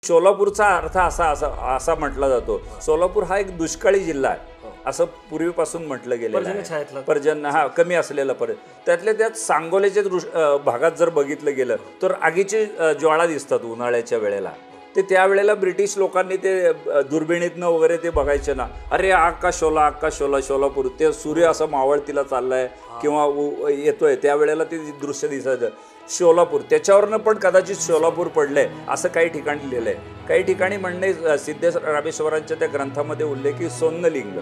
सोलापूरचा अर्थ असा असा असा म्हटला जातो, सोलापूर हा एक दुष्काळी जिल्हा आहे असं पूर्वीपासून म्हटलं गेलेलं आहे. पर्जन्य हा कमी असलेला त्यातल्या त्यात सांगोल्याच्या भागात जर बघितलं गेलं तर आगीची ज्वाळा दिसतात उन्हाळ्याच्या वेळेला. ते त्यावेळेला ब्रिटिश लोकांनी ते दुर्बिणीतनं वगैरे ते बघायचे ना, अरे आका शोला आका शोला सोलापूर, ते सूर्य असं मावळतीला चाललाय किंवा येतोय, त्यावेळेला ते दृश्य दिसायचं सोलापूर. त्याच्यावरनं पण कदाचित सोलापूर पडलंय असं काही ठिकाणी लिहिलंय. काही ठिकाणी म्हणणे सिद्धेश रामेश्वरांच्या त्या ग्रंथामध्ये उल्लेखी सोन्नलिंग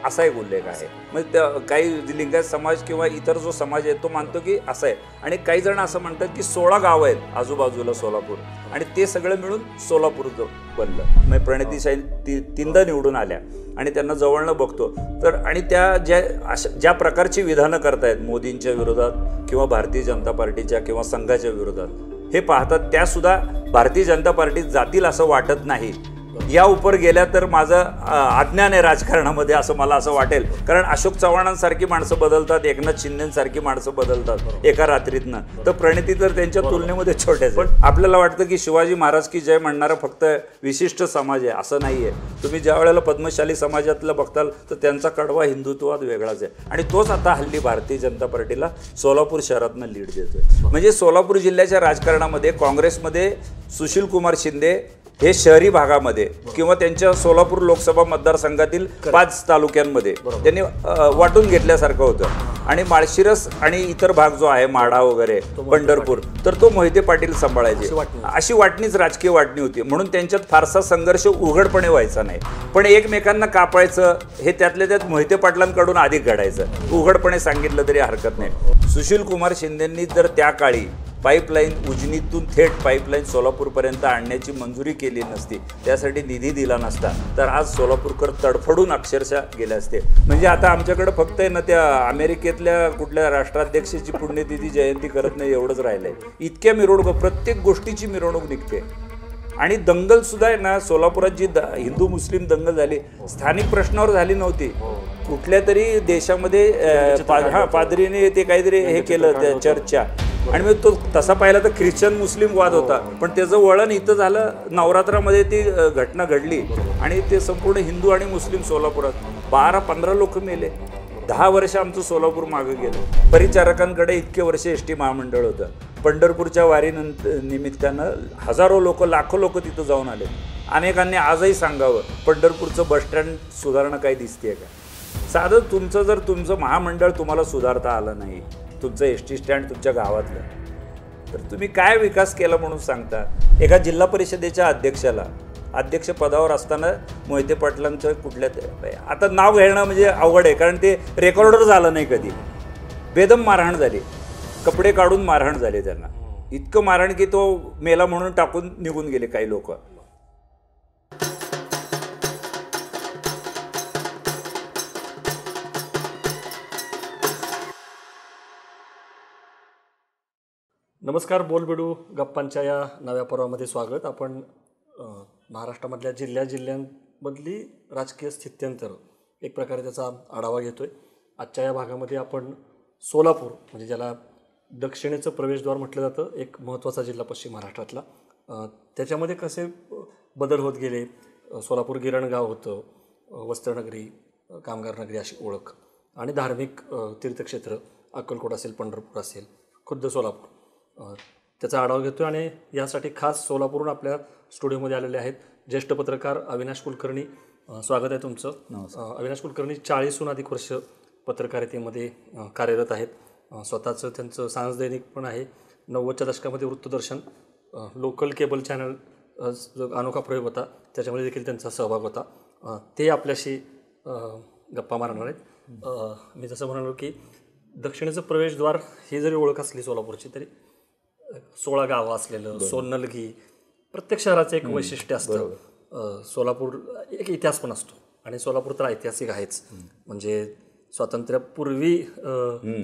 असा एक उल्लेख आहे. मग काही लिंगायत समाज किंवा इतर जो समाज आहे तो मानतो की असं आहे. आणि काही जण असं म्हणतात की 16 गाव आहेत आजूबाजूला सोलापूर आणि ते सगळं मिळून सोलापूर बनलं. मग प्रणितीशाही तीनदा निवडून आल्या आणि त्यांना जवळनं बघतो तर आणि त्या ज्या प्रकारची विधानं करतायत मोदींच्या विरोधात किंवा भारतीय जनता पार्टीच्या किंवा संघाच्या विरोधात हे पाहतात, त्यासुद्धा भारतीय जनता पार्टीत जातील असं वाटत नाही. या उपर गेल्या तर माझं अज्ञान आहे राजकारणामध्ये असं मला असं वाटेल. कारण अशोक चव्हाणांसारखी माणसं बदलतात, एकनाथ शिंदेसारखी माणसं बदलतात एका रात्रीतनं, तर प्रणिती तर त्यांच्या तुलनेमध्ये छोट्याच. पण आपल्याला वाटतं की शिवाजी महाराज की जय म्हणणारा फक्त विशिष्ट समाज आहे, असं नाही आहे. तुम्ही ज्या वेळेला पद्मशाली समाजातलं बघताल तर त्यांचा कडवा हिंदुत्ववाद वेगळाच आहे आणि तोच आता हल्ली भारतीय जनता पार्टीला सोलापूर शहरातनं लीड देतोय. म्हणजे सोलापूर जिल्ह्याच्या राजकारणामध्ये काँग्रेसमध्ये सुशील कुमार शिंदे हे शहरी भागामध्ये किंवा त्यांच्या सोलापूर लोकसभा मतदारसंघातील 5 तालुक्यांमध्ये त्यांनी वाटून घेतल्यासारखं होतं. आणि माळशिरस आणि इतर भाग जो आहे माढा वगैरे पंढरपूर तर तो मोहिते पाटील सांभाळायचे. अशी वाटणीच राजकीय वाटणी होती. म्हणून त्यांच्यात फारसा संघर्ष उघडपणे व्हायचा नाही, पण एकमेकांना कापायचं हे त्यातल्या त्यात मोहिते पाटलांकडून अधिक घडायचं. उघडपणे सांगितलं तरी हरकत नाही. सुशील कुमार शिंदेंनी जर त्या काळी पाईपलाईन उजनीतून थेट पाईपलाईन सोलापूरपर्यंत आणण्याची मंजुरी केली नसती, त्यासाठी निधी दिला नसता, तर आज सोलापूरकर तडफडून अक्षरशः गेले असते. म्हणजे आता आमच्याकडे फक्त आहे ना त्या अमेरिकेतल्या कुठल्या राष्ट्राध्यक्षाची पुण्यतिथी जयंती करत नाही एवढंच राहिलंय. इतक्या मिरवणूक, प्रत्येक गोष्टीची मिरवणूक निघते. आणि दंगलसुद्धा आहे ना, सोलापुरात जी हिंदू मुस्लिम दंगल झाली स्थानिक प्रश्नावर झाली नव्हती. कुठल्या तरी देशामध्ये पादरीने ते काहीतरी हे केलं त्या चर्चा, आणि मग तो तसा पाहिला तर ख्रिश्चन मुस्लिम वाद होता, पण त्याचं वळण इथं झालं. नवरात्रामध्ये ती घटना घडली आणि ते संपूर्ण हिंदू आणि मुस्लिम सोलापुरात 12-15 लोक मेले. 10 वर्ष आमचं सोलापूर मागं गेलं. परिचारकांकडे इतके वर्ष एस टी महामंडळ होतं. पंढरपूरच्या निमित्तानं हजारो लोक लाखो लोक तिथं जाऊन आले. अनेकांनी आजही सांगावं पंढरपूरचं बसस्टँड सुधारणं काही दिसते का? साधं तुमचं महामंडळ तुम्हाला सुधारता आलं नाही, तुमचं एस टी स्टँड तुमच्या गावातलं, तर तुम्ही काय विकास केला म्हणून सांगता? एका जिल्हा परिषदेच्या अध्यक्ष पदावर असताना मोहिते पाटलांचं आता नाव घेणं म्हणजे अवघड आहे, कारण ते रेकॉर्डर झालं नाही कधी. बेदम मारहाण झाली, कपडे काढून मारहाण झाली त्यांना. इतकं मारहाण की तो मेला म्हणून टाकून निघून गेले काही लोक. नमस्कार, बोलबेडू गप्पांच्या या नव्या पर्वामध्ये स्वागत. आपण महाराष्ट्रामधल्या जिल्ह्यांमधली राजकीय स्थित्यंतर एक प्रकारे त्याचा आढावा घेतोय. आजच्या या भागामध्ये आपण सोलापूर, म्हणजे ज्याला दक्षिणेचं प्रवेशद्वार म्हटलं जातं, एक महत्त्वाचा जिल्हा पश्चिम महाराष्ट्रातला, त्याच्यामध्ये कसे बदल होत गेले. सोलापूर गिरणगाव होतं, वस्त्रनगरी, कामगार नगरी अशी ओळख, आणि धार्मिक तीर्थक्षेत्र अक्कलकोट असेल, पंढरपूर असेल, खुद्द सोलापूर, त्याचा आढावा घेतो. आणि यासाठी खास सोलापूरहून आपल्या स्टुडिओमध्ये आलेले आहेत ज्येष्ठ पत्रकार अविनाश कुलकर्णी. स्वागत आहे तुमचं. अविनाश कुलकर्णी 40हून अधिक वर्ष पत्रकारितेमध्ये कार्यरत आहेत. स्वतःचं त्यांचं सांस दैनिक पण आहे. 90च्या दशकामध्ये वृत्तदर्शन, लोकल केबल चॅनल जो अनोखा प्रयोग होता त्याच्यामध्ये देखील त्यांचा सहभाग होता. ते आपल्याशी गप्पा मारणार आहेत. मी जसं म्हणालो की दक्षिणेचं प्रवेशद्वार ही जरी ओळख असली सोलापूरची, तरी 16 गावं असलेलं सोन्नलगी, प्रत्येक शहराचं एक वैशिष्ट्य असतं. सोलापूर एक इतिहास पण असतो, आणि सोलापूर तर ऐतिहासिक आहेच. म्हणजे स्वातंत्र्यापूर्वी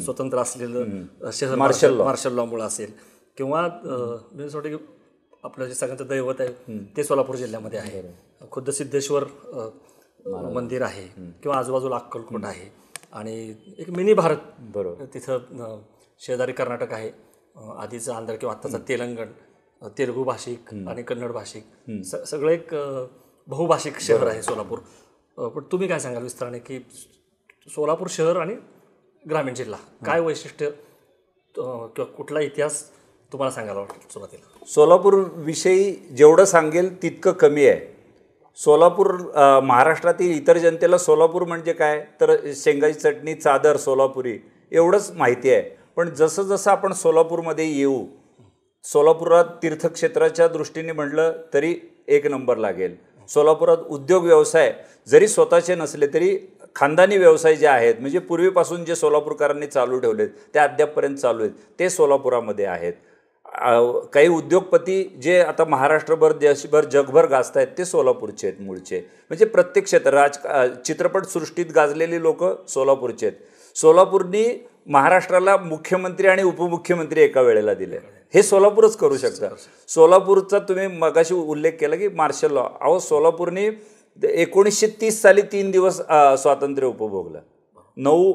स्वतंत्र असलेलं शहर, मार्शल लॉमुळं असेल, किंवा आपलं जे सगळ्यांचं दैवत आहे ते सोलापूर जिल्ह्यामध्ये आहे. खुद्द सिद्धेश्वर मंदिर आहे, किंवा आजूबाजूला अक्कलकोट आहे, आणि एक मिनी भारत तिथं शेजारी कर्नाटक आहे, आधीचं आंध्र किंवा आत्ताचा तेलंगण, तेलुगू भाषिक आणि कन्नड भाषिक सगळं एक बहुभाषिक शहर आहे सोलापूर. पण तुम्ही काय सांगाल विस्ताराने की सोलापूर शहर आणि ग्रामीण जिल्हा काय वैशिष्ट्य किंवा कुठला इतिहास तुम्हाला सांगायला वाटतं सुरुवातीला? सोलापूर विषयी जेवढं सांगेल तितकं कमी आहे. सोलापूर महाराष्ट्रातील इतर जनतेला सोलापूर म्हणजे काय तर शेंगाची चटणी, चादर, सोलापुरी एवढंच माहिती आहे. पण जसं जसं आपण सोलापूरमध्ये येऊ, सोलापुरात तीर्थक्षेत्राच्या दृष्टीने म्हटलं तरी एक नंबर लागेल. सोलापुरात उद्योग व्यवसाय जरी स्वतःचे नसले तरी खानदानी व्यवसाय जे आहेत म्हणजे पूर्वीपासून जे सोलापूरकरांनी चालू ठेवलेत ते अद्यापपर्यंत चालू आहेत ते सोलापुरामध्ये आहेत. काही उद्योगपती जे आता महाराष्ट्रभर, देशभर, जगभर गाजत आहेत ते सोलापूरचे आहेत मूळचे. म्हणजे प्रत्येक क्षेत्र चित्रपटसृष्टीत गाजलेली लोक सोलापूरचे आहेत. सोलापूरनी महाराष्ट्राला मुख्यमंत्री आणि उपमुख्यमंत्री एका वेळेला दिले. हे सोलापूरच करू शकतं. सोलापूरचा तुम्ही मगाशी उल्लेख केला की मार्शल लॉ. अहो सोलापूरनी 1930 साली 3 दिवस स्वातंत्र्य उपभोगलं. 9,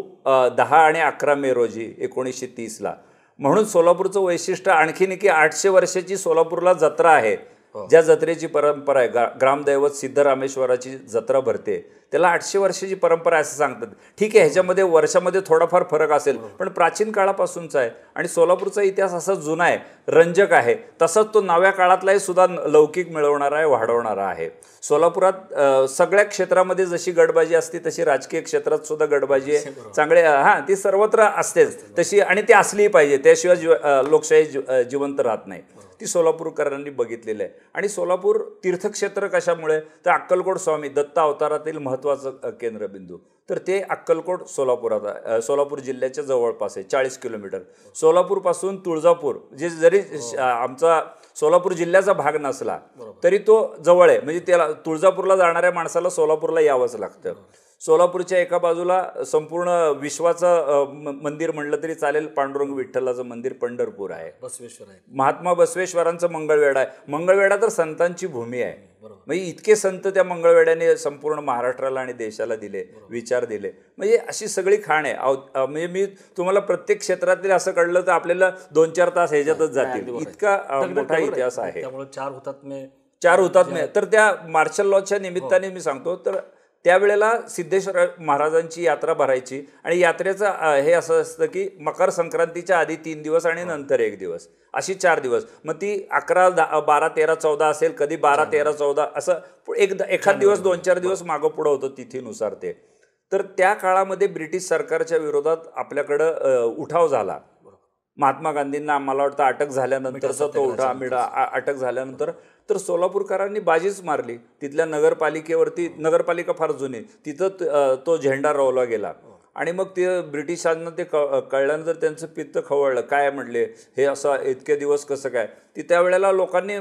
10 आणि 11 मे रोजी 1930ला. म्हणून सोलापूरचं वैशिष्ट्य आणखीन की 800 वर्षाची सोलापूरला जत्रा आहे. ज्या जत्रेची परंपरा आहे, ग्रामदैवत सिद्धरामेश्वराची जत्रा भरते, त्याला 800 वर्षाची परंपरा आहे असं सांगतात. ठीक आहे, ह्याच्यामध्ये वर्षामध्ये थोडाफार फरक असेल पण प्राचीन काळापासूनचा आहे. आणि सोलापूरचा इतिहास असा जुना आहे, रंजक आहे. तसंच तो नव्या काळातलाही सुद्धा लौकिक मिळवणारा आहे, वाढवणारा आहे. सोलापुरात सगळ्या क्षेत्रामध्ये जशी गडबाजी असते तशी राजकीय क्षेत्रात सुद्धा गडबाजी आहे. चांगले ती सर्वत्र असतेच तशी, आणि ती असलीही पाहिजे. त्याशिवाय लोकशाही जिवंत राहत नाही. ती सोलापूरकरांनी बघितलेलं आहे. आणि सोलापूर तीर्थक्षेत्र कशामुळे तर अक्कलकोट स्वामी दत्त अवतारातील महत्त्वाचं केंद्रबिंदू. तर ते अक्कलकोट सोलापुरात सोलापूर जिल्ह्याच्या जवळपास आहे, 40 किलोमीटर. सोलापूरपासून तुळजापूर जे जरी आमचा सोलापूर जिल्ह्याचा भाग नसला तरी तो जवळ आहे. म्हणजे त्याला तुळजापूरला जाणाऱ्या माणसाला सोलापूरला यावंच लागतं. सोलापूरच्या एका बाजूला संपूर्ण विश्वाचं मंदिर म्हणलं तरी चालेल, पांडुरंग विठ्ठलाचं मंदिर पंढरपूर आहे. बसवेश्वर आहे, महात्मा बसवेश्वरांचं मंगळवेढा आहे. मंगळवेढा तर संतांची भूमी आहे. म्हणजे इतके संत त्या मंगळवेढ्याने संपूर्ण महाराष्ट्राला आणि देशाला दिले, विचार दिले. म्हणजे अशी सगळी खाण आहे. म्हणजे मी तुम्हाला प्रत्येक क्षेत्रातील असं कळलं तर आपल्याला 2-4 तास ह्याच्यातच जातील, इतका मोठा इतिहास आहे. त्यामुळे 4 हुतात्मे. तर त्या मार्शल लॉच्या निमित्ताने मी सांगतो, तर त्यावेळेला सिद्धेश्वर महाराजांची यात्रा भरायची. आणि यात्रेचं हे असं असतं की मकर संक्रांतीच्या आधी 3 दिवस आणि नंतर 1 दिवस, अशी 4 दिवस. मग ती 11, 12, 13, 14 असेल, कधी 12, 13, 14 असं एखाद दिवस 2-4 दिवस मागं पुढं होतं तिथीनुसार ते. तर त्या काळामध्ये ब्रिटिश सरकारच्या विरोधात आपल्याकडं उठाव झाला. महात्मा गांधींना मला वाटतं अटक झाल्यानंतरचा तो अटक झाल्यानंतर तर सोलापूरकरांनी बाजीच मारली. तिथल्या नगरपालिकेवरती, नगरपालिका फार जुनी, तिथं तो झेंडा रोवला गेला. आणि मग ते ब्रिटिशांना ते कळल्यानंतर त्यांचं पित्त खवळलं. काय म्हणले, हे असं इतके दिवस कसं काय. ती त्यावेळेला लोकांनी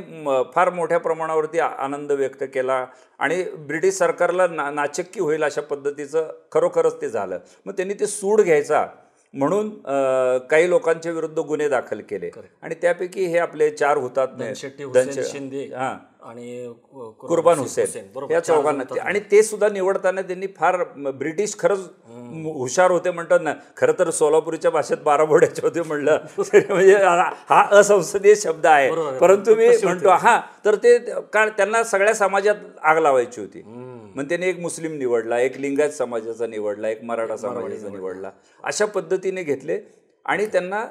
फार मोठ्या प्रमाणावरती आनंद व्यक्त केला. आणि ब्रिटिश सरकारला नाचक्की होईल अशा पद्धतीचं खरोखरच ते झालं. मग त्यांनी ते सूड घ्यायचा म्हणून काही लोकांच्या विरुद्ध गुन्हे दाखल केले. आणि त्यापैकी हे आपले 4 हुतात्मे, शिंदे आणि कुर्बान हुसेन या चौघांना. आणि ते सुद्धा निवडताना त्यांनी फार, ब्रिटिश खरंच हुशार होते म्हणतात ना. खरं तर सोलापूरच्या भाषेत 12 बोड्याचे होते म्हणलं म्हणजे हा असंसदीय शब्द आहे, परंतु मी म्हणतो तर ते त्यांना सगळ्या समाजात आग लावायची होती. मग त्याने एक मुस्लिम निवडला, एक लिंगायत समाजाचा निवडला, एक मराठा समाजाचा निवडला, अशा पद्धतीने घेतले. आणि त्यांना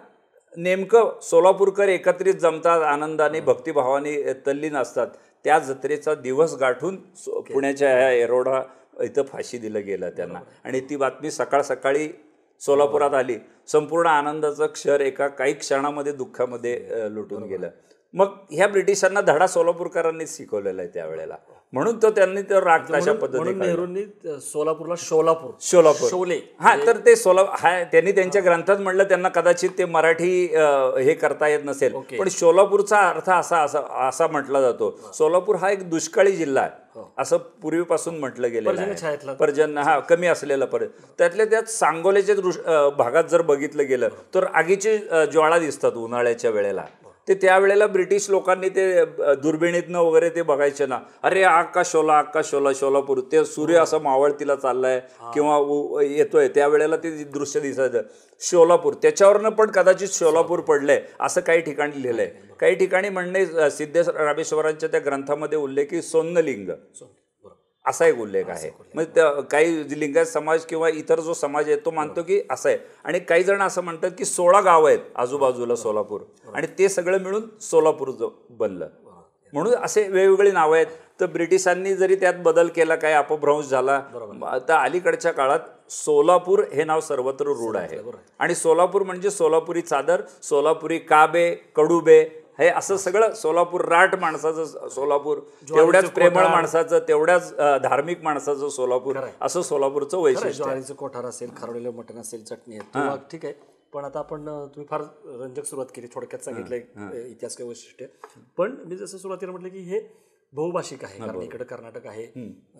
नेमकं सोलापूरकर एकत्रित जमतात, आनंदाने भक्तिभावाने तल्लीन असतात. त्या जत्रेचा दिवस गाठून पुण्याच्या ह्या येरोडा इथं फाशी दिलं गेलं त्यांना. आणि ती बातमी सकाळ सकाळी सोलापुरात आली. संपूर्ण आनंदाचं क्षण एका काही क्षणामध्ये दुःखामध्ये लुटून गेलं. मग ह्या ब्रिटिशांना धडा सोलापूरकरांनीच शिकवलेला आहे त्यावेळेला. म्हणून तो त्यांनी तो राग अशा पद्धतीने नेहरूंनी सोलापूरला शोलापूर शोले तर ते त्यांनी त्यांच्या ग्रंथात म्हणलं. त्यांना कदाचित ते मराठी हे करता येत नसेल, पण सोलापूरचा अर्थ असा म्हटला जातो. सोलापूर हा एक दुष्काळी जिल्हा आहे असं पूर्वीपासून म्हटलं गेलेलं आहे. पर्जन्य कमी असलेला त्यातल्या त्यात सांगोल्याच्या भागात जर बघितलं गेलं तर आगीची ज्वाळा दिसतात उन्हाळ्याच्या वेळेला. ते त्यावेळेला ब्रिटिश लोकांनी ते दुर्बिणीतनं वगैरे ते बघायचे ना. अरे आकाश शोला सोलापूर, ते सूर्य असं मावळतीला चाललाय किंवा येतोय, त्यावेळेला ते दृश्य दिसायचं. सोलापूर त्याच्यावरनं पण कदाचित सोलापूर पडलंय असं काही ठिकाणी लिहिलंय. काही ठिकाणी म्हणणे सिद्धेश्वर रामेश्वरांच्या त्या ग्रंथामध्ये उल्लेख की सोन्नलिंग असा एक उल्लेख आहे. मग काही लिंगायत समाज किंवा इतर जो समाज आहे तो मानतो की असं आहे. आणि काही जण असं म्हणतात की 16 गावं आहेत आजूबाजूला सोलापूर आणि ते सगळं मिळून सोलापूर बनलं, म्हणून असे वेगवेगळी नावं आहेत. तर ब्रिटिशांनी जरी त्यात बदल केला, काय अपभ्रंश झाला, तर अलीकडच्या काळात सोलापूर हे नाव सर्वत्र रूढ आहे. आणि सोलापूर म्हणजे सोलापुरी चादर, सोलापुरी काबे, कडुबे, हे असं सगळं सोलापूर राट माणसाचं सोलापूर, तेवढ्याच प्रेमळ माणसाचं, तेवढ्याच धार्मिक माणसाचं सोलापूर, असं सोलापूरचं वैशिष्ट्य. ज्वारीचं कोठार असेल, खारवलेलं मटण असेल, चटणी आहे, ठीक आहे. पण आता आपण तुम्ही फार रंजक सुरुवात केली, थोडक्यात सांगितलं इतिहास काय वैशिष्ट्य. पण मी जसं सुरुवातीला म्हटलं की हे बहुभाषिक आहे, कारण इकडं कर्नाटक आहे,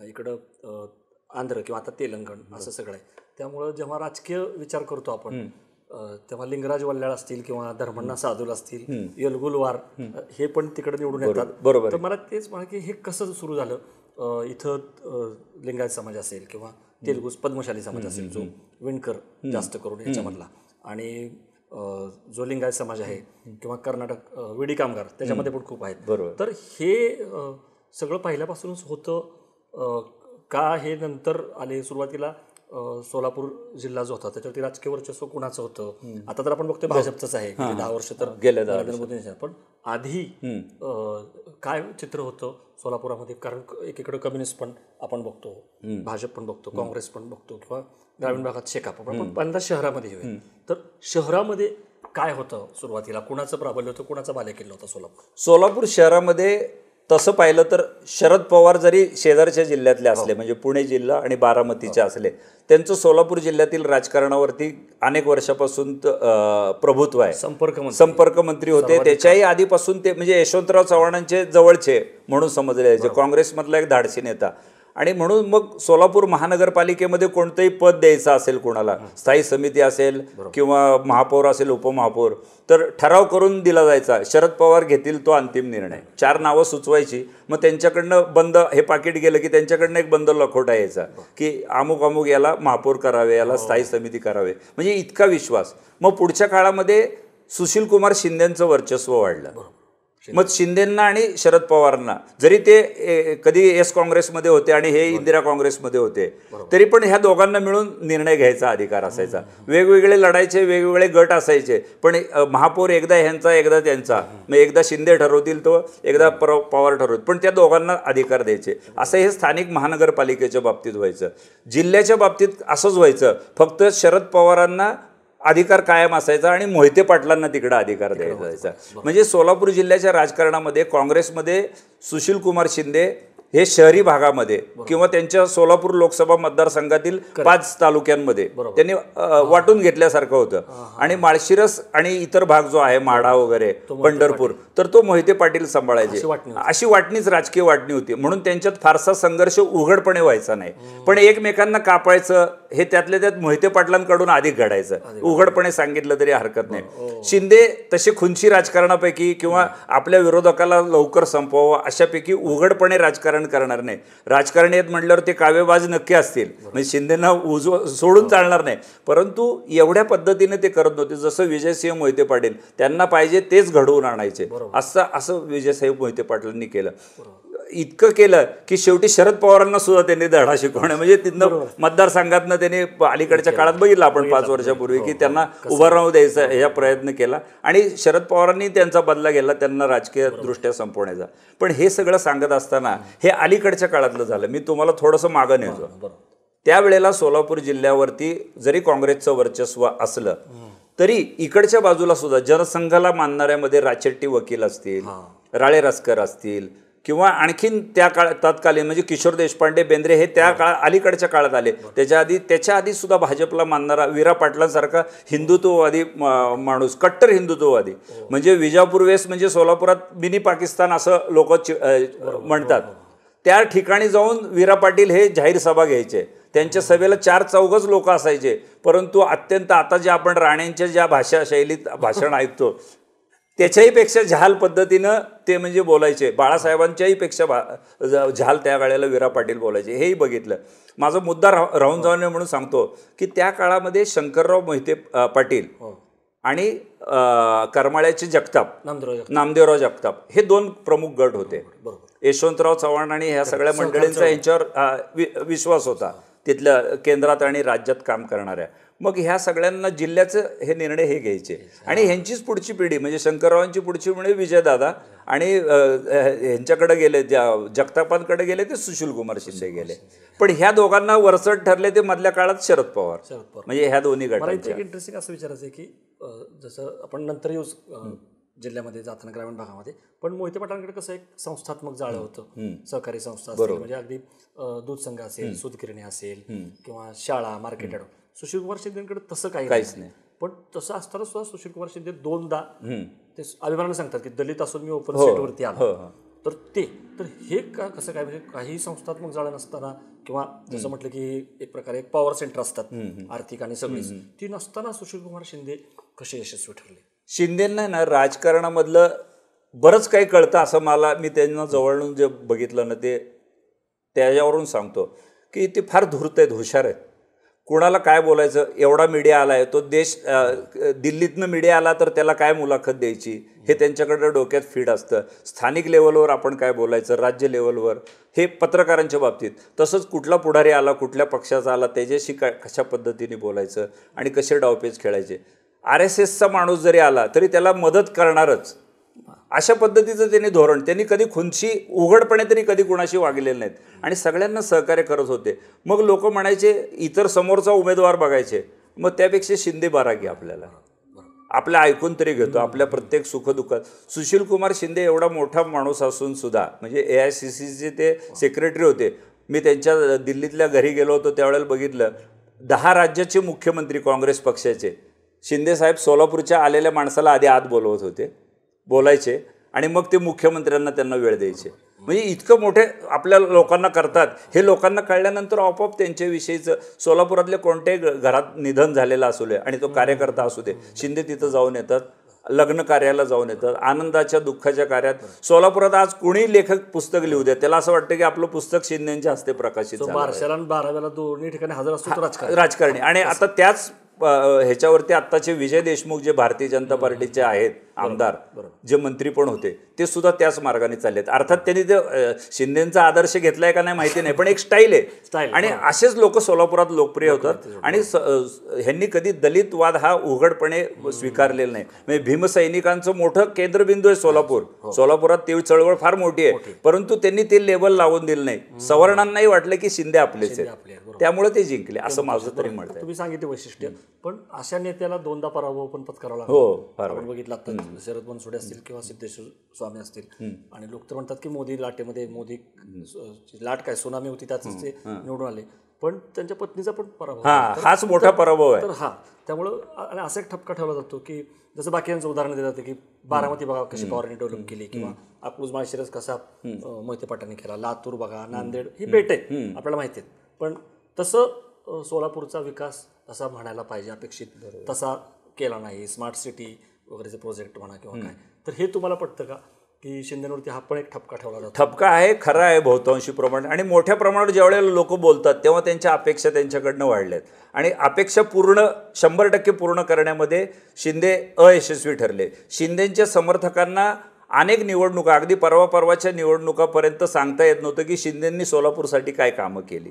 इकडं आंध्र किंवा आता तेलंगण असं सगळं आहे. त्यामुळं जेव्हा राजकीय विचार करतो आपण तेव्हा लिंगराज वल्लाळ असतील किंवा धर्मण्णा साधूल असतील, यलगुलवार हे पण तिकडे निवडून येतात. बरोबर. तर मला तेच म्हणा की हे कसं सुरू झालं. इथं लिंगायत समाज असेल किंवा तेलुगू पद्मशाली समाज असेल, जो विणकर जास्त करून याच्यामधला, आणि जो लिंगायत समाज आहे किंवा कर्नाटक विडी कामगार त्याच्यामध्ये पण खूप आहेत. तर हे सगळं पहिल्यापासूनच होतं का, हे नंतर आले? सुरुवातीला सोलापूर जिल्हा जो होता त्याच्यावरती राजकीय वर्चस्व कुणाचं होतं? आता तर आपण बघतोय भाजपचंच आहे, 10 वर्ष तर गेले. पण आधी काय चित्र होतं सोलापुरामध्ये? कारण एकीकडे कम्युनिस्ट पण आपण बघतो, भाजप पण बघतो, काँग्रेस पण बघतो, किंवा ग्रामीण भागात शेकाप. पण पहिल्यांदा शहरामध्ये येऊया, तर शहरामध्ये काय होतं सुरुवातीला? कुणाचं प्राबल्य होतं, कुणाचा बालेकिल्ला होता सोलापूर शहरामध्ये? तसं पाहिलं तर शरद पवार जरी शेजारच्या जिल्ह्यातले असले, म्हणजे पुणे जिल्हा आणि बारामतीचे असले, त्यांचं सोलापूर जिल्ह्यातील राजकारणावरती अनेक वर्षापासून प्रभुत्व आहे. संपर्क मंत्री होते. त्याच्याही आधीपासून ते म्हणजे यशवंतराव चव्हाणांचे जवळचे म्हणून समजले जायचे, काँग्रेसमधला एक धाडसी नेता. आणि म्हणून मग सोलापूर महानगरपालिकेमध्ये कोणतंही पद द्यायचं असेल कोणाला, स्थायी समिती असेल किंवा महापौर असेल, उपमहापौर, तर ठराव करून दिला जायचा. शरद पवार घेतील तो अंतिम निर्णय. 4 नावं सुचवायची, मग त्यांच्याकडनं बंद हे पाकिट गेलं की त्यांच्याकडनं एक बंद लखोटा यायचा की अमुक अमुक याला महापौर करावे, याला स्थायी समिती करावे, म्हणजे इतका विश्वास. मग पुढच्या काळामध्ये सुशीलकुमार शिंदेंचं वर्चस्व वाढलं. मग शिंदेंना आणि शरद पवारांना, जरी ते कधी एस काँग्रेसमध्ये होते आणि हे इंदिरा काँग्रेसमध्ये होते, तरी पण ह्या दोघांना मिळून निर्णय घ्यायचा अधिकार असायचा. वेगवेगळे लढायचे, वेगवेगळे गट असायचे, पण महापौर एकदा ह्यांचा एकदा त्यांचा, मग एकदा शिंदे ठरवतील तो, एकदा पवार ठरवतील, पण त्या दोघांना अधिकार द्यायचे. असं हे स्थानिक महानगरपालिकेच्या बाबतीत व्हायचं. जिल्ह्याच्या बाबतीत असंच व्हायचं, फक्त शरद पवारांना अधिकार कायम असायचा आणि मोहिते पाटलांना तिकडे अधिकार द्यायचा जायचा. म्हणजे सोलापूर जिल्ह्याच्या राजकारणामध्ये काँग्रेसमध्ये सुशीलकुमार शिंदे हे शहरी भागामध्ये किंवा त्यांच्या सोलापूर लोकसभा मतदारसंघातील 5 तालुक्यांमध्ये त्यांनी वाटून घेतल्यासारखं होतं. आणि माळशिरस आणि इतर भाग जो आहे, माढा वगैरे, पंढरपूर, तर तो मोहिते पाटील सांभाळायचे. अशी वाटणीच, राजकीय वाटणी होती. म्हणून त्यांच्यात फारसा संघर्ष उघडपणे व्हायचा नाही, पण एकमेकांना कापायचं हे त्यातल्या त्यात मोहिते पाटलांकडून अधिक घडायचं. उघडपणे सांगितलं तरी हरकत नाही. शिंदे तसे खुनशी राजकारणापैकी किंवा आपल्या विरोधकाला लवकर संपवावं अशापैकी उघडपणे राजकारण करणार नाही. राजकारणी आहेत म्हटल्यावर ते कावेबाज नक्की असतील, म्हणजे शिंदेना सोडून चालणार नाही, परंतु एवढ्या पद्धतीने ते करत नव्हते. जसं विजयसिंह मोहिते पाटील, त्यांना पाहिजे तेच घडवून आणायचे, असं विजयसिंह मोहिते पाटलांनी केलं. इतकं केलं की शेवटी शरद पवारांना सुद्धा त्यांनी धडा शिकवणे, म्हणजे तिथनं मतदारसंघातनं त्यांनी अलीकडच्या काळात बघितलं आपण 5 वर्षापूर्वी की त्यांना उभं राहू द्यायचा ह्या प्रयत्न केला आणि शरद पवारांनी त्यांचा बदला घेतला, त्यांना राजकीय दृष्ट्या संपवण्याचा. पण हे सगळं सांगत असताना हे अलीकडच्या काळातलं झालं. मी तुम्हाला थोडंसं मागं नेतो. त्यावेळेला सोलापूर जिल्ह्यावरती जरी काँग्रेसचं वर्चस्व असलं तरी इकडच्या बाजूला सुद्धा जनसंघाला मानणाऱ्यामध्ये राचेट्टी वकील असतील, राळे रस्कर असतील, किंवा आणखीन त्या तत्कालीन म्हणजे किशोर देशपांडे, बेंद्रे, हे त्या अलीकडच्या काळात आले. त्याच्या आधी सुद्धा भाजपला मानणारा विरा पाटलांसारखा हिंदुत्ववादी माणूस, कट्टर हिंदुत्ववादी, म्हणजे विजापूर वेस म्हणजे सोलापुरात मिनी पाकिस्तान असं लोक म्हणतात. त्या ठिकाणी जाऊन विरा पाटील हे जाहीर सभा घ्यायचे. त्यांच्या सभेला 4-4 लोक असायचे, परंतु अत्यंत आता जे आपण राण्यांच्या ज्या भाषा शैलीत भाषण ऐकतो त्याच्याही पेक्षा झाल पद्धतीनं ते म्हणजे बोलायचे. बाळासाहेबांच्याही पेक्षा झाल त्या वेळेला विरा पाटील बोलायचे, हेही बघितलं. माझा मुद्दा राहून जाऊ नये म्हणून सांगतो की त्या काळामध्ये शंकरराव मोहिते पाटील आणि करमाळ्याचे जगताप, नामदेवराव जगताप, हे 2 प्रमुख गट होते. यशवंतराव चव्हाण आणि ह्या सगळ्या मंडळींचा यांच्यावर विश्वास होता, तिथल्या केंद्रात आणि राज्यात काम करणाऱ्या. मग ह्या सगळ्यांना जिल्ह्याचं हे निर्णय हे घ्यायचे. आणि ह्यांचीच पुढची पिढी म्हणजे शंकररावांची पुढची म्हणजे विजयदादा आणि ह्यांच्याकडे गेले, जगतापांकडे गेले ते सुशीलकुमार शिंदे गेले. पण ह्या दोघांना वरचढ ठरले ते मधल्या काळात शरद पवार. म्हणजे ह्या दोन्ही गटांचे. इंटरेस्टिंग असं विचारायचं आहे की जसं आपण नंतर येऊच जिल्ह्यामध्ये जाताना ग्रामीण भागामध्ये, पण मोहिते पाटलांकडे कसं एक संस्थात्मक जाळं होतं, सहकारी संस्था असेल, म्हणजे अगदी दूध संघ असेल, सूतगिरणी असेल किंवा शाळा, मार्केट यार्ड. सुशीलकुमार शिंदेकडे तसं काहीच नाही. पण तसं असताना सुद्धा सुशीलकुमार शिंदे 2दा ते अभिमानाने सांगतात की दलित असून मी ओपन सीटवरती आलो. तर हे कसं काय, म्हणजे काही संस्थात्मक जाळं नसताना किंवा जसं म्हटलं की एक प्रकारे एक पॉवर सेंटर असतात आर्थिक आणि सगळीच, ती नसताना सुशीलकुमार शिंदे कसे यशस्वी ठरले? शिंदेंना ना राजकारणामधलं बरंच काही कळतं असं मी त्यांना जवळून जे बघितलं ना ते त्याच्यावरून सांगतो की ते फार धूर्त आहेत, हुशार आहेत. कुणाला काय बोलायचं, एवढा मीडिया आला आहे, तो देश दिल्लीतनं मीडिया आला तर त्याला काय मुलाखत द्यायची हे त्यांच्याकडं डोक्यात फीड असतं. स्थानिक लेवलवर आपण काय बोलायचं, राज्य लेवलवर, हे पत्रकारांच्या बाबतीत. तसंच कुठला पुढारी आला, कुठल्या पक्षाचा आला, त्याच्याशी कशा पद्धतीने बोलायचं आणि कसे डावपेच खेळायचे. RSSचा माणूस जरी आला तरी त्याला मदत करणारच, अशा पद्धतीचं त्यांनी धोरण. त्यांनी कधी खुनशी उघडपणे तरी कधी कुणाशी वागलेले नाहीत आणि सगळ्यांना सहकार्य करत होते. मग लोक म्हणायचे इतर समोरचा उमेदवार बघायचे, मग त्यापेक्षा शिंदे बारा घे, आपल्या ऐकून तरी घेतो आपल्या प्रत्येक सुखदुःखात. सुशीलकुमार शिंदे एवढा मोठा माणूस असून सुद्धा, म्हणजे AICCचे ते सेक्रेटरी होते. मी त्यांच्या दिल्लीतल्या घरी गेलो होतो त्यावेळेला बघितलं, 10 राज्याचे मुख्यमंत्री काँग्रेस पक्षाचे, शिंदेसाहेब सोलापूरच्या आलेल्या माणसाला आधी आत बोलवत होते, बोलायचे आणि मग ते मुख्यमंत्र्यांना त्यांना वेळ द्यायचे. म्हणजे इतकं मोठे आपल्या लोकांना करतात. हे लोकांना कळल्यानंतर आपोआप त्यांच्याविषयीचं, सोलापुरातल्या कोणत्याही घरात निधन झालेलं असू दे आणि तो कार्यकर्ता असू दे, शिंदे तिथं जाऊन येतात, लग्न कार्याला जाऊन येतात, आनंदाच्या दुःखाच्या कार्यात. सोलापुरात आज कोणी लेखक पुस्तक लिहू द्या, त्याला असं वाटतं की आपलं पुस्तक शिंदेच्या हस्ते प्रकाशित झालं. 12ला दोन्ही ठिकाणी हजर असतो राजकारणी. आणि आता त्याच ह्याच्यावरती आत्ताचे विजय देशमुख जे भारतीय जनता पार्टीचे आहेत आमदार, जे मंत्री पण होते, ते सुद्धा त्याच मार्गाने चाललेत. अर्थात त्यांनी ते शिंदेचा आदर्श घेतलाय का नाही माहिती नाही, पण एक स्टाईल आहे. आणि असेच लोक सोलापुरात लोकप्रिय होतात. आणि ह्यांनी कधी दलितवाद हा उघडपणे स्वीकारलेला नाही. म्हणजे भीमसैनिकांचं मोठं केंद्रबिंदू आहे सोलापूर. सोलापुरात ती चळवळ फार मोठी आहे, परंतु त्यांनी ते लेबल लावून दिलं नाही. सवर्णांनाही वाटलं की शिंदे आपलेच आहेत, त्यामुळे ते जिंकले, असं माझं तरी म्हणतं. तुम्ही सांगितलं वैशिष्ट्य. पण अशा नेत्याला 2दा पराभव पण पत्करावा लागला. आपण बघितलं आता शरद बनसोडे असतील किंवा सिद्धेश्वर स्वामी असतील. आणि लोक तर म्हणतात की मोदी लाटेमध्ये, मोदी लाट काय सुनामी होती त्याच ते निवडून आले, पण त्यांच्या पत्नीचा पण पराभव, हाच मोठा पराभव आहे. तर त्यामुळं असा एक ठपका ठेवला जातो की जसं बाकीयांचं उदाहरण दिलं जातं की बारामती बघा कशी पवारांनी डेव्हलप केली, किंवा अकलूज माळशिरस कसा मोहिते पाटलांनी केला, लातूर बघा, नांदेड, ही पेट आहे आपल्याला माहिती आहे. पण तसं सोलापूरचा विकास तसा म्हणायला पाहिजे अपेक्षित तसा केला नाही. स्मार्ट सिटी वगैरेचे प्रोजेक्ट म्हणा किंवा काय, तर हे तुम्हाला पटतं का की शिंदेवरती हा पण एक ठपका ठेवला जातो? ठपका आहे, खरं आहे बहुतांशी प्रमाणात. आणि मोठ्या प्रमाणात ज्यावेळेला लोक बोलतात तेव्हा त्यांच्या अपेक्षा त्यांच्याकडनं वाढल्यात आणि अपेक्षा 100% पूर्ण करण्यामध्ये शिंदे अयशस्वी ठरले. शिंदेच्या समर्थकांना अनेक निवडणुका, अगदी परवाच्या निवडणुकापर्यंत सांगता येत नव्हतं की शिंदेंनी सोलापूरसाठी काय कामं केली.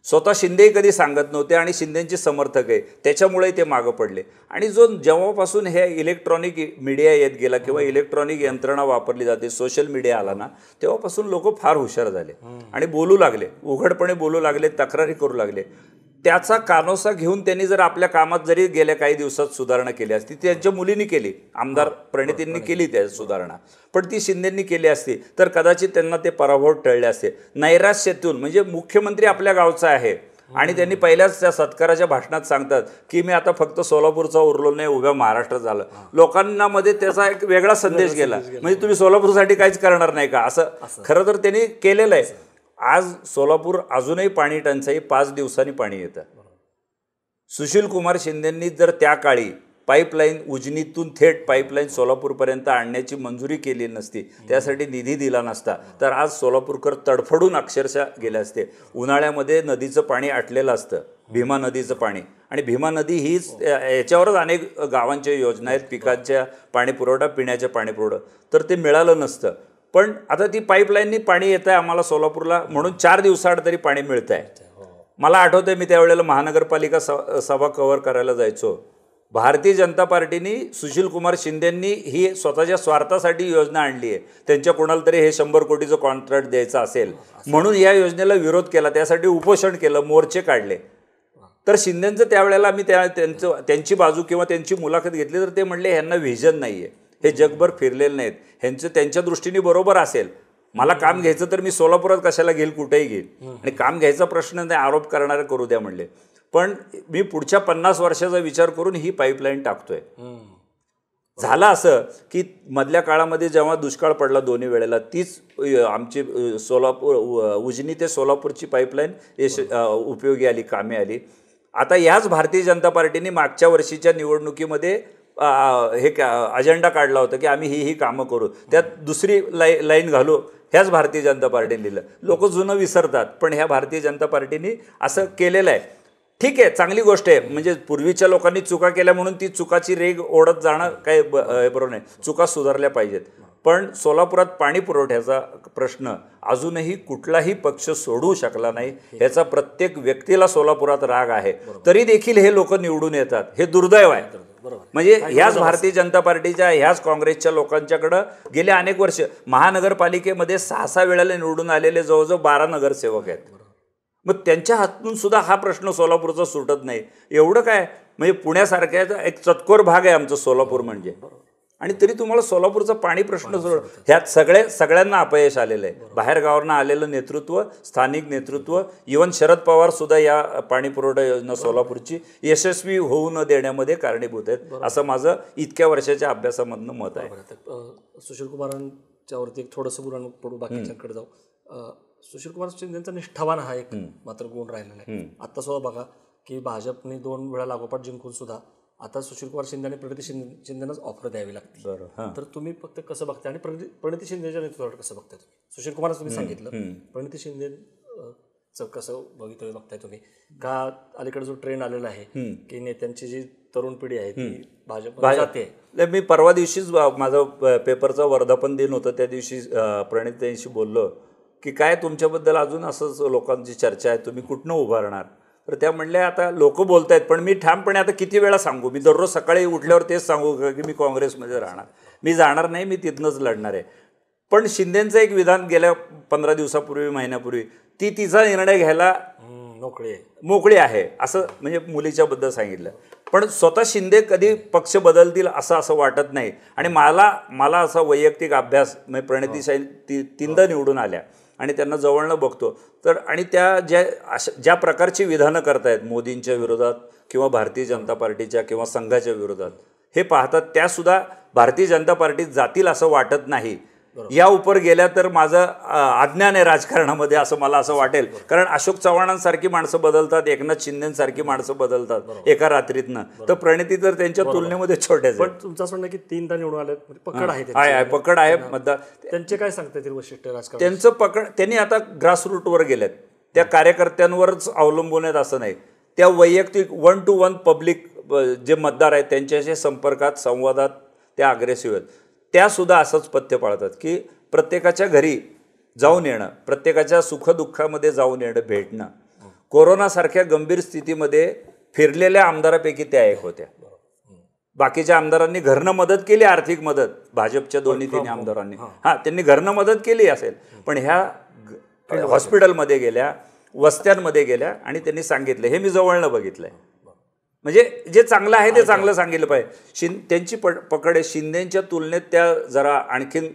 स्वतः शिंदेही कधी सांगत नव्हते आणि शिंदेचे समर्थक आहे, त्याच्यामुळे ते मागं पडले. आणि जेव्हापासून हे इलेक्ट्रॉनिक मीडिया येत गेला किंवा इलेक्ट्रॉनिक यंत्रणा वापरली जाते, सोशल मीडिया आला ना, तेव्हापासून लोक फार हुशार झाले आणि बोलू लागले, उघडपणे बोलू लागले, तक्रारी करू लागले. त्याचा कानोसा घेऊन त्यांनी जर आपल्या कामात जरी गेल्या काही दिवसात सुधारणा केली असती, त्यांच्या मुलींनी केली, आमदार प्रणितींनी केली त्या सुधारणा, पण ती शिंदेंनी केली असती तर कदाचित त्यांना ते पराभव टळले असते. नैराश्यातून, म्हणजे मुख्यमंत्री आपल्या गावचा आहे आणि त्यांनी पहिल्याच त्या सत्काराच्या भाषणात सांगतात की मी आता फक्त सोलापूरचा उरलो नाही, उभ्या महाराष्ट्रात झालं. लोकांना मध्ये त्याचा एक वेगळा संदेश गेला, म्हणजे तुम्ही सोलापूरसाठी काहीच करणार नाही का, असं खरं तर त्यांनी केलेलं आहे. आज सोलापूर अजूनही पाणी टंचाई, 5 दिवसांनी पाणी येतं. सुशीलकुमार शिंदेंनी जर त्या काळी पाईपलाईन उजनीतून थेट पाईपलाईन सोलापूरपर्यंत आणण्याची मंजुरी केली नसती, त्यासाठी निधी दिला नसता, तर आज सोलापूरकर तडफडून अक्षरशः गेले असते. उन्हाळ्यामध्ये नदीचं पाणी आटलेलं असतं, भीमा नदीचं पाणी. आणि भीमा नदी हीच याच्यावरच अनेक गावांच्या योजना आहेत, पिकांच्या पाणी पुरवठा, पिण्याच्या पाणी पुरवठा, तर ते मिळालं नसतं. पण आता ती पाईपलाईननी पाणी येत आहे आम्हाला सोलापूरला, म्हणून 4 दिवसाआड तरी पाणी मिळत आहे. मला आठवतं आहे, मी त्यावेळेला महानगरपालिका सभा कव्हर करायला जायचो. भारतीय जनता पार्टीने सुशीलकुमार शिंदेंनी ही स्वतःच्या स्वार्थासाठी योजना आणली आहे. त्यांच्या कोणाला तरी हे 100 कोटीचं कॉन्ट्रॅक्ट द्यायचं असेल म्हणून या योजनेला विरोध केला, त्यासाठी उपोषण केलं, मोर्चे काढले. तर शिंदेंचं त्यावेळेला आम्ही त्यांची बाजू किंवा त्यांची मुलाखत घेतली तर ते म्हणले ह्यांना व्हिजन नाही आहे, हे जगभर फिरलेले नाहीत, ह्यांचं त्यांच्या दृष्टीने बरोबर असेल. मला काम घ्यायचं तर मी सोलापुरात कशाला घेईल, कुठेही घेईल, आणि काम घ्यायचा प्रश्न नाही, आरोप करणारे करू द्या म्हणले. पण मी पुढच्या 50 वर्षाचा विचार करून ही पाईपलाईन टाकतोय. झालं असं की मधल्या काळामध्ये जेव्हा दुष्काळ पडला दोन्ही वेळेला, तीच आमची सोलापूर उजनी ते सोलापूरची पाईपलाईन उपयोगी आली, कामे आली. आता याच भारतीय जनता पार्टीने मागच्या वर्षीच्या निवडणुकीमध्ये हे अजेंडा काढला होता की आम्ही ही कामं करू, त्यात दुसरी लाईन घालू, ह्याच भारतीय जनता पार्टीने लिहिलं. लोक जुनं विसरतात, पण ह्या भारतीय जनता पार्टीने असं केलेलं आहे. ठीक आहे, चांगली गोष्ट आहे. म्हणजे पूर्वीच्या लोकांनी चुका केल्या म्हणून ती चुकाची रेग ओढत जाणं काही बरोबर नाही, चुका सुधारल्या पाहिजेत. पण सोलापुरात पाणी पुरवठ्याचा प्रश्न अजूनही कुठलाही पक्ष सोडवू शकला नाही. ह्याचा प्रत्येक व्यक्तीला सोलापुरात राग आहे, तरी देखील हे लोक निवडून येतात. हे दुर्दैव आहे. म्हणजे ह्याच भारतीय जनता पार्टीच्या, ह्याच काँग्रेसच्या लोकांच्याकडं गेले अनेक वर्ष महानगरपालिकेमध्ये 6 वेळेला निवडून आलेले जवळजवळ 12 नगरसेवक आहेत. मग त्यांच्या हातून सुद्धा हा प्रश्न सोलापूरचा सुटत नाही. एवढं काय, म्हणजे पुण्यासारख्या एक चतकोर भाग आहे आमचं सोलापूर म्हणजे, आणि तरी तुम्हाला सोलापूरचा पाणी प्रश्न ह्यात सगळ्यांना अपयश आलेलं आहे. बाहेर गावांना आलेलं नेतृत्व, स्थानिक नेतृत्व, इव्हन शरद पवार सुद्धा या पाणी पुरवठा योजना सोलापूरची यशस्वी होऊ न देण्यामध्ये कारणीभूत आहेत, असं माझं इतक्या वर्षाच्या अभ्यासामधनं मत आहे. सुशीलकुमारांच्यावरती थोडंसं पडू, बाकीच्यांकडे जाऊ. सुशीलकुमार शिंदेचा निष्ठावान हा एक मात्र गुण राहिलेला आहे. आता सुद्धा बघा की भाजपने 2 वेळा लागोपाठ जिंकून सुद्धा आता सुशीलकुमार शिंदे आणि प्रणिती शिंदेनाच ऑफर द्यावी लागते. तर तुम्ही फक्त कसं बघताय आणि प्रणिती शिंदेच्या नेतृत्वावर कसं बघताय तुम्ही? सुशीलकुमार तुम्ही सांगितलं, प्रणिती शिंदेचं कसं भवितव्य बघताय तुम्ही? का अलीकडे जो ट्रेंड आलेला आहे की नेत्यांची जी तरुण पिढी आहे ती भाजप जाते. मी परवा दिवशीच माझं पेपरचा वर्धापन दिन होतं, त्या दिवशी प्रणितींशी बोललो की काय तुमच्याबद्दल अजून असंच लोकांची चर्चा आहे, तुम्ही कुठनं उभारणार? तर त्या म्हणल्या आता लोक बोलत आहेत, पण मी ठामपणे आता किती वेळा सांगू? मी दररोज सकाळी उठल्यावर तेच सांगू की मी काँग्रेसमध्ये राहणार, मी जाणार नाही, मी तिथनंच लढणार आहे. पण शिंदेंचं एक विधान गेल्या 15 दिवसापूर्वी, महिन्यापूर्वी, ती तिचा निर्णय घ्यायला मोकळी आहे असं म्हणजे मुलीच्याबद्दल सांगितलं. पण स्वतः शिंदे कधी पक्ष बदलतील असं वाटत नाही. आणि मला असा वैयक्तिक अभ्यास, म्हणजे प्रणिती 3दा निवडून आल्या आणि त्यांना जवळनं बघतो तर, आणि त्या ज्या प्रकारची विधानं करतायत मोदींच्या विरोधात किंवा भारतीय जनता पार्टीच्या किंवा संघाच्या विरोधात, हे पाहतात त्यासुद्धा भारतीय जनता पार्टीत जातील असं वाटत नाही. या उपर गेल्या तर माझं अज्ञान आहे राजकारणामध्ये असं मला असं वाटेल. कारण अशोक चव्हाणांसारखी माणसं बदलतात, एकनाथ शिंदेसारखी माणसं बदलतात एका रात्रीतनं, तर प्रणिती तर त्यांच्या तुलनेमध्ये छोट्याच. पण तुमचं असं म्हणणं की 3दा निवडून आले, पकड आहे, पकड आहे मतदार. त्यांचे काय सांगता येतील वैशिष्ट्य राजकारण? त्यांचं पकड, त्यांनी आता ग्रासरूटवर गेल्यात, त्या कार्यकर्त्यांवरच अवलंबून आहेत असं नाही. त्या वैयक्तिक 1 to 1 पब्लिक जे मतदार आहेत त्यांच्याशी संपर्कात, संवादात त्या अग्रेसिव्ह आहेत. त्यासुद्धा असंच पथ्य पाळतात की प्रत्येकाच्या घरी जाऊन येणं, प्रत्येकाच्या सुखदुःखामध्ये जाऊन येणं, भेटणं. कोरोनासारख्या गंभीर स्थितीमध्ये फिरलेल्या आमदारापैकी त्या एक होत्या. बाकीच्या आमदारांनी घरनं मदत केली, आर्थिक मदत, भाजपच्या 2-3 आमदारांनी त्यांनी घरनं मदत केली असेल, पण ह्या हॉस्पिटलमध्ये गेल्या, वस्त्यांमध्ये गेल्या आणि त्यांनी सांगितलं, हे मी जवळनं बघितलंय. म्हणजे जे चांगलं आहे ते चांगलं सांगितलं पाहिजे. त्यांची पकड आहे. शिंदेच्या तुलनेत त्या जरा आणखीन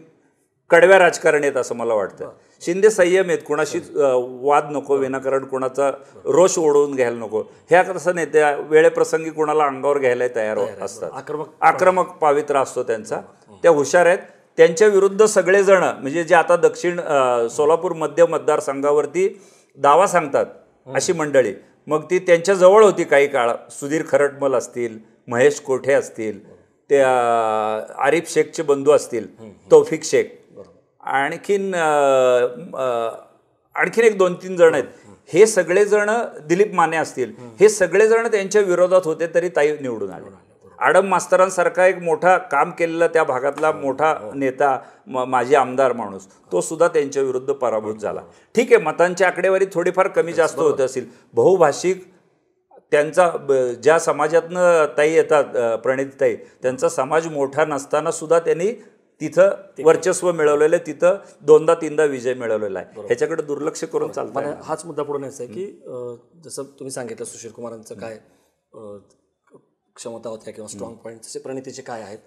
कडव्या राजकारण आहेत असं मला वाटतं. शिंदे संयम आहेत, कुणाशी वाद नको, विनाकारण कुणाचा रोष ओढवून घ्यायला नको. ह्या कसं नाही, त्या वेळेप्रसंगी कुणाला अंगावर घ्यायला तयार असतात, आक्रमक पावित्र्य असतो त्यांचा. त्या हुशार आहेत. त्यांच्या विरुद्ध सगळेजण, म्हणजे जे आता दक्षिण सोलापूर मध्य मतदारसंघावरती दावा सांगतात अशी मंडळी, मग ती त्यांच्या जवळ होती काही काळ. सुधीर खरटमल असतील, महेश कोठे असतील, ते आरिफ शेखचे बंधू असतील, तौफिक शेख, आणखीन 1-2-3 जण आहेत. हे सगळेजण दिलीप माने असतील, हे सगळेजण त्यांच्या विरोधात होते तरी ताई निवडून आले. आडम मास्तरांसारखा एक मोठा काम केलेला त्या भागातला मोठा नेता, माजी आमदार माणूस, तो सुद्धा त्यांच्या विरुद्ध पराभूत झाला. ठीक आहे, मतांची आकडेवारी थोडीफार कमी जास्त होत असेल. बहुभाषिक त्यांचा ज्या समाजातनं ताई येतात, प्रणितताई, त्यांचा समाज मोठा नसताना सुद्धा त्यांनी तिथं वर्चस्व मिळवलेलं आहे, तिथं 2दा-3दा विजय मिळवलेला आहे. ह्याच्याकडे दुर्लक्ष करून चालतं. मला हाच मुद्दा पुढे न्यायचा आहे की जसं तुम्ही सांगितलं सुशील कुमारांचं काय क्षमता होत्या किंवा स्ट्रॉंग पॉईंट तसे प्रणितीचे काय आहेत.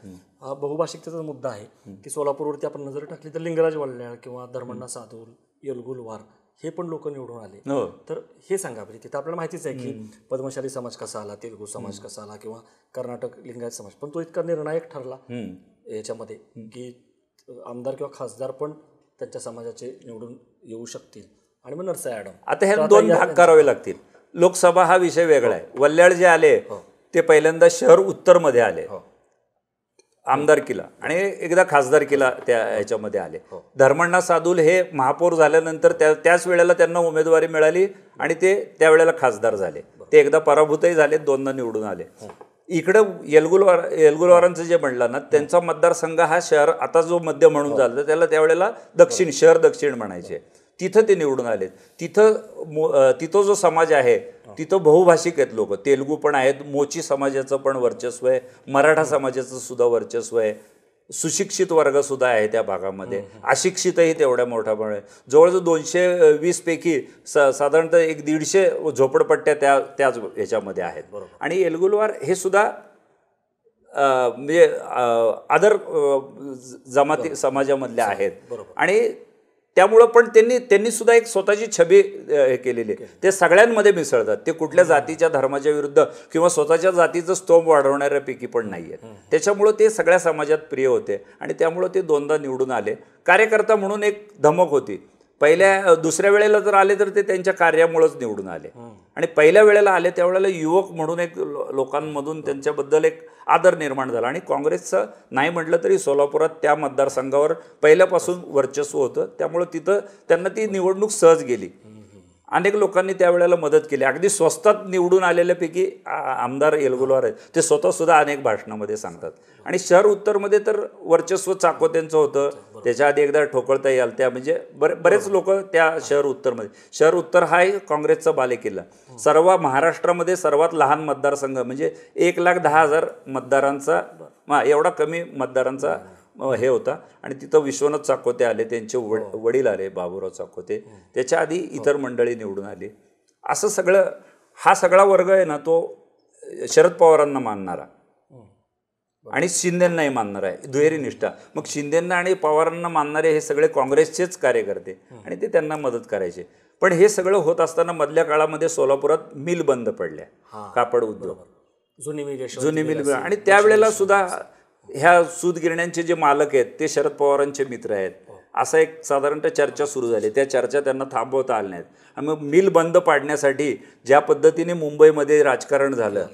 हा बहुभाषिकतेचा मुद्दा आहे की सोलापूरवरती आपण नजर टाकली तर लिंगराज वल्ल्याळ किंवा धर्मण्णा साधूल, येलगुल वार हे पण लोक निवडून आले. तर हे सांगा, म्हणजे तिथं आपल्याला माहितीच आहे की पद्मशाली समाज कसा आला, तेलुगू समाज कसा आला किंवा कर्नाटक लिंगायत समाज, पण तो इतका निर्णायक ठरला याच्यामध्ये की आमदार किंवा खासदार पण त्यांच्या समाजाचे निवडून येऊ शकतील. आणि मग नरसाई आडम, आता ह्या 2 भाग करावे लागतील. लोकसभा हा विषय वेगळा आहे. वल्ल्याळ जे आले ते पहिल्यांदा शहर उत्तरमध्ये आले आमदारकीला आणि एकदा खासदारकीला त्या ह्याच्यामध्ये आले. धर्मण्णा साधूल हे महापौर झाल्यानंतर त्याच वेळेला त्यांना उमेदवारी मिळाली आणि ते त्यावेळेला खासदार झाले. ते एकदा पराभूतही झाले, 2दा निवडून आले. इकडं येलगुलवारांचं जे म्हणलं ना, त्यांचा मतदारसंघ हा शहर आता जो मध्य म्हणून झाला त्याला त्यावेळेला दक्षिण, शहर दक्षिण म्हणायचे, तिथं ते निवडून आले. तिथं जो समाज आहे तिथं बहुभाषिक आहेत लोक. तेलुगू पण आहेत, मोची समाजाचं पण वर्चस्व आहे, मराठा समाजाचं सुद्धा वर्चस्व आहे, सुशिक्षित वर्ग सुद्धा आहे त्या भागामध्ये, अशिक्षितही तेवढ्या मोठ्या आहे. जवळजवळ 220 पैकी साधारणतः 150 झोपडपट्ट्या त्याच ह्याच्यामध्ये आहेत. आणि येलगुलवार हे सुद्धा म्हणजे अदर जमाती समाजामधल्या आहेत. आणि त्यामुळं पण त्यांनी सुद्धा एक स्वतःची छबी हे केलेली आहे. ते सगळ्यांमध्ये मिसळतात. ते कुठल्या जातीच्या धर्माच्या विरुद्ध किंवा स्वतःच्या जातीचं स्तोम वाढवणाऱ्यापैकी पण नाही आहेत. त्याच्यामुळं ते सगळ्या समाजात प्रिय होते आणि त्यामुळं ते 2दा निवडून आले. कार्यकर्ता म्हणून एक धमक होती. दुसऱ्या वेळेला जर आले तर ते त्यांच्या कार्यामुळेच निवडून आले. आणि पहिल्या वेळेला आले त्यावेळेला युवक म्हणून एक लोकांमधून त्यांच्याबद्दल एक आदर निर्माण झाला. आणि काँग्रेसचं नाही म्हटलं तरी सोलापुरात त्या मतदारसंघावर पहिल्यापासून वर्चस्व होतं, त्यामुळं तिथं त्यांना ती निवडणूक सहज गेली. अनेक लोकांनी त्यावेळेला मदत केली. अगदी स्वस्तात निवडून आलेल्यापैकी आमदार येलगुलवार आहेत, ते स्वतःसुद्धा अनेक भाषणामध्ये सांगतात. आणि शहर उत्तरमध्ये तर वर्चस्व चाकोत्यांचं होतं. त्याच्या आधी एकदा ठोकळताई आलत्या, म्हणजे बरेच लोक त्या शहर उत्तर हा काँग्रेसचा बालेकिल्ला. सर्व महाराष्ट्रामध्ये सर्वात लहान मतदारसंघ, म्हणजे 1,10,000 मतदारांचा, एवढा कमी मतदारांचा हे होता. आणि तिथं विश्वनाथ चाकोते आले, त्यांचे वडील आले बाबूराव चाकोते, त्याच्या आधी इतर मंडळी निवडून आली. असं सगळं हा सगळा वर्ग आहे ना, तो शरद पवारांना मानणारा आणि शिंदेंनाही मानणारा आहे, दुहेरी निष्ठा. मग शिंदेंना आणि पवारांना मानणारे हे सगळे काँग्रेसचेच कार्यकर्ते आणि ते त्यांना मदत करायचे. पण हे सगळं होत असताना मधल्या काळामध्ये सोलापुरात मिल बंद पडल्या, कापड उद्योग, जुनी मिल. आणि त्यावेळेला सुद्धा ह्या सूतगिरण्यांचे जे मालक आहेत ते शरद पवारांचे मित्र आहेत, असं एक साधारणतः चर्चा सुरू झाली. त्या चर्चा त्यांना थांबवता आल्या नाहीत. आणि मग मिल बंद पाडण्यासाठी ज्या पद्धतीने मुंबईमध्ये राजकारण झालं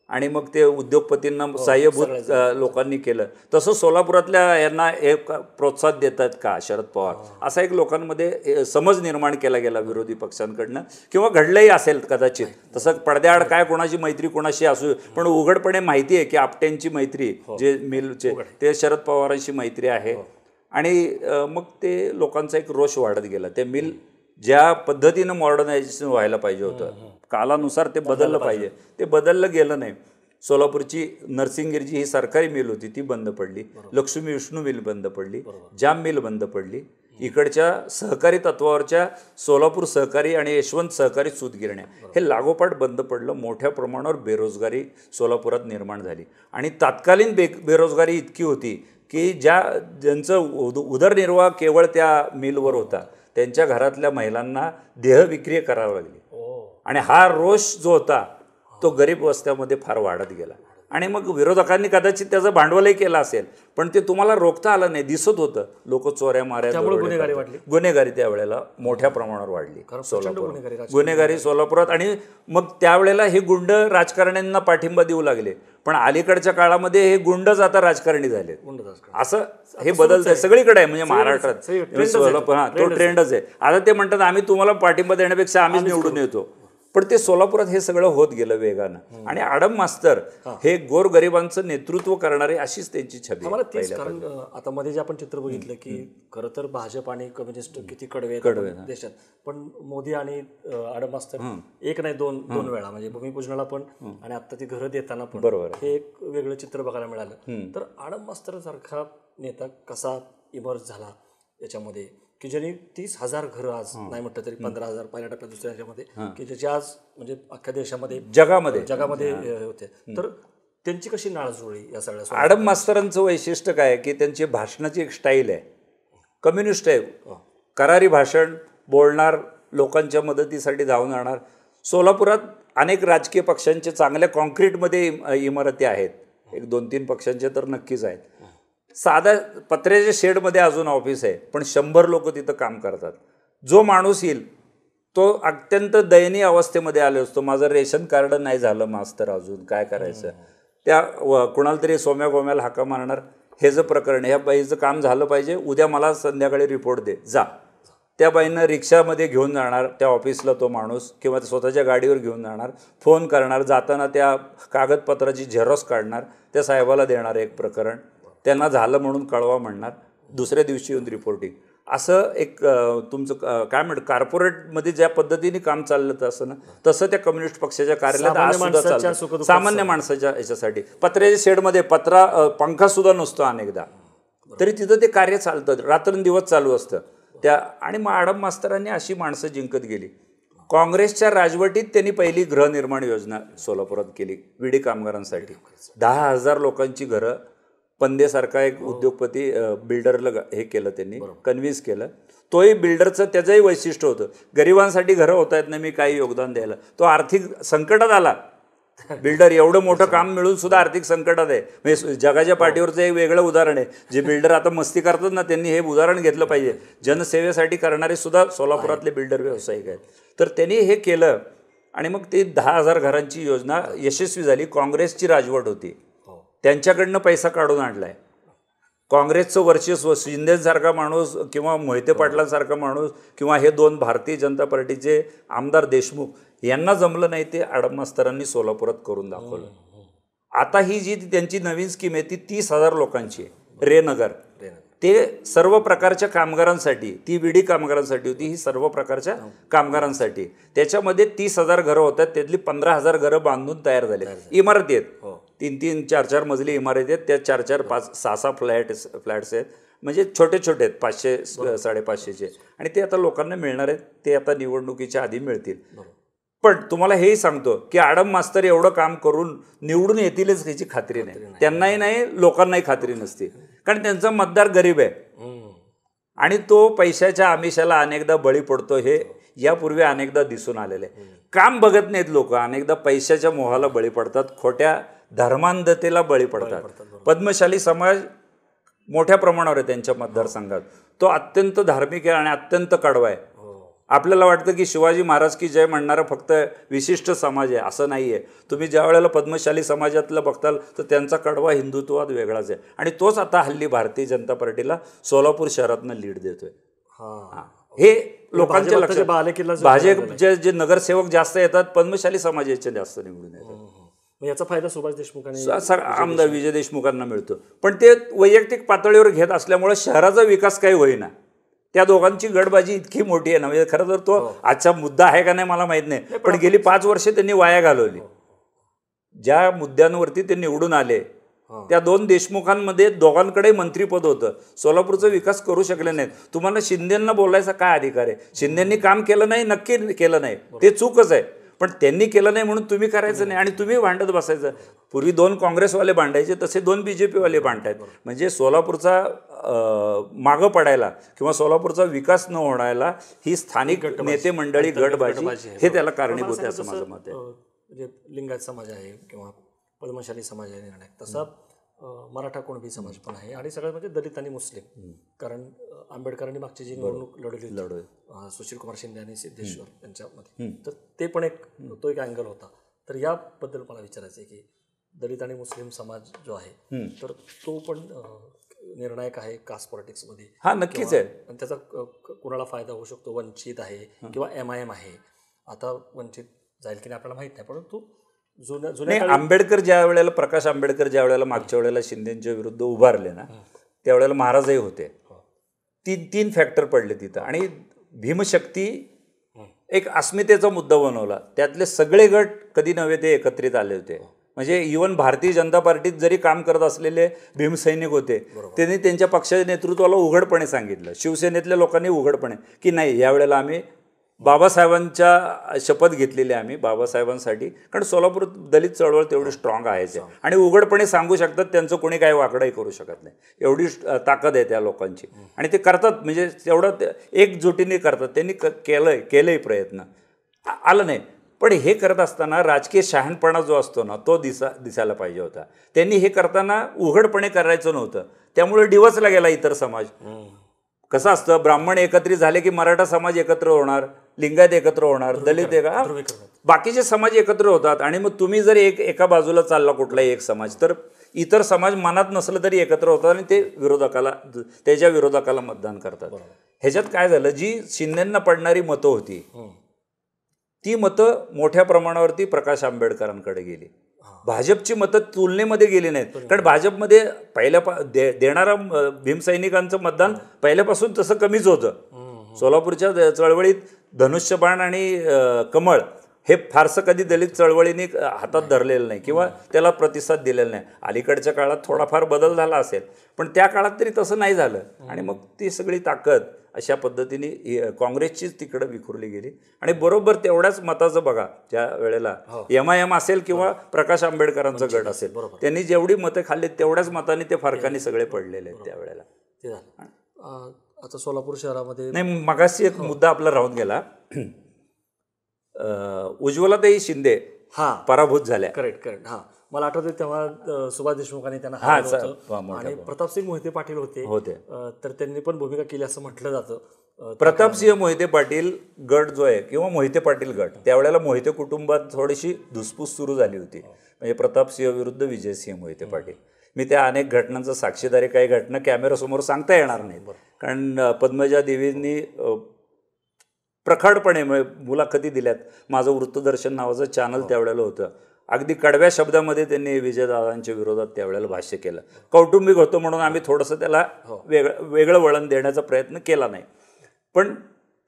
आणि मग ते उद्योगपतींना सहाय्यभूत लोकांनी केलं, तसं सोलापुरातल्या यांना हे प्रोत्साहन देतात का शरद पवार, असा एक लोकांमध्ये समज निर्माण केला गेला विरोधी पक्षांकडनं. किंवा घडलंही असेल कदाचित तसं. पडद्याआड काय कोणाची मैत्री कोणाशी असू, पण उघडपणे माहिती आहे की आपटेंची मैत्री, जे मिलचे, ते शरद पवारांशी मैत्री आहे. आणि मग ते लोकांचा एक रोष वाढत गेला. ते मिल ज्या पद्धतीनं मॉडर्नायझेशन व्हायला पाहिजे होतं, कालानुसार ते बदललं पाहिजे, ते बदललं गेलं नाही. सोलापूरची नरसिंगगिरची ही सरकारी मिल होती, ती बंद पडली. लक्ष्मी विष्णू मिल बंद पडली, जाम मिल बंद पडली. इकडच्या सहकारी तत्वावरच्या सोलापूर सहकारी आणि यशवंत सहकारी सूतगिरण्या हे लागोपाठ बंद पडलं. मोठ्या प्रमाणावर बेरोजगारी सोलापुरात निर्माण झाली. आणि तत्कालीन बेरोजगारी इतकी होती की ज्यांचं उदरनिर्वाह केवळ त्या मिलवर होता, त्यांच्या घरातल्या महिलांना देहविक्री करावी लागली. आणि हा रोष जो होता तो गरीब वस्त्यामध्ये फार वाढत गेला. आणि मग विरोधकांनी कदाचित त्याचं भांडवलही केलं असेल, पण ते तुम्हाला रोखता आलं नाही, दिसत होतं. लोक चोऱ्या माऱ्या, गुन्हेगारी त्यावेळेला मोठ्या प्रमाणावर वाढली सोलापुरात, गुन्हेगारी सोलापुरात. आणि मग त्यावेळेला हे गुंड राजकारण्यांना पाठिंबा देऊ लागले, पण अलीकडच्या काळामध्ये हे गुंडच आता राजकारणी झाले. असं हे बदलत आहे सगळीकडे आहे, म्हणजे महाराष्ट्रात तो ट्रेंडच आहे. आता ते म्हणतात आम्ही तुम्हाला पाठिंबा देण्यापेक्षा आम्हीच निवडून येतो, पण ते सोलापुरात हे सगळं होत गेलं वेगानं. आणि आडम मास्तर हे गोरगरिबांचं नेतृत्व करणारे, अशीच त्यांची छबी. कारण आता मध्ये जे आपण चित्र बघितलं की खरं तर भाजप आणि कम्युनिस्ट किती कडवे देशात, पण मोदी आणि आडम मास्तर एक नाही दोन वेळा, म्हणजे भूमिपूजनाला पण आणि आता ती घरं देताना पण, बरोबर, हे एक वेगळं चित्र बघायला मिळालं. तर आडम मास्तर सारखा नेता कसा इमर्ज झाला याच्यामध्ये, की ज्यांनी 30,000 घरं, आज नाही म्हटलं तरी 15,000 पहिल्या टप्प्यात, दुसऱ्या ह्याच्यामध्ये, की ज्याचे आज म्हणजे अख्ख्या देशामध्ये जगामध्ये होते. तर त्यांची कशी नाळ जुळली या सगळ्या? आडम मास्तरांचं वैशिष्ट्य काय की त्यांची भाषणाची एक स्टाईल आहे, कम्युनिस्ट आहे, करारी भाषण बोलणार, लोकांच्या मदतीसाठी धावून जाणार. सोलापुरात अनेक राजकीय पक्षांचे चांगल्या कॉन्क्रीटमध्ये इमारती आहेत, एक 2-3 पक्षांचे तर नक्कीच आहेत. साध्या पत्र्याच्या शेडमध्ये अजून ऑफिस आहे, पण 100 लोक तिथं काम करतात. जो माणूस येईल तो अत्यंत दयनीय अवस्थेमध्ये आलो असतो, माझं रेशन कार्ड नाही झालं मास्तर, अजून काय करायचं. त्या कुणाला तरी सोम्या गोम्याला हाका मारणार, हे जर प्रकरण, ह्या बाईचं काम झालं पाहिजे, उद्या मला संध्याकाळी रिपोर्ट दे, जा. त्या बाईंना रिक्षामध्ये घेऊन जाणार त्या ऑफिसला तो माणूस, किंवा स्वतःच्या गाडीवर घेऊन जाणार, फोन करणार, जाताना त्या कागदपत्राची झेरॉक्स काढणार, त्या साहेबाला देणार एक प्रकरण, त्यांना झालं म्हणून कळवा म्हणणार, दुसऱ्या दिवशी येऊन रिपोर्टिंग. असं एक तुमचं काय म्हणतं, कॉर्पोरेटमध्ये ज्या पद्धतीने काम चाललं असं ना, तसं त्या कम्युनिस्ट पक्षाच्या कार्यालयात आज सुद्धा चालतं. सामान्य माणसाच्या याच्यासाठी पत्र्याच्या शेडमध्ये पंखासुद्धा नसतो अनेकदा, तरी तिथं ते कार्य चालतं, रात्रंदिवस चालू असतं त्या. आणि मग आडम मास्तरांनी अशी माणसं जिंकत गेली. काँग्रेसच्या राजवटीत त्यांनी पहिली गृहनिर्माण योजना सोलापुरात केली विडी कामगारांसाठी. 10,000 लोकांची घरं, पंदेसारखा एक उद्योगपती बिल्डरला हे केलं, त्यांनी कन्व्हिन्स केलं. तोही बिल्डरचं त्याचंही वैशिष्ट्य होतं, गरिबांसाठी घरं होत आहेत ना, मी काही योगदान द्यायला. तो आर्थिक संकटात आला, बिल्डर एवढं मोठं काम मिळून सुद्धा आर्थिक संकटात आहे. म्हणजे जगाच्या पाठीवरचं एक वेगळं उदाहरण आहे. जे बिल्डर आता मस्ती करतात ना, त्यांनी हे उदाहरण घेतलं पाहिजे. जनसेवेसाठी करणारे सुद्धा सोलापुरातले बिल्डर व्यावसायिक आहेत. तर त्यांनी हे केलं आणि मग ते 10,000 घरांची योजना यशस्वी झाली. काँग्रेसची राजवट होती, त्यांच्याकडनं पैसा काढून आणलाय. काँग्रेसचं वर्चस्व, शिंदेसारखा माणूस किंवा मोहिते पाटलांसारखा माणूस किंवा हे 2 भारतीय जनता पार्टीचे आमदार देशमुख यांना जमलं नाही, ते आडम मास्तरांनी सोलापुरात करून दाखवलं. आता ही जी त्यांची नवीन स्कीम आहे ती 30,000 लोकांची आहे. रेनगर, ते सर्व प्रकारच्या कामगारांसाठी, ती विडी कामगारांसाठी होती, ही सर्व प्रकारच्या कामगारांसाठी. त्याच्यामध्ये 30,000 घरं होतात, त्यातली 15,000 घरं बांधून तयार झाले. इमारती आहेत, 3-3, 4-4 मजली इमारती आहेत, त्या 4-4, 5, 6-6 फ्लॅट्स आहेत, म्हणजे छोटे छोटे आहेत, 500, 550चे. आणि ते आता लोकांना मिळणार आहेत, ते आता निवडणुकीच्या आधी मिळतील. पण तुम्हाला हेही सांगतो की आडम मास्तर एवढं काम करून निवडून येतीलच ह्याची खात्री नाही. त्यांनाही नाही, लोकांनाही खात्री नसते, कारण त्यांचा मतदार गरीब आहे आणि तो पैशाच्या आमिषाला अनेकदा बळी पडतो. हे यापूर्वी अनेकदा दिसून आलेलं आहे. काम बघत नाहीत लोक, अनेकदा पैशाच्या मोहाला बळी पडतात, खोट्या धर्मांधतेला बळी पडतात. पद्मशाली समाज मोठ्या प्रमाणावर आहे त्यांच्या मतदारसंघात. तो अत्यंत धार्मिक आहे आणि अत्यंत कडवा आहे. आपल्याला वाटतं की शिवाजी महाराज की जय म्हणणारा फक्त विशिष्ट समाज आहे, असं नाही आहे. तुम्ही ज्या वेळेला पद्मशाली समाजातलं बघताल तर त्यांचा कडवा हिंदुत्ववाद वेगळाच आहे. आणि तोच आता हल्ली भारतीय जनता पार्टीला सोलापूर शहरातनं लीड देतोय. हे लोकांच्या लक्षात, भाजपचे जे नगरसेवक जास्त येतात, पद्मशाली समाजाचे जास्त निवडून येतात. याचा फायदा सुभाष देशमुखांनी, आमदार विजय देशमुखांना मिळतो. पण ते वैयक्तिक पातळीवर घेत असल्यामुळे शहराचा विकास काही होईना. त्या दोघांची गडबाजी इतकी मोठी आहे ना, म्हणजे खरं तर तो आजचा मुद्दा आहे का नाही मला माहीत नाही, पण गेली 5 वर्षे त्यांनी वाया घालवली. ज्या मुद्द्यांवरती ते निवडून आले त्या 2 देशमुखांमध्ये दोघांकडे मंत्रीपद होतं. सोलापूरचा विकास करू शकले नाहीत. तुम्हाला शिंदेंना बोलायचा काय अधिकार आहे? शिंदेंनी काम केलं नाही, नक्की केलं नाही, ते चूकच आहे. पण त्यांनी केलं नाही म्हणून तुम्ही करायचं नाही आणि तुम्ही भांडत बसायचं. पूर्वी 2 काँग्रेसवाले भांडायचे, तसे 2 BJPवाले भांडतायत. म्हणजे सोलापूरचा मागं पडायला किंवा सोलापूरचा विकास न होण्याला ही स्थानिक नेते मंडळी, गटबाजी हे त्याला कारणीभूत आहे असं माझं मत आहे. म्हणजे लिंगायत समाज आहे किंवा पद्मशाली समाज आहे निर्णायक, तसा मराठा कुणबी समाज पण आहे आणि सगळ्यात म्हणजे दलित आणि मुस्लिम. कारण आंबेडकरांनी मागची जी निवडणूक लढवली सुशील कुमार शिंदे आणि सिद्धेश्वर यांच्यामध्ये, तर ते पण तो एक अँगल होता. तर याबद्दल मला विचारायचं आहे की दलित आणि मुस्लिम समाज जो आहे तर तो पण निर्णायक आहे कास्ट पॉलिटिक्समध्ये. हा नक्कीच आहे. आणि त्याचा कुणाला फायदा होऊ शकतो. वंचित आहे किंवा MIM आहे. आता वंचित जाईल की नाही आपल्याला माहीत नाही, परंतु जुन्या आंबेडकर ज्या वेळेला प्रकाश आंबेडकर ज्या वेळेला मागच्या वेळेला शिंदेच्या विरुद्ध उभारले ना, त्यावेळेला महाराजही होते. तीन फॅक्टर पडले तिथं आणि भीमशक्ती एक अस्मितेचा मुद्दा बनवला. त्यातले सगळे गट कधी नव्हे ते एकत्रित आले होते. म्हणजे इव्हन भारतीय जनता पार्टीत जरी काम करत असलेले भीमसैनिक होते, त्यांनी त्यांच्या पक्षाच्या नेतृत्वाला उघडपणे सांगितलं, शिवसेनेतल्या लोकांनी उघडपणे की नाही यावेळेला आम्ही बाबासाहेबांच्या शपथ घेतलेली आम्ही बाबासाहेबांसाठी. कारण सोलापूर दलित चळवळ तेवढी स्ट्रॉंग आहे आणि उघडपणे सांगू शकतात, त्यांचं कोणी काही वाकडंही करू शकत नाही, एवढी ताकद आहे त्या लोकांची. आणि ते करतात, म्हणजे तेवढं एकजुटीने करतात. त्यांनी केलंही प्रयत्न, आलं नाही. पण हे करत असताना राजकीय शहाणपणा जो असतो ना, तो दिसायला पाहिजे होता. त्यांनी हे करताना उघडपणे करायचं नव्हतं, त्यामुळे डिवचला गेला इतर समाज. कसं असतं, ब्राह्मण एकत्रित झाले की मराठा समाज एकत्र होणार, लिंगायत एकत्र होणार, दलित बाकीचे समाज एकत्र होतात. आणि मग तुम्ही जर एका बाजूला चालला कुठलाही एक समाज, तर इतर समाज मनात नसलं तरी एकत्र होतात आणि ते त्याच्या विरोधकाला मतदान करतात. ह्याच्यात काय झालं, जी शिंदेंना पडणारी मतं होती ती मतं मोठ्या प्रमाणावरती प्रकाश आंबेडकरांकडे गेली. भाजपची मतं तुलनेमध्ये गेली नाहीत. कारण भाजपमध्ये देणारा भीमसैनिकांचं मतदान पहिल्यापासून तसं कमीच होतं. सोलापूरच्या चळवळीत धनुष्यबाण आणि कमळ हे फारसं कधी दलित चळवळीने हातात धरलेलं नाही किंवा त्याला प्रतिसाद दिलेला नाही. अलीकडच्या काळात थोडाफार बदल झाला असेल, पण त्या काळात तरी तसं नाही झालं. आणि मग ती सगळी ताकद अशा पद्धतीने काँग्रेसचीच तिकडं विखुरली गेली. आणि बरोबर तेवढ्याच मताचं बघा, ज्या वेळेला MIM असेल किंवा प्रकाश आंबेडकरांचा गट असेल, त्यांनी जेवढी मतं खाल्ली तेवढ्याच मतांनी ते फरकाने सगळे पडलेले आहेत त्यावेळेला. आता सोलापूर शहरामध्ये नाही, मगाशी एक मुद्दा आपला राहून गेला. उज्ज्वलाताई शिंदे पराभूत झाल्या. करेक्ट. मला आठवतं तेव्हा सुभाष देशमुखांनी त्यांना आणि प्रतापसिंह मोहिते पाटील होते, तर त्यांनी पण भूमिका केली असं म्हटलं जातं. प्रतापसिंह मोहिते पाटील गट जो आहे किंवा मोहिते पाटील गट, त्यावेळेला मोहिते कुटुंबात थोडीशी धुसफूस सुरू झाली होती. म्हणजे प्रतापसिंह विरुद्ध विजयसिंह मोहिते पाटील. मी त्या अनेक घटनांचा साक्षीदार, काही घटना कॅमेऱ्यासमोर सांगता येणार नाही, कारण पद्मजा देवींनी प्रखरपणे मुलाखती दिल्यात. माझं वृत्तदर्शन नावाचं चॅनल त्यावेळेला होतं. अगदी कडव्या शब्दामध्ये त्यांनी विजयदादांच्या विरोधात त्यावेळेला भाष्य केलं. कौटुंबिक होतं म्हणून आम्ही थोडंसं त्याला वेगळं वळण देण्याचा प्रयत्न केला नाही. पण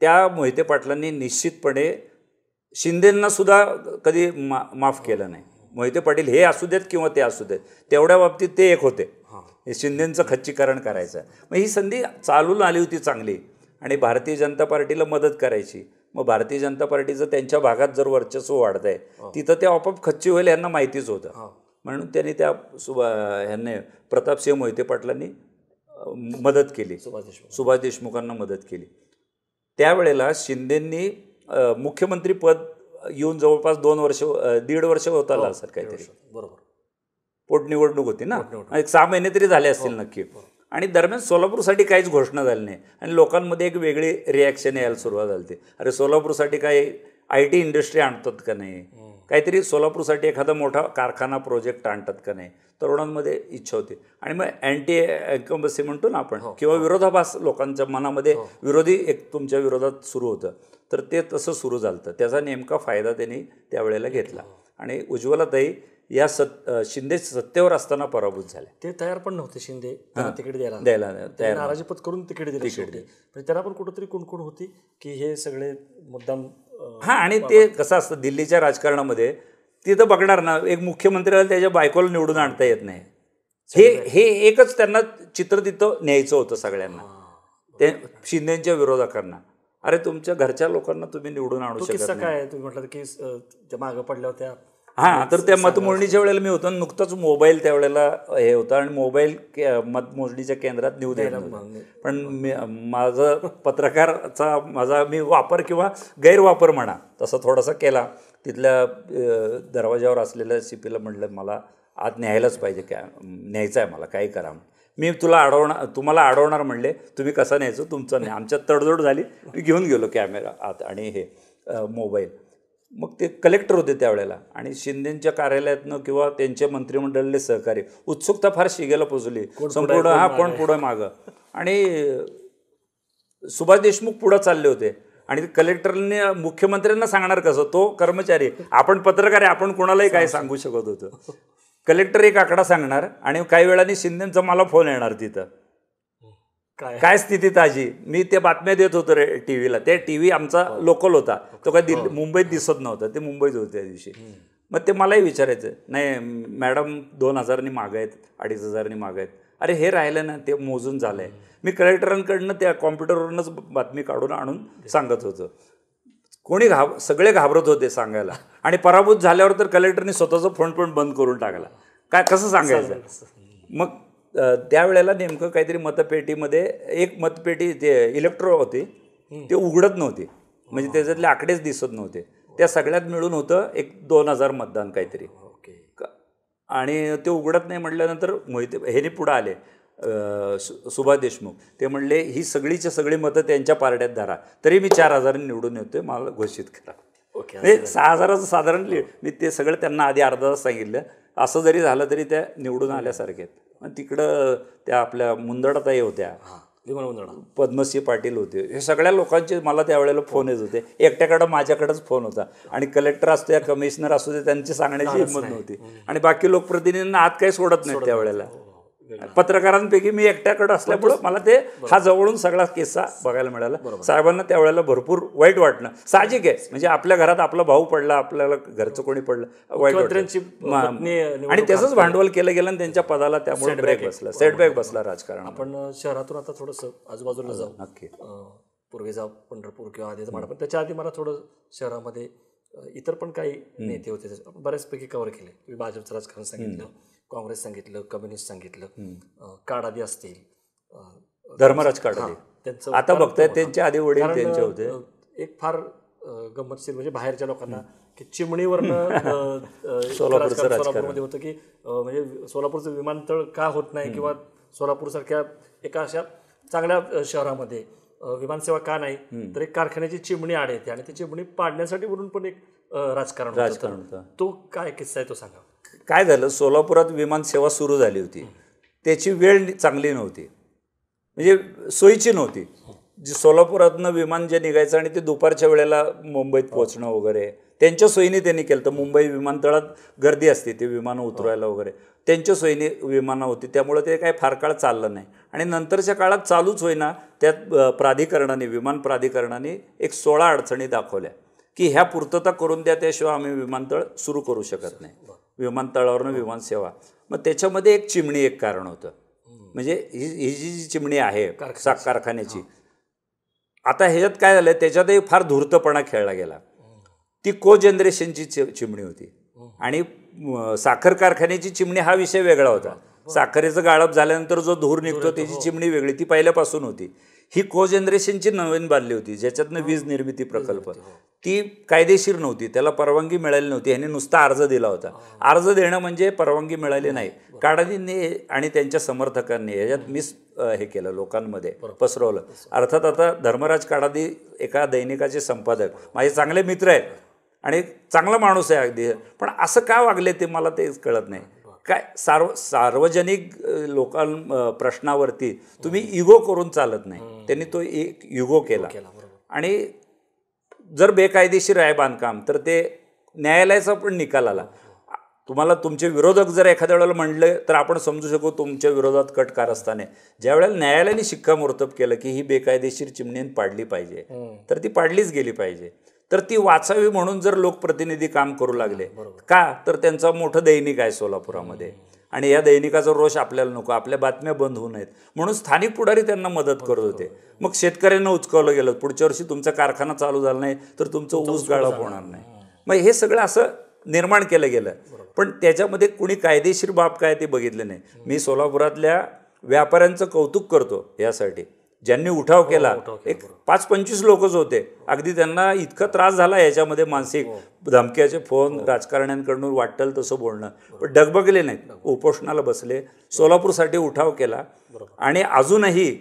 त्या मोहिते पाटलांनी निश्चितपणे शिंदेंना सुद्धा कधी माफ केलं नाही. मोहिते पाटील हे असू देत किंवा ते असू देत, तेवढ्या बाबतीत ते एक होते. शिंदेंचं खच्चीकरण करायचं. मग ही संधी चालून आली होती चांगली आणि भारतीय जनता पार्टीला मदत करायची. मग भारतीय जनता पार्टीचं त्यांच्या भागात जर वर्चस्व वाढत आहे, तिथं ते आपोआप खच्ची होईल यांना माहितीच होतं. म्हणून त्यांनी ह्यांनी प्रतापसिंह मोहिते पाटलांनी मदत केली, सुभाष देशमुखांना मदत केली. त्यावेळेला शिंदेंनी मुख्यमंत्री पद येऊन जवळपास 1.5 वर्ष होत आला असेल काहीतरी. बरोबर, पोटनिवडणूक होती ना, 6 महिने तरी झाले असतील नक्की. आणि दरम्यान सोलापूरसाठी काहीच घोषणा झाली नाही आणि लोकांमध्ये एक वेगळी रिॲक्शन यायला सुरुवात झाली. अरे सोलापूरसाठी काही IT इंडस्ट्री आणतात का नाही, काहीतरी सोलापूरसाठी एखादा मोठा कारखाना प्रोजेक्ट आणतात का नाही, तरुणांमध्ये इच्छा होती. आणि मग अँटी इन्कम्बन्सी म्हणतो ना आपण, किंवा विरोधाभास लोकांच्या मनामध्ये विरोधी एक तुमच्या विरोधात सुरू होतं, तर ते तसं सुरू झालं. त्याचा नेमका फायदा त्यांनी त्यावेळेला घेतला आणि उज्ज्वलाताई या शिंदे सत्तेवर असताना पराभूत झाले. ते तयार पण नव्हते शिंदे तिकीट द्यायला तयार, नाराजीपत करून तिकीट दिले. पण त्यांना पण कुठंतरी कुणकुण होती की हे सगळे मुद्दाम. आणि ते कसं असतं दिल्लीच्या राजकारणामध्ये, तिथं बघणार ना, एक मुख्यमंत्र्याला त्याच्या बायकोला निवडून आणता येत नाही. हे एकच त्यांना चित्र तिथं न्यायचं होतं सगळ्यांना, ते शिंदेच्या विरोधकांना. अरे तुमच्या घरच्या लोकांना तुम्ही निवडून आणू शकत नाही. काय तुम्ही म्हटलं की त्या मागं पडल्या होत्या. तर त्या मतमोजणीच्या वेळेला मी होतो, नुकताच मोबाईल त्यावेळेला हे होता आणि मोबाईल मतमोजणीच्या केंद्रात नेऊ द्यायला. पण माझं पत्रकारचा मी वापर किंवा गैरवापर म्हणा तसा थोडासा केला. तिथल्या दरवाजावर असलेल्या CPला म्हटलं मला आत न्यायलाच पाहिजे, न्यायचं आहे मला, काही करा. मी तुम्हाला अडवणार म्हणले, तुम्ही कसं न्यायचं तुमचं नाही. आमच्यात तडजोड झाली, मी घेऊन गेलो कॅमेरा आत आणि हे मोबाईल. मग ते कलेक्टर होते त्यावेळेला आणि शिंदेंच्या कार्यालयातनं किंवा त्यांचे मंत्रिमंडळातले सहकारी उत्सुकता फार शिगेला पोचली संपूर्ण. कोण पुढं मागं. आणि सुभाष देशमुख पुढं चालले होते आणि कलेक्टरने मुख्यमंत्र्यांना सांगणार कसं, तो कर्मचारी, आपण पत्रकार आहे, आपण कोणालाही काय सांगू शकत होतो. कलेक्टर एक आकडा सांगणार आणि काही वेळाने शिंदेंचा मला फोन येणार तिथं, काय स्थिती ताजी. मी ते बातम्या देत होतो रे टीव्हीला. ते टीव्ही आमचा लोकल होता, तो काय मुंबईत दिसत नव्हता, ते मुंबईत होते त्या दिवशी. मग ते मलाही विचारायचं, नाही मॅडम 2000नी मागं आहेत, 2500नी मागं आहेत. अरे हे राहिलं ना, ते मोजून झालं आहे. मी कलेक्टरांकडनं त्या कॉम्प्युटरवरूनच बातमी काढून आणून सांगत होतो. सगळे घाबरत होते सांगायला. आणि पराभूत झाल्यावर तर कलेक्टरने स्वतःचा फोन पण बंद करून टाकला. काय कसं सांगायचं. मग त्यावेळेला नेमकं काहीतरी मतपेटीमध्ये एक मतपेटी ते इलेक्ट्रो होती, ते उघडत नव्हती, म्हणजे त्याच्यातले आकडेच दिसत नव्हते. त्या सगळ्यात मिळून होतं एक 2000 मतदान काहीतरी. आणि ते उघडत नाही म्हटल्यानंतर ह्याने पुढं आले सुभाष देशमुख. ते म्हणले ही सगळीच्या सगळी मतं त्यांच्या पारड्यात धरा, तरी मी 4000 निवडून येतोय, मला घोषित करा. म्हणजे 6000चं साधारण मी ते सगळं त्यांना आधी अर्धा तास सांगितलं. असं जरी झालं तरी त्या निवडून आल्यासारखे. आणि तिकडं त्या आपल्या मुंदडाताई होत्या, पद्मसिंह पाटील होते, हे सगळ्या लोकांचे मला त्यावेळेला फोन येत होते. एकट्याकडं माझ्याकडंच फोन होता. आणि कलेक्टर असतो या कमिशनर असू दे, त्यांची सांगण्याची हिंमत नव्हती. आणि बाकी लोकप्रतिनिधींना आत काही सोडत नाहीत त्यावेळेला. पत्रकारांपैकी मी एकट्याकडं असल्यामुळं मला ते हा जवळून सगळा किस्सा बघायला मिळाला. साहेबांना त्यावेळेला भरपूर वाईट वाटणं साहजिक आहे. म्हणजे आपल्या घरात आपला भाऊ पडला, आपल्याला घरचं कोणी पडलं, वाईट वाटतं. आणि त्याचंच भांडवल केलं गेलं आणि त्यांच्या पदाला त्यामुळे ब्रेक बसला, सेटबॅक बसला राजकारण. आपण शहरातून आता थोडंसं आजूबाजूला जाऊ. नक्की पूर्वी जाऊ पंढरपूर किंवा आधीच म्हणा. पण त्याच्या आधी मला थोडं शहरामध्ये इतर पण काही नेते होते, बऱ्याचपैकी कव्हर केले. भाजपचं राजकारण सांगितलं, काँग्रेस सांगितलं, कम्युनिस्ट सांगितलं, काडादी असतील, धर्मराज काडादी त्यांचं आता बघताय, त्यांच्या आधी वडील त्यांचे होते. एक फार गंमतशीर म्हणजे बाहेरच्या लोकांना की चिमणीवरनं सोलापूरमध्ये होतं की म्हणजे सोलापूरचं विमानतळ का होत नाही किंवा सोलापूरसारख्या एका अशा चांगल्या शहरामध्ये विमानसेवा का नाही, तर एक कारखान्याची चिमणी आड येते आणि ती चिमणी पाडण्यासाठी म्हणून पण एक राजकारण होतं. तो काय किस्सा आहे तो सांगा. काय झालं, सोलापुरात विमानसेवा सुरू झाली होती, त्याची वेळ चांगली नव्हती, म्हणजे सोयीची नव्हती. जी सोलापुरातनं विमान जे निघायचं आणि ते दुपारच्या वेळेला मुंबईत पोहोचणं वगैरे त्यांच्या सोयीने त्यांनी केलं. तर मुंबई विमानतळात गर्दी असते, ते विमानं उतरवायला वगैरे त्यांच्या सोयीने विमानं होती, त्यामुळे ते काही फार काळ चाललं नाही. आणि नंतरच्या काळात चालूच होईना, त्यात प्राधिकरणाने, विमान प्राधिकरणाने एक 16 अडचणी दाखवल्या की ह्या पूर्तता करून द्या, त्याशिवाय आम्ही विमानतळ सुरू करू शकत नाही, विमानतळावरनं विमानसेवा. मग त्याच्यामध्ये एक चिमणी एक कारण होतं. म्हणजे ही जी चिमणी आहे कारखान्याची, आता ह्याच्यात काय झालं, त्याच्यातही फार धूर्तपणा खेळला गेला. ती को जनरेशनची चिमणी होती आणि साखर कारखान्याची चिमणी हा विषय वेगळा होता. साखरेचं गाळप झाल्यानंतर जो धूर निघतो त्याची चिमणी वेगळी, ती पहिल्यापासून होती. ही को जनरेशनची नवीन बांधली होती, ज्याच्यातनं वीज निर्मिती प्रकल्प, ती कायदेशीर नव्हती, त्याला परवानगी मिळाली नव्हती. ह्याने नुसता अर्ज दिला होता. अर्ज देणं म्हणजे परवानगी मिळाली नाही. काडादींनी आणि त्यांच्या समर्थकांनी ह्याच्यात हे केलं, लोकांमध्ये पसरवलं. अर्थात आता धर्मराज काडादी एका दैनिकाचे संपादक, माझे चांगले मित्र आहेत आणि चांगला माणूस आहे अगदी, पण असं का वागले ते मला तेच कळत नाही. काय सार्वजनिक प्रश्नावरती तुम्ही इगो करून चालत नाही. त्यांनी तो एक इगो केला. आणि जर बेकायदेशीर आहे बांधकाम तर ते न्यायालयाचा पण निकाल आला. तुम्हाला तुमचे विरोधक जर एखाद्या वेळेला म्हणले तर आपण समजू शकू तुमच्या विरोधात कट कारस्थाने. ज्या वेळेला न्यायालयाने शिक्कामोर्तब केलं की ही बेकायदेशीर चिमणी पाडली पाहिजे, तर ती पाडलीच गेली पाहिजे. तर ती वाचावी म्हणून जर लोकप्रतिनिधी काम करू लागले का, तर त्यांचं मोठं दैनिक आहे सोलापुरामध्ये आणि या दैनिकाचा रोष आपल्याला नको, आपल्या बातम्या बंद होऊ नयेत म्हणून स्थानिक पुढारी त्यांना मदत करत होते. मग शेतकऱ्यांना उचकवलं गेलं, पुढच्या वर्षी तुमचा कारखाना चालू झाला नाही तर तुमचं ऊस गाळप होणार नाही. मग हे सगळं असं निर्माण केलं गेलं. पण त्याच्यामध्ये कुणी कायदेशीर बाब काय ते बघितलं नाही. मी सोलापुरातल्या व्यापाऱ्यांचं कौतुक करतो यासाठी ज्यांनी उठाव केला एक 5-25 लोकच होते. अगदी त्यांना इतका त्रास झाला याच्यामध्ये मानसिक, धमक्याचे फोन, राजकारण्यांकडून वाटेल तसं बोलणं, पण डगबगले नाहीत, उपोषणाला बसले, सोलापूरसाठी उठाव केला. आणि अजूनही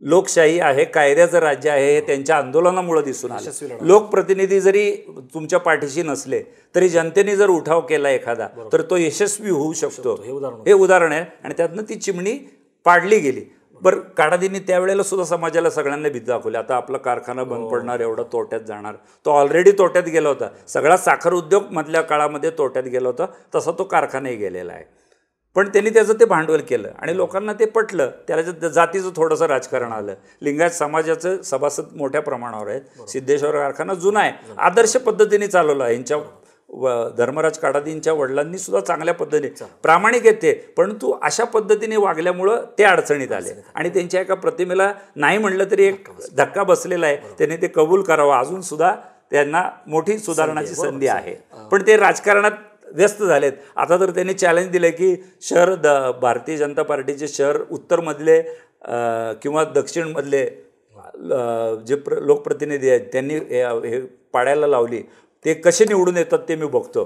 लोकशाही आहे, कायद्याचं राज्य आहे हे त्यांच्या आंदोलनामुळे दिसून आलं. लोकप्रतिनिधी जरी तुमच्या पाठीशी नसले तरी जनतेने जर उठाव केला एखादा तर तो यशस्वी होऊ शकतो, हे उदाहरण आहे. आणि त्यातनं ती चिमणी पाडली गेली. बरं, काळादींनी त्यावेळेला सुद्धा समाजाला सगळ्यांना भीती दाखवली, आता आपला कारखाना बंद पडणार, एवढा तोट्यात जाणार. तो ऑलरेडी तोट्यात गेला होता, सगळा साखर उद्योग मधल्या काळामध्ये तोट्यात गेला होता, तसा तो कारखानाही गेलेला आहे. पण त्यांनी त्याचं ते भांडवल केलं आणि लोकांना ते पटलं. त्याला जातीचं थोडंसं राजकारण आलं. लिंगायत समाजाचं सभासद मोठ्या प्रमाणावर आहेत. सिद्धेश्वर कारखाना जुना आहे, आदर्श पद्धतीने चालवला आहे. यांच्या धर्मराज काडादींच्या वडिलांनी सुद्धा चांगल्या पद्धतीने, प्रामाणिक आहेत ते, परंतु अशा पद्धतीने वागल्यामुळं ते अडचणीत आले. आणि त्यांच्या एका प्रतिमेला नाही म्हणलं तरी एक धक्का बसलेला आहे, त्यांनी ते कबूल करावं. अजून सुद्धा त्यांना मोठी सुधारणाची संधी आहे, पण ते राजकारणात व्यस्त झालेत. आता तर त्यांनी चॅलेंज दिलं की शहर भारतीय जनता पार्टीचे शहर उत्तरमधले किंवा दक्षिणमधले जे लोकप्रतिनिधी आहेत त्यांनी हे पाडायला लावली, ते कसे निवडून येतात ते मी बघतो.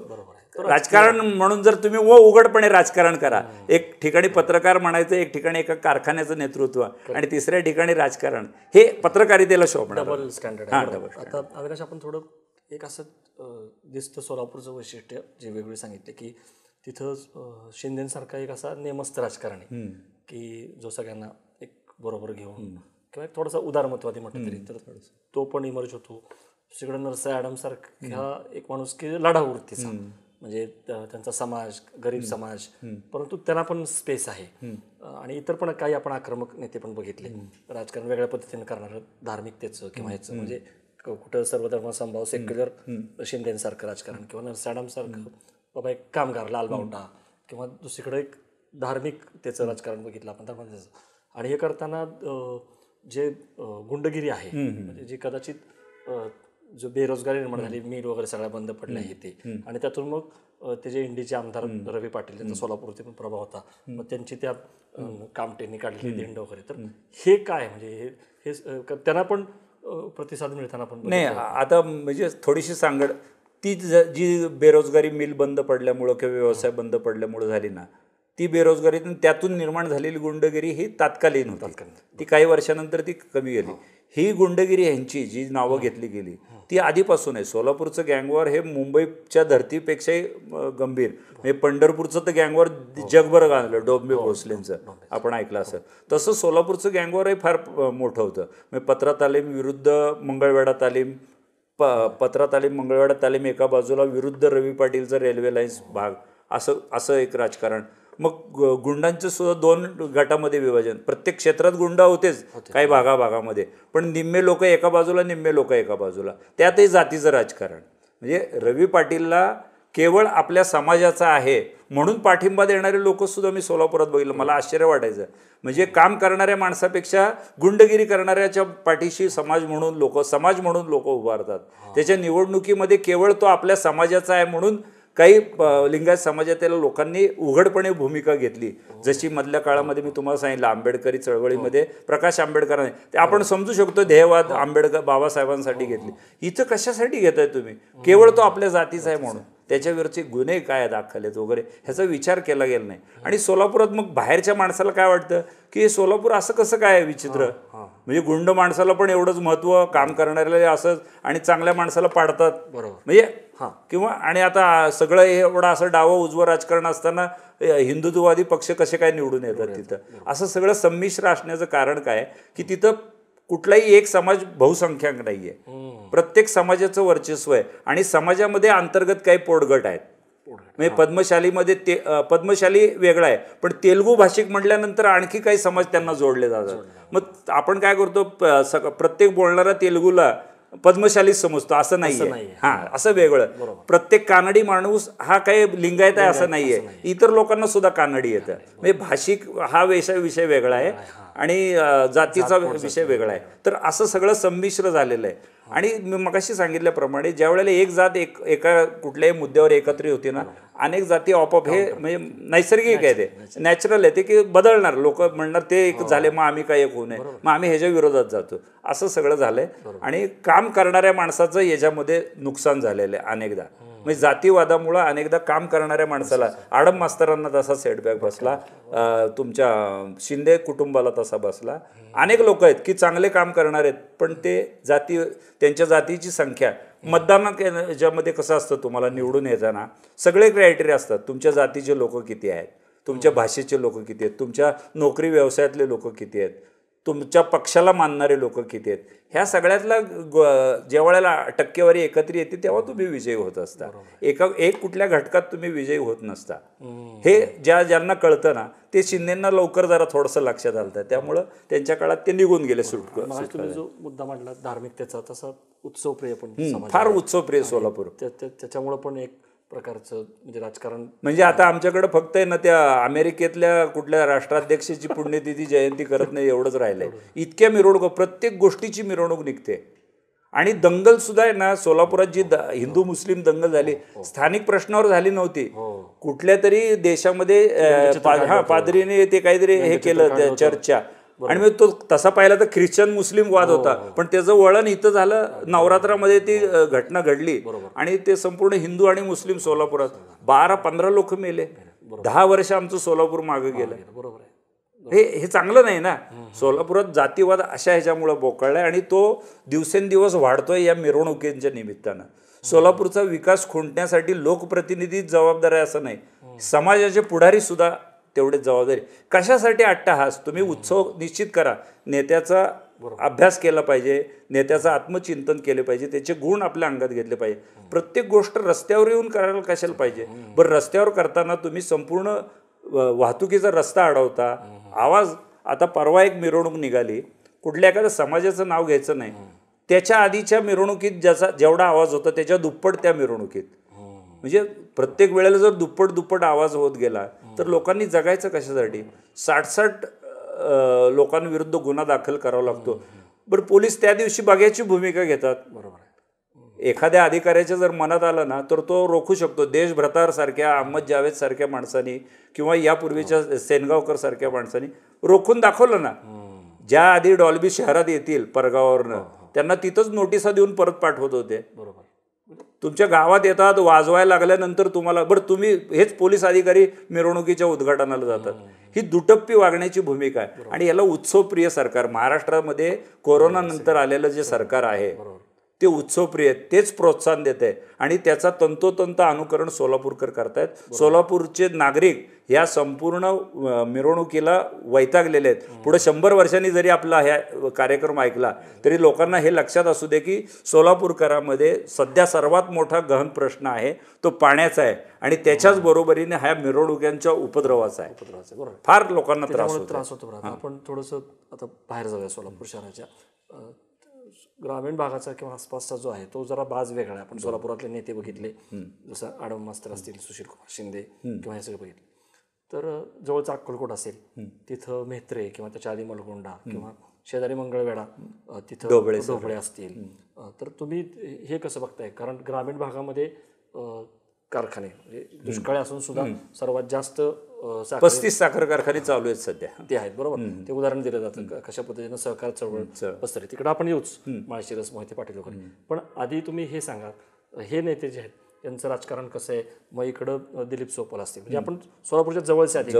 राजकारण म्हणून जर तुम्ही उघडपणे राजकारण करा, एक ठिकाणी पत्रकार म्हणायचं, एक ठिकाणी एका कारखान्याचं नेतृत्व आणि तिसऱ्या ठिकाणी राजकारण, हे पत्रकारितेला शोभणार. Double standard. आता अविनाश, आपण थोडं एक असं दिसतं सोलापूरचं वैशिष्ट्य जे वेगळे सांगितले की तिथं शिंदेसारखा एक असा नेमस्त राजकारण आहे की जो सगळ्यांना एक बरोबर घेऊन किंवा एक थोडासा उदारमतवादी म्हटलं तरी तर तो पण इमर्ज होतो. दुसरीकडे नरसाळ ॲडम सारखा एक माणूस की लढाऊ वृत्तीचा, म्हणजे त्यांचा समाज गरीब समाज, परंतु त्यांना पण स्पेस आहे. आणि इतर पण काही आपण आक्रमक नेते पण बघितले, राजकारण वेगळ्या पद्धतीने करणारं, धार्मिकतेचं किंवा ह्याचं, म्हणजे कुठं सर्वधर्म संभाव, सेक्युलर शिंदेसारखं राजकारण किंवा नरसाळांसारखं बाबा एक कामगार लालबावटा, किंवा दुसरीकडे एक धार्मिक त्याचं राजकारण बघितलं आपण धर्माचं. आणि हे करताना जे गुंडगिरी आहे, म्हणजे जी कदाचित जो बेरोजगारी निर्माण झाली, मिल वगैरे सगळ्या बंद पडल्या आहे ते, आणि त्यातून मग ते जे इंडीचे आमदार रवी पाटील यांचा सोलापूरचे पण प्रभाव होता, मग त्यांची त्या कामटेंनी काढलेली दिंड वगैरे, तर हे काय म्हणजे हे त्यांना पण प्रतिसाद मिळताना पण नाही. आता म्हणजे थोडीशी सांगड, ती जी बेरोजगारी मिल बंद पडल्यामुळं किंवा व्यवसाय बंद पडल्यामुळं झाली ना, ती बेरोजगारी त्यातून निर्माण झालेली गुंडगिरी ही तात्कालीन होती, ती काही वर्षानंतर ती कमी गेली. ही गुंडगिरी यांची जी नावं घेतली गेली ती आधीपासून आहे. सोलापूरचं गँगवॉर हे मुंबईच्या धर्तीपेक्षाही गंभीर, म्हणजे पंढरपूरचं तर गँगवॉर जगभर गाजलं, डोंबे भोसलेंचं आपण ऐकलं असं. तसं सोलापूरचं गँगवॉर हे फार मोठं होतं. म्हणजे पत्रा तालीम विरुद्ध मंगळवेढा तालीम, पत्रा तालीम मंगळवेढा तालीम एका बाजूला, विरुद्ध रवी पाटीलचा रेल्वे लाईन्स भाग, असं एक राजकारण. मग गुंडांचं सुद्धा 2 गटामध्ये विभाजन, प्रत्येक क्षेत्रात गुंड होतेच काही भागाभागामध्ये, पण निम्मे लोक एका बाजूला, निम्मे लोक एका बाजूला, त्यातही जातीचं राजकारण. म्हणजे रवी पाटीलला केवळ आपल्या समाजाचा आहे म्हणून पाठिंबा देणारे लोकसुद्धा मी सोलापुरात बघितलं. मला आश्चर्य वाटायचं, म्हणजे काम करणाऱ्या माणसापेक्षा गुंडगिरी करणाऱ्याच्या पाठीशी समाज म्हणून लोक उभारतात. त्याच्या निवडणुकीमध्ये केवळ तो आपल्या समाजाचा आहे म्हणून काही लिंगायत समाजातील लोकांनी उघडपणे भूमिका घेतली. जशी मधल्या काळामध्ये मी तुम्हाला सांगितलं, आंबेडकरी चळवळीमध्ये प्रकाश आंबेडकरांनी, ते आपण समजू शकतो ध्येयवाद आंबेडकर बाबासाहेबांसाठी घेतली. इथं कशासाठी घेताय तुम्ही? केवळ तो आपल्या जातीचा आहे म्हणून. त्याच्यावरचे गुन्हे काय दाखल वगैरे ह्याचा विचार केला गेला नाही. आणि सोलापुरात मग बाहेरच्या माणसाला काय वाटतं की सोलापूर असं कसं काय विचित्र, म्हणजे गुंड माणसाला पण एवढंच महत्त्व, काम करणाऱ्याला असंच, आणि चांगल्या माणसाला पाडतात. बरोबर, म्हणजे किंवा आणि आता सगळं एवढं असं डावं उजवं राजकारण असताना हिंदुत्ववादी पक्ष कसे काय निवडून येतात तिथं? असं सगळं संमिश्र असण्याचं कारण काय की तिथं कुठलाही एक समाज बहुसंख्याक नाही आहे, प्रत्येक समाजाचं वर्चस्व आहे. आणि समाजामध्ये अंतर्गत काही पोटगट आहेत. म्हणजे पद्मशालीमध्ये पद्मशाली वेगळा आहे, पण तेलुगू भाषिक म्हटल्यानंतर आणखी काही समाज त्यांना जोडले जातात. मग आपण काय करतो, प्रत्येक बोलणारा तेलुगूला पद्मशालीच समजतो असं नाहीये. असं वेगळं. प्रत्येक कानडी माणूस हा काही लिंगायत आहे असं नाहीये, इतर लोकांना सुद्धा कानडी येतं. म्हणजे भाषिक हा विषय वेगळा आहे आणि जातीचा विषय वेगळा आहे. तर असं सगळं संमिश्र झालेलं आहे. आणि मी मगाशी सांगितल्याप्रमाणे ज्या वेळेला एक जात एका कुठल्याही मुद्द्यावर एकत्रित होती ना, अनेक जाती आपोआप हे म्हणजे नैसर्गिक आहे, ते नॅचरल आहे, ते की बदलणार. लोक म्हणणार ते एक झाले, मग आम्ही काय एक होऊ नये, मग आम्ही ह्याच्या विरोधात जातो. असं सगळं झालंय. आणि काम करणाऱ्या माणसाचं याच्यामध्ये नुकसान झालेलं आहे अनेकदा. म्हणजे जातीवादामुळं अनेकदा काम करणाऱ्या माणसाला, आडम मास्तरांना तसा सेटबॅक बसला, तुमच्या शिंदे कुटुंबाला तसा बसला. अनेक लोक आहेत की चांगले काम करणार आहेत, पण ते त्यांच्या जातीची संख्या मतदानाच्यामध्ये कसं असतं, तुम्हाला निवडून येताना सगळे क्रायटेरिया असतात. तुमच्या जातीचे लोक किती आहेत, तुमच्या भाषेचे लोक किती आहेत, तुमच्या नोकरी व्यवसायातले लोक किती आहेत, तुमच्या पक्षाला मानणारे लोक किती आहेत, ह्या सगळ्यातला ज्या वेळेला टक्केवारी एकत्र येते तेव्हा तुम्ही विजयी होत असता. एक कुठल्या घटकात तुम्ही विजयी होत नसता. हे ज्यांना कळतं ना, ते शिंदेंना लवकर जरा थोडंसं लक्षात आलं. त्यामुळं त्यांच्या काळात ते निघून गेले. तुम्ही जो मुद्दा मांडला धार्मिकतेचा, तसा उत्सवप्रिय पण फार उत्सवप्रिय सोलापूर. त्याच्यामुळं पण एक प्रकारचं म्हणजे राजकारण. म्हणजे आता आमच्याकडे फक्त आहे ना, त्या अमेरिकेतल्या कुठल्या राष्ट्राध्यक्षाची पुण्यतिथी जयंती करत नाही एवढंच राहिलंय. इतक्या मिरवणूक, प्रत्येक गोष्टीची मिरवणूक निघते. आणि दंगल सुद्धा आहे ना, सोलापुरात जी हिंदू मुस्लिम दंगल झाली, स्थानिक प्रश्नावर झाली नव्हती. कुठल्या तरी देशामध्ये पादरीने ते काहीतरी हे केलं, चर्चा. आणि मग तो तसा पाहिला तर ख्रिश्चन मुस्लिम वाद होता, पण त्याचं वळण इथं झालं. नवरात्रामध्ये ती घटना घडली आणि ते संपूर्ण हिंदू आणि मुस्लिम सोलापुरात 12-15 लोक मेले. 10 वर्ष आमचं सोलापूर मागं गेलं. हे चांगलं नाही ना. सोलापुरात जातीवाद अशा ह्याच्यामुळे बोकळलाय आणि तो दिवसेंदिवस वाढतोय या मिरवणुकींच्या निमित्तानं. सोलापूरचा विकास खुंटण्यासाठी लोकप्रतिनिधी जबाबदार आहे असं नाही, समाजाचे पुढारी सुद्धा तेवढेच जबाबदारी. कशासाठी अट्टाहास? तुम्ही उत्सव निश्चित करा. नेत्याचा अभ्यास केला पाहिजे, नेत्याचं आत्मचिंतन केले पाहिजे, त्याचे गुण आपल्या अंगात घेतले पाहिजे. प्रत्येक गोष्ट रस्त्यावर येऊन करायला कशाला पाहिजे? बरं, रस्त्यावर करताना तुम्ही संपूर्ण वाहतुकीचा रस्ता अडवता. आवाज, आता परवा एक मिरवणूक निघाली, कुठल्या एखाद्या समाजाचं नाव घ्यायचं नाही, त्याच्या आधीच्या मिरवणुकीत जेवढा आवाज होता त्याच्या दुप्पट त्या मिरवणुकीत. म्हणजे प्रत्येक वेळेला जर दुप्पट आवाज होत गेला तर लोकांनी जगायचं कशासाठी? 60 लोकांविरुद्ध गुन्हा दाखल करावा लागतो. बरं, पोलीस त्या दिवशी बघ्याची भूमिका घेतात. बरोबर. एखाद्या अधिकाऱ्याच्या जर मनात आलं ना तर तो रोखू शकतो. देशभ्रतार सारख्या, अहमद जावेद सारख्या माणसांनी किंवा यापूर्वीच्या सेनगावकर सारख्या माणसांनी रोखून दाखवलं ना. ज्या आधी डॉल्बी शहरात येतील परगावावरनं, त्यांना तिथंच नोटिसा देऊन परत पाठवत होते. बरोबर. तुमच्या गावात येतात, वाजवायला लागल्यानंतर तुम्हाला, बरं तुम्ही हेच पोलीस अधिकारी मिरवणुकीच्या उद्घाटनाला जातात. ही दुटप्पी वागण्याची भूमिका आहे. आणि याला उत्सवप्रिय सरकार, महाराष्ट्रामध्ये कोरोना नंतर आलेलं जे सरकार आहे ते उत्सवप्रिय, तेच प्रोत्साहन देत आहे. आणि त्याचा तंतोतंत अनुकरण सोलापूरकर करतायत. सोलापूरचे नागरिक या संपूर्ण मिरवणुकीला वैतागलेले आहेत. पुढे 100 वर्षांनी जरी आपला हा कार्यक्रम ऐकला तरी लोकांना हे लक्षात असू दे की सोलापूरकरांमध्ये सध्या सर्वात मोठा गहन प्रश्न आहे तो पाण्याचा आहे. आणि त्याच्याच बरोबरीने ह्या मिरवणुकांच्या उपद्रवाचा आहे. फार लोकांना त्रास होतो. आपण थोडंसं आता बाहेर जाऊया. सोलापूर शहराच्या ग्रामीण भागाचा किंवा आसपासचा जो आहे तो जरा बाज वेगळा आहे. आपण सोलापुरातले नेते बघितले, जसं आडम मास्तर असतील, सुशील कुमार शिंदे किंवा हे सगळं बघितले. तर जवळचा अक्कलकोट असेल, तिथं मेहत्रे किंवा त्याच्या आधी मलगोंडा किंवा शेजारी मंगळवेढा, तिथं ढोबळे असतील. तर तुम्ही हे कसं बघताय? कारण ग्रामीण भागामध्ये कारखाने दुष्काळी असून सुद्धा सर्वात जास्त 35 साखर कारखाने चालू आहेत सध्या, ते आहेत. बरोबर. ते उदाहरण दिलं जातं कशा पद्धतीनं सहकार चळवळ बसतरी. तिकडे आपण येऊच, माळशिरस, मोहिते पाटील वगैरे. पण आधी तुम्ही हे सांगा, हे नेते जे आहेत त्यांचं राजकारण कसं आहे? मग इकडं दिलीप सोपल असतील, म्हणजे आपण सोलापूरच्या जवळचे आधी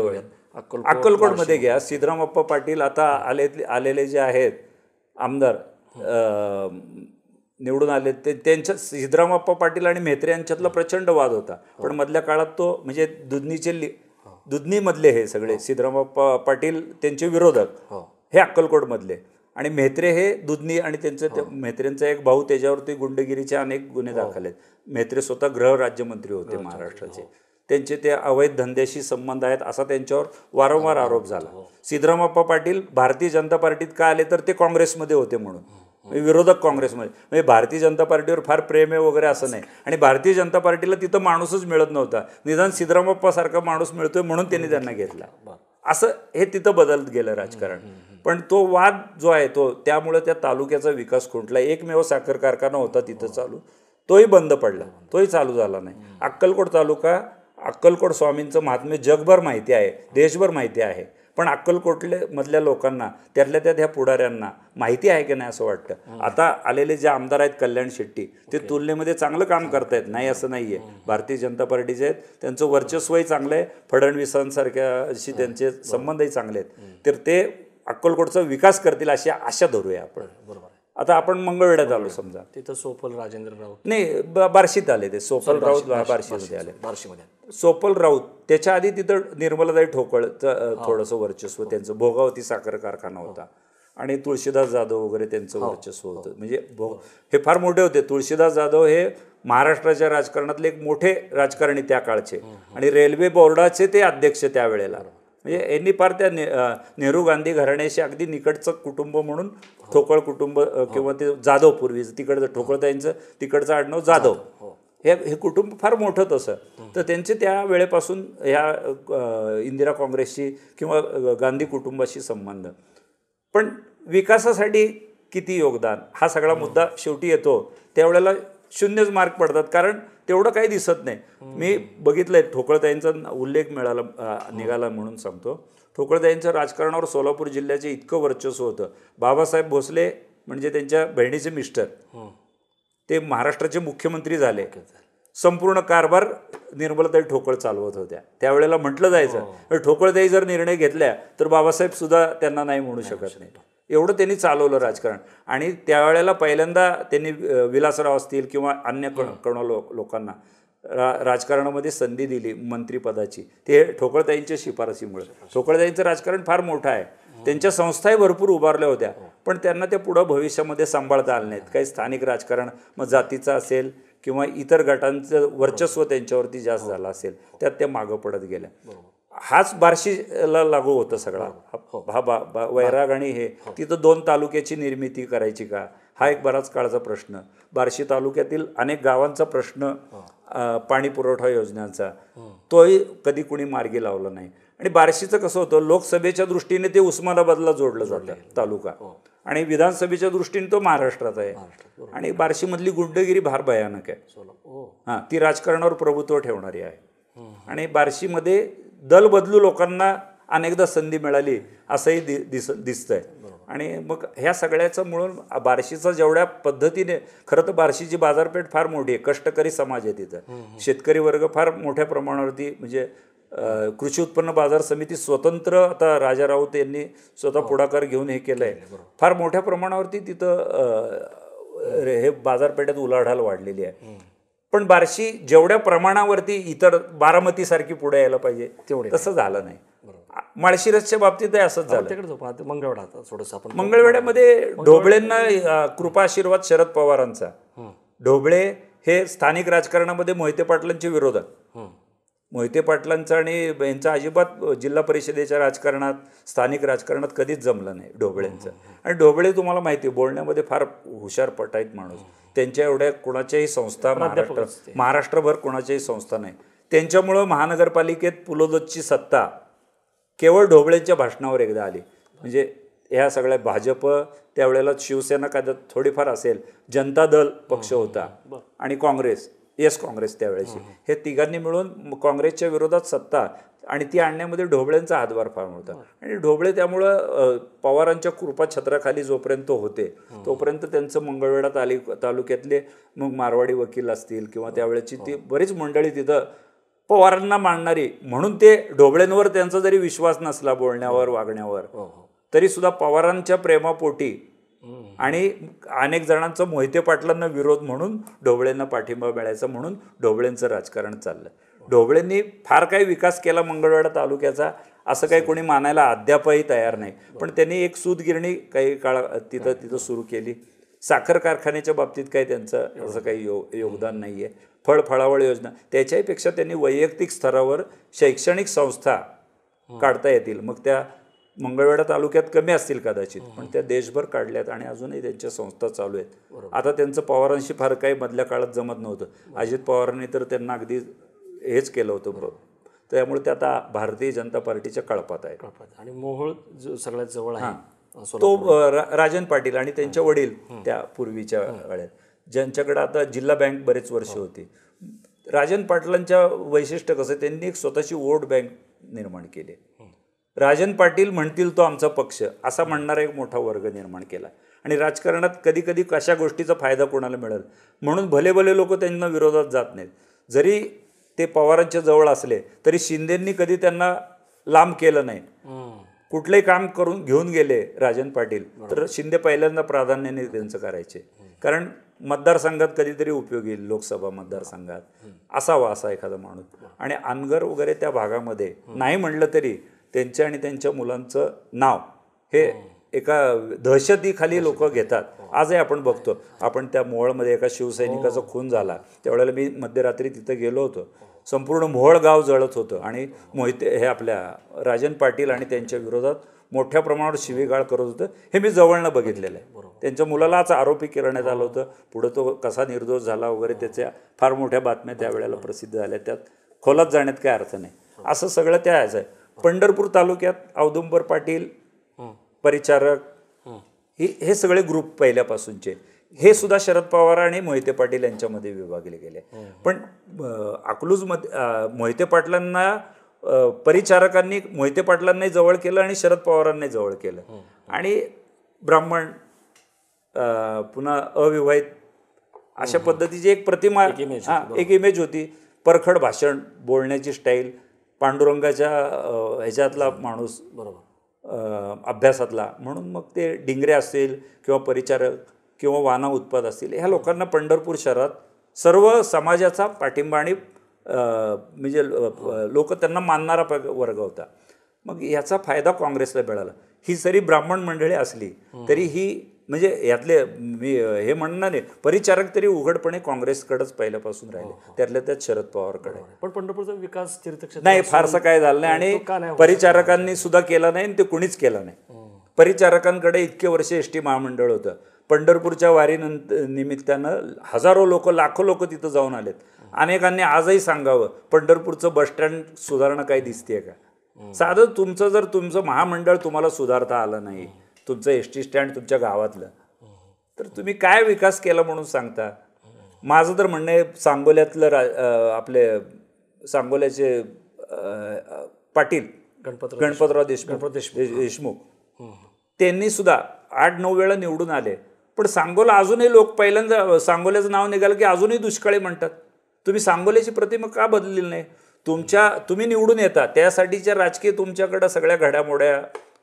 अक्कलकोटमध्ये घ्या. सिद्धरामप्पा पाटील आता आलेले जे आहेत आमदार निवडून आले, ते त्यांच्या सिद्धरामप्पा पाटील आणि मेहत्रे यांच्यातला प्रचंड वाद होता. पण मधल्या काळात तो म्हणजे दुधनीमधले हे सगळे सिद्धरामप्पा पाटील त्यांचे विरोधक हे अक्कलकोटमधले, आणि मेहत्रे हे दुधनी, आणि त्यांचं मेहत्रेंचा एक भाऊ, त्याच्यावरती गुंडगिरीचे अनेक गुन्हे दाखल आहेत. मेहत्रे स्वतः गृहराज्यमंत्री होते महाराष्ट्राचे. त्यांचे ते अवैध धंद्याशी संबंध आहेत असा त्यांच्यावर वारंवार आरोप झाला. सिद्धरामप्पा पाटील भारतीय जनता पार्टीत का आले तर ते काँग्रेसमध्ये होते म्हणून, विरोधक काँग्रेसमध्ये. म्हणजे भारतीय जनता पार्टीवर फार प्रेम आहे वगैरे असं नाही. आणि भारतीय जनता पार्टीला तिथं माणूसच मिळत नव्हता, निदान सिद्धरामप्पा सारखा माणूस मिळतोय म्हणून त्यांनी त्यांना घेतला. असं हे तिथं बदलत गेलं राजकारण. पण तो वाद जो आहे त्यामुळे त्या तालुक्याचा विकास खुंटला. एकमेव साखर कारखाना होता तिथं चालू, तोही बंद पडला, तोही चालू झाला नाही. अक्कलकोट तालुका, अक्कलकोट स्वामींचं महात्म्य जगभर माहिती आहे, देशभर माहिती आहे, पण मधल्या लोकांना, त्यातल्या त्यात ह्या पुढाऱ्यांना माहिती आहे की नाही असं वाटतं. आता आलेले जे आमदार आहेत कल्याण शेट्टी, ते तुलनेमध्ये चांगलं काम करतायत, नाही असं नाही आहे. भारतीय जनता पार्टीचे आहेत, त्यांचं वर्चस्वही चांगलं आहे, फडणवीसांसारख्याशी त्यांचे संबंधही चांगले आहेत, तर ते अक्कलकोटचा विकास करतील अशी आशा धरूया आपण. बरोबर. आता आपण मंगळवेढ्यात आलो समजा, तिथं सोपल राजेंद्र राऊत, नाही बार्शीत आले, ते सोपल राऊत बार्शीमध्ये आले. बार्शीमध्ये सोपल राऊत, त्याच्या आधी तिथं निर्मलाताई ठोकळचं थोडंसं वर्चस्व त्यांचं, भोगावती साखर कारखाना होता, आणि तुळशीदास जाधव वगैरे त्यांचं वर्चस्व होतं. म्हणजे हे फार मोठे होते. तुळशीदास जाधव हे महाराष्ट्राच्या राजकारणातले एक मोठे राजकारणी त्या काळचे, आणि रेल्वे बोर्डाचे ते अध्यक्ष त्यावेळेला. म्हणजे यांनी फार त्या नेहरू गांधी घराण्याशी अगदी निकटचं कुटुंब म्हणून ठोकळ कुटुंब, किंवा ते जाधव पूर्वीचं तिकडचं ठोकळताईंचं तिकडचं आडनाव जाधव, हे कुटुंब फार मोठं तसं. तर त्यांचे त्या वेळेपासून ह्या इंदिरा काँग्रेसशी किंवा गांधी कुटुंबाशी संबंध. पण विकासासाठी किती योगदान, हा सगळा मुद्दा शेवटी येतो त्यावेळेला शून्यच मार्क पडतात, कारण तेवढं काही दिसत नाही. मी बघितलंय, ठोकळताईंचा उल्लेख निघाला म्हणून सांगतो. ठोकळताईंचं राजकारणावर सोलापूर जिल्ह्याचे इतकं वर्चस्व होतं. बाबासाहेब भोसले म्हणजे त्यांच्या बहिणीचे मिस्टर, ते महाराष्ट्राचे मुख्यमंत्री झाले. संपूर्ण कारभार निर्मलाताई ठोकळ चालवत होत्या. त्यावेळेला म्हटलं जायचं, ठोकळताई जर निर्णय घेतल्या तर बाबासाहेब सुद्धा त्यांना नाही म्हणू शकत नाही, एवढं त्यांनी चालवलं राजकारण. आणि त्यावेळेला पहिल्यांदा त्यांनी विलासराव असतील किंवा अन्य लोकांना राजकारणामध्ये संधी दिली मंत्रिपदाची, ते ठोकळताईंच्या शिफारसीमुळे. ठोकळताईंचं राजकारण फार मोठं आहे, त्यांच्या संस्थाही भरपूर उभारल्या होत्या, पण त्यांना ते पुढं भविष्यामध्ये सांभाळता आलं नाहीत. काही स्थानिक राजकारण, मग जातीचं असेल किंवा इतर गटांचं वर्चस्व त्यांच्यावरती जास्त झालं असेल, त्यात त्या मागं पडत गेल्या. हाच बार्शीला लागू होतं सगळा हा वैराग. आणि हे तिथं 2 तालुक्याची निर्मिती करायची का, हा एक बराच काळाचा प्रश्न. बार्शी तालुक्यातील अनेक गावांचा प्रश्न, पाणी पुरवठा योजनांचा, तोही कधी कुणी मार्गी लावला नाही. आणि बार्शीचं कसं होतं, लोकसभेच्या दृष्टीने ते उस्मानाबादला जोडलं जातं तालुका, आणि विधानसभेच्या दृष्टीने तो महाराष्ट्रात आहे. आणि बार्शीमधली गुंडगिरी फार भयानक आहे, हां, ती राजकारणावर प्रभुत्व ठेवणारी आहे. आणि बार्शीमध्ये दल बदलू लोकांना अनेकदा संधी मिळाली असंही दिसतंय. आणि मग ह्या सगळ्याचं मिळून बार्शीचा जेवढ्या पद्धतीने, खरं तर बार्शीची बाजारपेठ फार मोठी आहे, कष्टकरी समाज आहे तिथं, शेतकरी वर्ग फार मोठ्या प्रमाणावरती, म्हणजे कृषी उत्पन्न बाजार समिती स्वतंत्र आता राजा राऊत यांनी स्वतः पुढाकार घेऊन हे केलं आहे. फार मोठ्या प्रमाणावरती तिथं हे बाजारपेठेत उलाढाल वाढलेली आहे. पण बार्शी जेवढ्या प्रमाणावरती इतर बारामतीसारखी पुढे यायला पाहिजे तसं झालं नाही. माळशिरसच्या बाबतीतही असंच झालं. मंगळवेढ्यामध्ये ढोबळेंना कृपाशीर्वाद शरद पवारांचा. ढोबळे हे स्थानिक राजकारणामध्ये मोहिते पाटलांचे विरोधक, मोहिते पाटलांचं आणि यांचं अजिबात जिल्हा परिषदेच्या राजकारणात, स्थानिक राजकारणात कधीच जमलं नाही ढोबळेंचं. आणि ढोबळे तुम्हाला माहिती आहे बोलण्यामध्ये फार हुशार पटाईत माणूस. त्यांच्या एवढ्या कोणाच्याही संस्था महाराष्ट्रभर कोणाच्याही संस्था नाही. त्यांच्यामुळं महानगरपालिकेत पुलोदची सत्ता केवळ ढोबळेंच्या भाषणावर एकदा आली. म्हणजे ह्या सगळ्या भाजप, त्यावेळेला शिवसेना काय थोडीफार असेल, जनता दल पक्ष होता, आणि काँग्रेस, काँग्रेस त्यावेळेची, हे तिघांनी मिळून काँग्रेसच्या विरोधात सत्ता, आणि ती आणण्यामध्ये ढोबळेंचा हातभार फार होता. आणि ढोबळे त्यामुळं पवारांच्या कृपाछत्राखाली जोपर्यंत होते तोपर्यंत त्यांचं मंगळवेढा तालुक्यातले मग मारवाडी वकील असतील किंवा त्यावेळेची ती बरीच मंडळी तिथं पवारांना मानणारी, म्हणून ते ढोबळेंवर त्यांचा जरी विश्वास नसला बोलण्यावर वागण्यावर, तरी सुद्धा पवारांच्या प्रेमापोटी आणि अनेक जणांचा मोहिते पाटलांना विरोध म्हणून ढोबळेंना पाठिंबा मिळायचा, म्हणून ढोबळेंचं राजकारण चाललं. ढोबळेंनी फार काही विकास केला मंगळवेढा तालुक्याचा असं काही कोणी मानायला अद्यापही तयार नाही. पण त्यांनी एक सूतगिरणी काही काळ तिथं सुरू केली. साखर कारखान्याच्या बाबतीत काही त्यांचं असं काही योगदान नाही आहे. फळावळ योजना, त्याच्याहीपेक्षा त्यांनी वैयक्तिक स्तरावर शैक्षणिक संस्था काढता येतील, मग त्या मंगळवेढा तालुक्यात कमी असतील कदाचित, पण त्या देशभर काढल्यात आणि अजूनही त्यांच्या संस्था चालू आहेत. आता त्यांचं पवारांशी फार काही मधल्या काळात जमत नव्हतं. अजित पवारांनी तर त्यांना अगदी हेच केलं होतं, त्यामुळे ते आता भारतीय जनता पार्टीच्या कळपात आहे. आणि मोहोळ सगळ्यात जवळ आहे, तो राजन पाटील आणि त्यांचे वडील त्या पूर्वीच्या वेळेत, ज्यांच्याकडे आता जिल्हा बँक बरेच वर्ष होती. राजन पाटलांच्या वैशिष्ट्य कसं, त्यांनी एक स्वतःची वोट बँक निर्माण केली. राजन पाटील म्हणतील तो आमचा पक्ष असा म्हणणारा एक मोठा वर्ग निर्माण केला. आणि राजकारणात कधी कधी कशा गोष्टीचा फायदा कोणाला मिळेल म्हणून भले भले लोक त्यांना विरोधात जात नाहीत. जरी ते पवारांच्या जवळ असले तरी शिंदेंनी कधी त्यांना लांब केलं नाही. कुठलंही काम करून घेऊन गेले राजन पाटील तर शिंदे पहिल्यांदा प्राधान्याने त्यांचं करायचे. कारण मतदारसंघात कधीतरी उपयोगी, लोकसभा मतदारसंघात असावा असा एखादा माणूस. आणि अनगर वगैरे त्या भागामध्ये नाही म्हणलं तरी त्यांच्या आणि त्यांच्या मुलांचं नाव हे एका दहशतीखाली लोक घेतात. आजही आपण बघतो. आपण त्या मोहोळमध्ये एका शिवसैनिकाचा खून झाला त्यावेळेला मी मध्यरात्री तिथं गेलो होतो. संपूर्ण मोहोळ गाव जळत होतं आणि मोहिते हे आपल्या राजन पाटील आणि त्यांच्या विरोधात मोठ्या प्रमाणावर शिवीगाळ करत होतं. हे मी जवळनं बघितलेलं आहे. त्यांच्या मुलालाच आरोपी करण्यात आलं होतं. पुढं तो कसा निर्दोष झाला वगैरे त्याच्या फार मोठ्या बातम्या त्यावेळेला प्रसिद्ध झाल्या. त्यात खोलात जाण्यात काय अर्थ नाही. असं सगळं त्या आहे. पंढरपूर तालुक्यात औदुंबर पाटील, परिचारक हे सगळे ग्रुप पहिल्यापासूनचे हे सुद्धा शरद पवार आणि मोहिते पाटील यांच्यामध्ये विभागले गेले. पण अकलूजमध्ये मोहिते पाटलांना परिचारकांनी मोहिते पाटलांनाही जवळ केलं आणि शरद पवारांनाही जवळ केलं. आणि ब्राह्मण पुन्हा अविवाहित अशा पद्धतीची एक प्रतिमा, एक इमेज होती. परखड भाषण, बोलण्याची स्टाईल, पांडुरंगाच्या ह्याच्यातला माणूस, अभ्यासातला. म्हणून मग ते डिंगरे असतील किंवा परिचारक किंवा वाना उत्पाद असतील ह्या लोकांना पंढरपूर शहरात सर्व समाजाचा पाठिंबा आणि म्हणजे लोक त्यांना मानणारा वर्ग होता. मग याचा फायदा काँग्रेसला मिळाला. ही जरी ब्राह्मण मंडळी असली तरी ही म्हणजे यातले मी हे म्हणणार नाही, परिचारक तरी उघडपणे काँग्रेसकडेच पहिल्यापासून राहिले, त्यातल्या त्यात शरद पवारकडे. पण पंढरपूरचा विकास तीर्थक्षेत्र नाही फारसा काय झालं नाही. आणि परिचारकांनी सुद्धा केला नाही आणि ते कुणीच केलं नाही. परिचारकांकडे इतके वर्ष एसटी महामंडळ होतं. पंढरपूरच्या वारीनंतर निमित्तानं हजारो लोक, लाखो लोक तिथं जाऊन आलेत. अनेकांनी आजही सांगावं पंढरपूरचं बसस्टँड सुधारणा काही दिसतेय का? साधं तुमचं महामंडळ तुम्हाला सुधारता आलं नाही, तुमचं एसटी स्टँड तुमच्या गावातलं, तर तुम्ही काय विकास केला म्हणून सांगता? माझं तर म्हणणं आहे सांगोल्यातलं आपले सांगोल्याचे पाटील गणपतराव देशमुख त्यांनी सुद्धा 8-9 वेळा निवडून आले. पण सांगोला अजूनही लोक पहिल्यांदा सांगोल्याचं नाव निघालं की अजूनही दुष्काळी म्हणतात. तुम्ही सांगोल्याची प्रतिमा का बदललेली नाही? तुम्ही निवडून येता त्यासाठीच्या राजकीय तुमच्याकडं सगळ्या घडामोड्या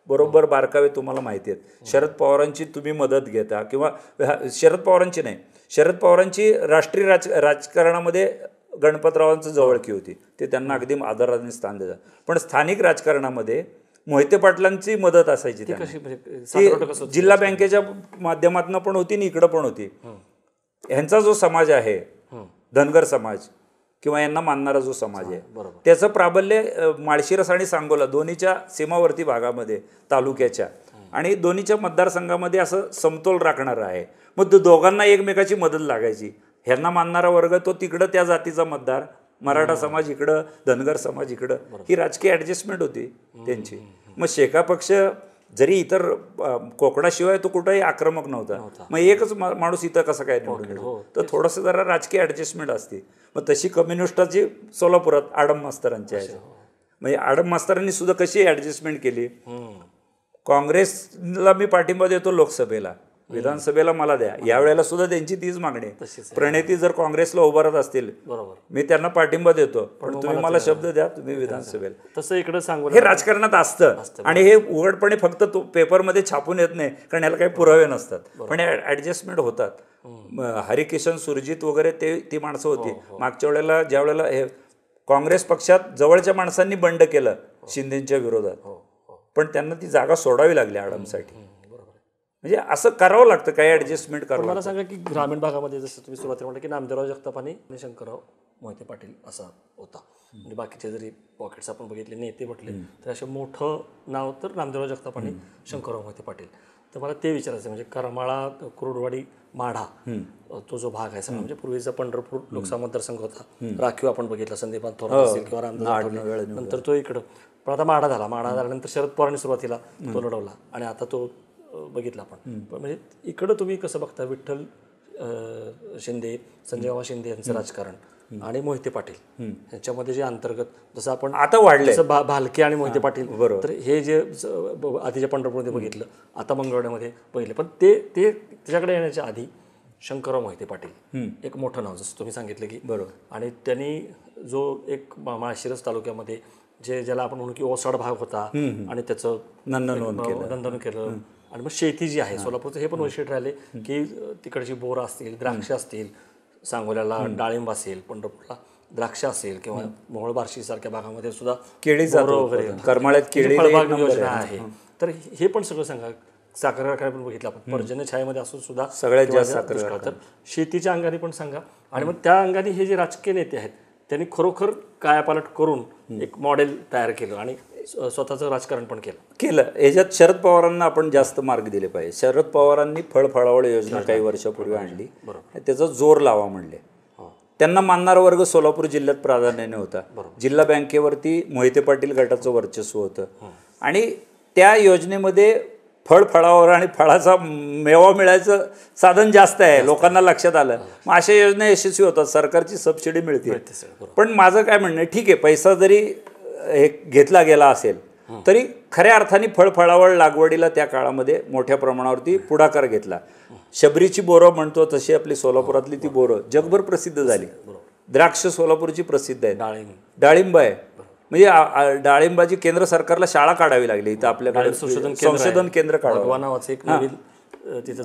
बरोबर बारकावे तुम्हाला माहिती आहेत. शरद पवारांची तुम्ही मदत घेता किंवा शरद पवारांची राष्ट्रीय राजकारणामध्ये गणपतरावांचं जवळकी होती, ते त्यांना अगदी आदराने स्थान देतात. पण स्थानिक राजकारणामध्ये मोहिते पाटलांची मदत असायची. ती जिल्हा बँकेच्या माध्यमातून पण होती आणि इकडं पण होती. ह्यांचा जो समाज आहे धनगर समाज किंवा यांना मानणारा जो समाज आहे त्याचं प्राबल्य माळशिरस आणि सांगोला दोन्हीच्या सीमावर्ती भागामध्ये तालुक्याच्या आणि दोन्हीच्या मतदारसंघामध्ये असं समतोल राखणारं आहे. मग दोघांना एकमेकाची मदत लागायची. ह्यांना मानणारा वर्ग तो तिकडं त्या जातीचा मतदार, मराठा समाज इकडं, धनगर समाज इकडं, ही राजकीय ॲडजस्टमेंट होती त्यांची. मग शेका पक्ष जरी इतर कोकणाशिवाय तो कुठंही आक्रमक नव्हता, मग एकच माणूस इथं कसा काय निवडून येतो, तर थोडंसं जरा राजकीय ॲडजस्टमेंट असते. मग तशी कम्युनिस्टाची सोलापुरात आडम मास्तरांची आहे. म्हणजे आडम मास्तरांनी सुद्धा कशी ॲडजस्टमेंट केली. काँग्रेसला मी पाठिंबा देतो लोकसभेला, विधानसभेला मला द्या, यावेळेला सुद्धा त्यांची तीच मागणी आहे. प्रणिती जर काँग्रेसला उभारत असतील मी त्यांना पाठिंबा देतो, पण तुम्ही मला शब्द द्या तुम्ही विधानसभेला. तसं इकडे सांगू हे राजकारणात असतं आणि हे उघडपणे फक्त पेपरमध्ये छापून येत नाही कारण याला काही पुरावे नसतात, पण ॲडजस्टमेंट होतात. हरिकिशन सुरजित वगैरे ती माणसं होती. मागच्या वेळेला ज्या वेळेला हे काँग्रेस पक्षात जवळच्या माणसांनी बंड केलं शिंदेच्या विरोधात, पण त्यांना ती जागा सोडावी लागली आडमसाठी. म्हणजे असं करावं लागतं, काही ॲडजस्टमेंट करावं. मला सांगा की ग्रामीण भागामध्ये जसं तुम्ही सुरुवातीला म्हटलं की नामदेवराव जगताप आणि शंकरराव मोहिते पाटील असा होता. म्हणजे बाकीचे जरी पॉकेट्स आपण बघितले नेते म्हटले तर असं मोठं नाव तर नामदेवराव जगताप आणि शंकरराव मोहिते पाटील. तर मला ते विचारायचं म्हणजे करमाळा, कुरुडवाडी, माढा तो जो भाग आहे सगळा म्हणजे पूर्वीचा पंढरपूर लोकसभा मतदारसंघ होता, राखीव आपण बघितला संदीपान थोरात असेल किंवा रामदास, नंतर तो इकडं. पण आता माढा झाल्यानंतर शरद पवारांनी सुरुवातीला तो लढवला आणि आता तो बघितलं आपण. पण म्हणजे इकडं तुम्ही कसं बघता विठ्ठल शिंदे, संजय मामा शिंदे यांचं राजकारण आणि मोहिते पाटील यांच्यामध्ये जे अंतर्गत जसं आपण आता वाढले भालके आणि मोहिते पाटील, तर हे जे आधीच्या पंढरपूरमध्ये बघितलं, आता मंगळवेढ्यामध्ये बघितलं, पण ते त्याच्याकडे येण्याच्या आधी शंकरराव मोहिते पाटील एक मोठं नाव, जसं तुम्ही सांगितलं की बरोबर. आणि त्यांनी जो एक माळशिरस तालुक्यामध्ये ज्याला आपण म्हणू की ओसाड भाग होता आणि त्याचं नंदन केलं. आणि मग शेती जी आहे सोलापूरचं, हे पण वैशिष्ट्य राहिले की तिकडची बोर असतील, द्राक्ष असतील, सांगोल्याला डाळिंब असेल, पंढरपूरला द्राक्ष असेल, किंवा मोहोळ बार्शी सारख्या भागामध्ये सुद्धा केळी वगैरे, करमाळ्यात केळी फळबाग योजना आहे. तर हे पण सगळं सांगा. साखर कारखाना पण बघितलं आपण, पर्जन्य छायेमध्ये असून सुद्धा सगळ्यात जास्त साखर कारखाना. तर शेतीच्या अंगाने पण सांगा. आणि मग त्या अंगाने हे जे राजकीय नेते आहेत त्यांनी खरोखर कायापालट करून एक मॉडेल तयार केलं आणि स्वतःचं राजकारण पण केलं. याच्यात शरद पवारांना आपण जास्त मार्ग दिले पाहिजे. शरद पवारांनी फळफळावळ योजना काही वर्षापूर्वी आणली, त्याचा जोर लावा म्हणले. त्यांना मानणारा वर्ग सोलापूर जिल्ह्यात प्राधान्याने होता. जिल्हा बँकेवरती मोहिते पाटील गटाचं वर्चस्व होतं आणि त्या योजनेमध्ये फळावर आणि फळाचा मेवा मिळायचं साधन जास्त आहे, लोकांना लक्षात आलं. मग अशा योजना यशस्वी होतात, सरकारची सबसिडी मिळते. पण माझं काय म्हणणं आहे, ठीक आहे, पैसा जरी हे घेतला गेला असेल तरी खऱ्या अर्थाने फळावळ लागवडीला त्या काळामध्ये मोठ्या प्रमाणावरती पुढाकार घेतला. शबरीची बोरं म्हणतो तशी आपली सोलापुरातली ती बोरं जगभर प्रसिद्ध झाली. द्राक्ष सोलापूरची प्रसिद्ध आहे, डाळिंब आहे. म्हणजे डाळिंबाची केंद्र सरकारला शाळा काढावी लागली इथं आपल्याकडे, संशोधन केंद्र काढावं.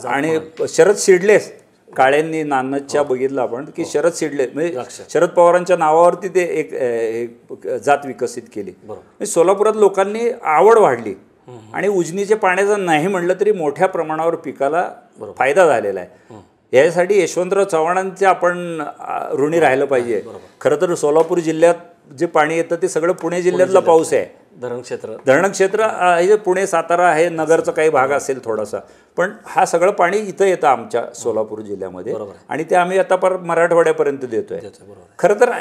आणि शरद सीडलेस काळ्यांनी नानदच्या बघितलं आपण की शरद सीडलेस म्हणजे शरद पवारांच्या नावावरती ते एक जात विकसित केली. म्हणजे सोलापुरात लोकांनी आवड वाढली आणि उजनीच्या पाण्याचं नाही म्हणलं तरी मोठ्या प्रमाणावर पिकाला फायदा झालेला आहे. यासाठी यशवंतराव चव्हाणांचे आपण ऋणी राहिलं पाहिजे. खरं तर सोलापूर जिल्ह्यात जे पाणी येतं ते सगळं पुणे जिल्ह्यातला पाऊस आहे. धरण क्षेत्र हे पुणे सातारा आहे, नगरचा काही भाग असेल थोडासा, पण हा सगळं पाणी इथं येतं आमच्या सोलापूर जिल्ह्यामध्ये आणि ते आम्ही आता मराठवाड्यापर्यंत देतोय. खरं तर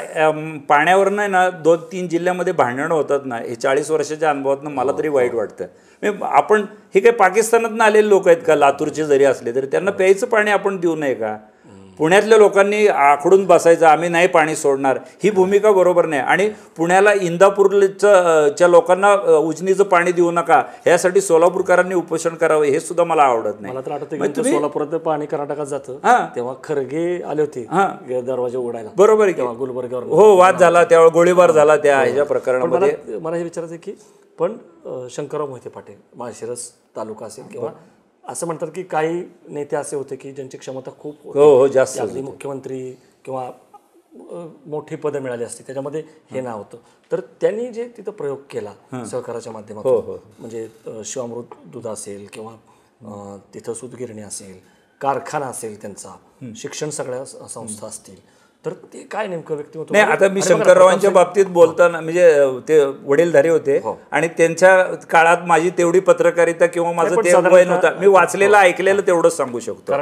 पाण्यावरनं ना 2-3 जिल्ह्यामध्ये भांडणं होतात ना, हे 40 वर्षाच्या अनुभवातनं मला तरी वाईट वाटतं. आपण हे काही पाकिस्तानातनं आलेले लोक आहेत का, लातूरचे जरी असले तरी त्यांना प्यायचं पाणी आपण देऊ नये का? पुण्यातल्या लोकांनी आखडून बसायचं, आम्ही नाही पाणी सोडणार, ही भूमिका बरोबर नाही. आणि पुण्याला इंदापूरच्या लोकांना उजनीचं पाणी देऊ नका यासाठी सोलापूरकरांनी उपोषण करावं, हे सुद्धा मला आवडत नाही. मला तर आठवतं सोलापुरात पाणी कर्नाटकात जातं तेव्हा खरगे आले होते दरवाजे उघडायला, बरोबर आहे, गुलबर्गावर हो वाद झाला, त्यावेळेला गोळीबार झाला त्या ह्याच्या प्रकरणामध्ये. मला हे विचारायचं की पण शंकरराव मोहिते पाटील माळशिरस तालुका असेल किंवा असं म्हणतात की काही नेते असे होते की ज्यांची क्षमता खूप जास्त, अगदी मुख्यमंत्री किंवा मोठी पदं मिळाली असते, त्याच्यामध्ये हे नाव होतं. तर त्यांनी जे तिथं प्रयोग केला सहकाराच्या माध्यमातून, म्हणजे शिवामृत दूध असेल किंवा तिथं सूतगिरणी असेल, कारखाना असेल, त्यांचा शिक्षण सगळ्या संस्था असतील, तर ते काय नेमकं व्यक्तिमत्व नाही. आता मी शंकररावांच्या बाबतीत बोलताना म्हणजे ते वडीलधारी होते आणि त्यांच्या काळात माझी तेवढी पत्रकारिता किंवा माझं ते वय नव्हतं. मी वाचलेलं ऐकलेलं तेवढंच सांगू शकतो.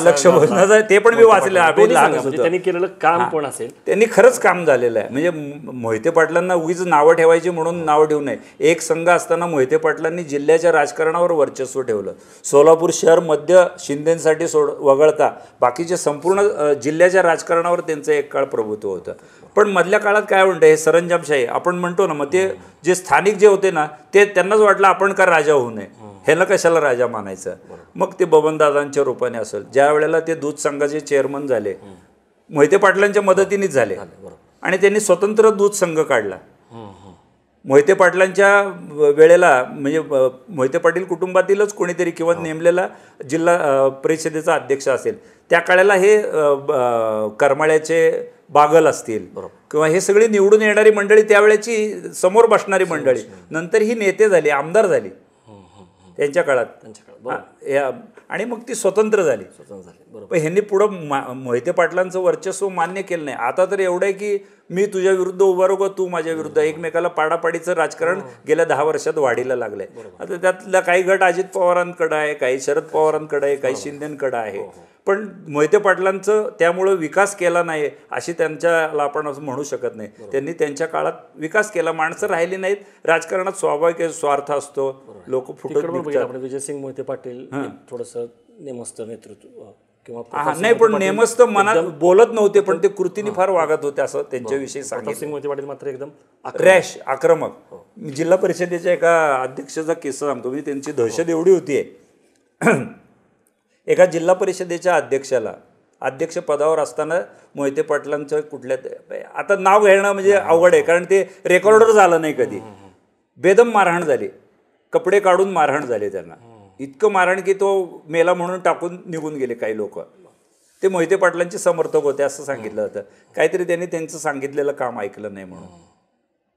लक्ष भोजनाचा ते पण मी वाचलेलं. त्यांनी केलेलं काम पण असेल, त्यांनी खरंच काम झालेलं आहे. म्हणजे मोहिते पाटलांना उगीच नावं ठेवायची म्हणून नाव ठेवू नये. एक संघ असताना मोहिते पाटलांनी जिल्ह्याच्या राजकारणावर वर्चस्व ठेवलं. सोलापूर शहर मध्य शिंदेसाठी वगळता बाकीचे संपूर्ण जिल्ह्याच्या राजकारणावर त्यांचं एक काळ प्रभुत्व होतं. पण मधल्या काळात काय म्हणतं, हे सरंजामशाही आपण म्हणतो ना, मग ते जे स्थानिक जे होते ना, ते त्यांनाच वाटलं आपण का राजा होऊ नये, ह्याला कशाला राजा मानायचं. मग ते बबनदादांच्या रूपाने असेल, ज्या वेळेला ते दूध संघाचे चेअरमन झाले मोहिते पाटलांच्या मदतीनेच झाले आणि त्यांनी स्वतंत्र दूध संघ काढला. मोहिते पाटलांच्या वेळेला म्हणजे मोहिते पाटील कुटुंबातीलच कोणीतरी किंवा नेमलेला जिल्हा परिषदेचा अध्यक्ष असेल, त्या काळाला हे करमाळ्याचे बागल असतील किंवा हे सगळी निवडून येणारी मंडळी, त्यावेळेची समोर बसणारी मंडळी, नंतर ही नेते झाली, आमदार झाली त्यांच्या काळात आणि मग ती स्वतंत्र झाली. पण ह्यांनी पुढं मोहिते पाटलांचं वर्चस्व मान्य केलं नाही. आता तर एवढं आहे की मी तुझ्या विरुद्ध उभा राहू का तू माझ्या विरुद्ध, एकमेकाला पाडापाडीचं राजकारण गेल्या 10 वर्षात वाढीला लागलंय. आता त्यातला काही गट अजित पवारांकडे आहे, काही शरद पवारांकडे आहे, काही शिंदेकडे आहे. पण मोहिते पाटलांचं त्यामुळं विकास केला नाही अशी त्यांच्याला आपण असं म्हणू शकत नाही. त्यांनी त्यांच्या काळात विकास केला. माणसं राहिली नाहीत. राजकारणात स्वाभाविक स्वार्थ असतो, लोक फुटत. विजयसिंग मोहिते पाटील थोडंसं नेमस्त नेतृत्व किंवा नाही, पण नेमस्त मनात बोलत नव्हते, पण ते कृतीने फार वागत होते असं त्यांच्याविषयी सांगितलं. सिंग मोहिते पाटील मात्र एकदम रॅश, आक्रमक. जिल्हा परिषदेच्या एका अध्यक्षाचा किस्सा सांगतो. म्हणजे त्यांची दहशत एवढी होती, एका जिल्हा परिषदेच्या अध्यक्षाला अध्यक्ष पदावर असताना मोहिते पाटलांचं कुठल्या, आता नाव घेणं म्हणजे अवघड आहे कारण ते रेकॉर्डर झालं नाही कधी, बेदम मारहाण झाली, कपडे काढून मारहाण झाली त्यांना. इतकं मारहाण की तो मेला म्हणून टाकून निघून गेले काही लोक. ते मोहिते पाटलांचे समर्थक होते असं सांगितलं होतं. काहीतरी त्यांनी त्यांचं सांगितलेलं काम ऐकलं नाही म्हणून.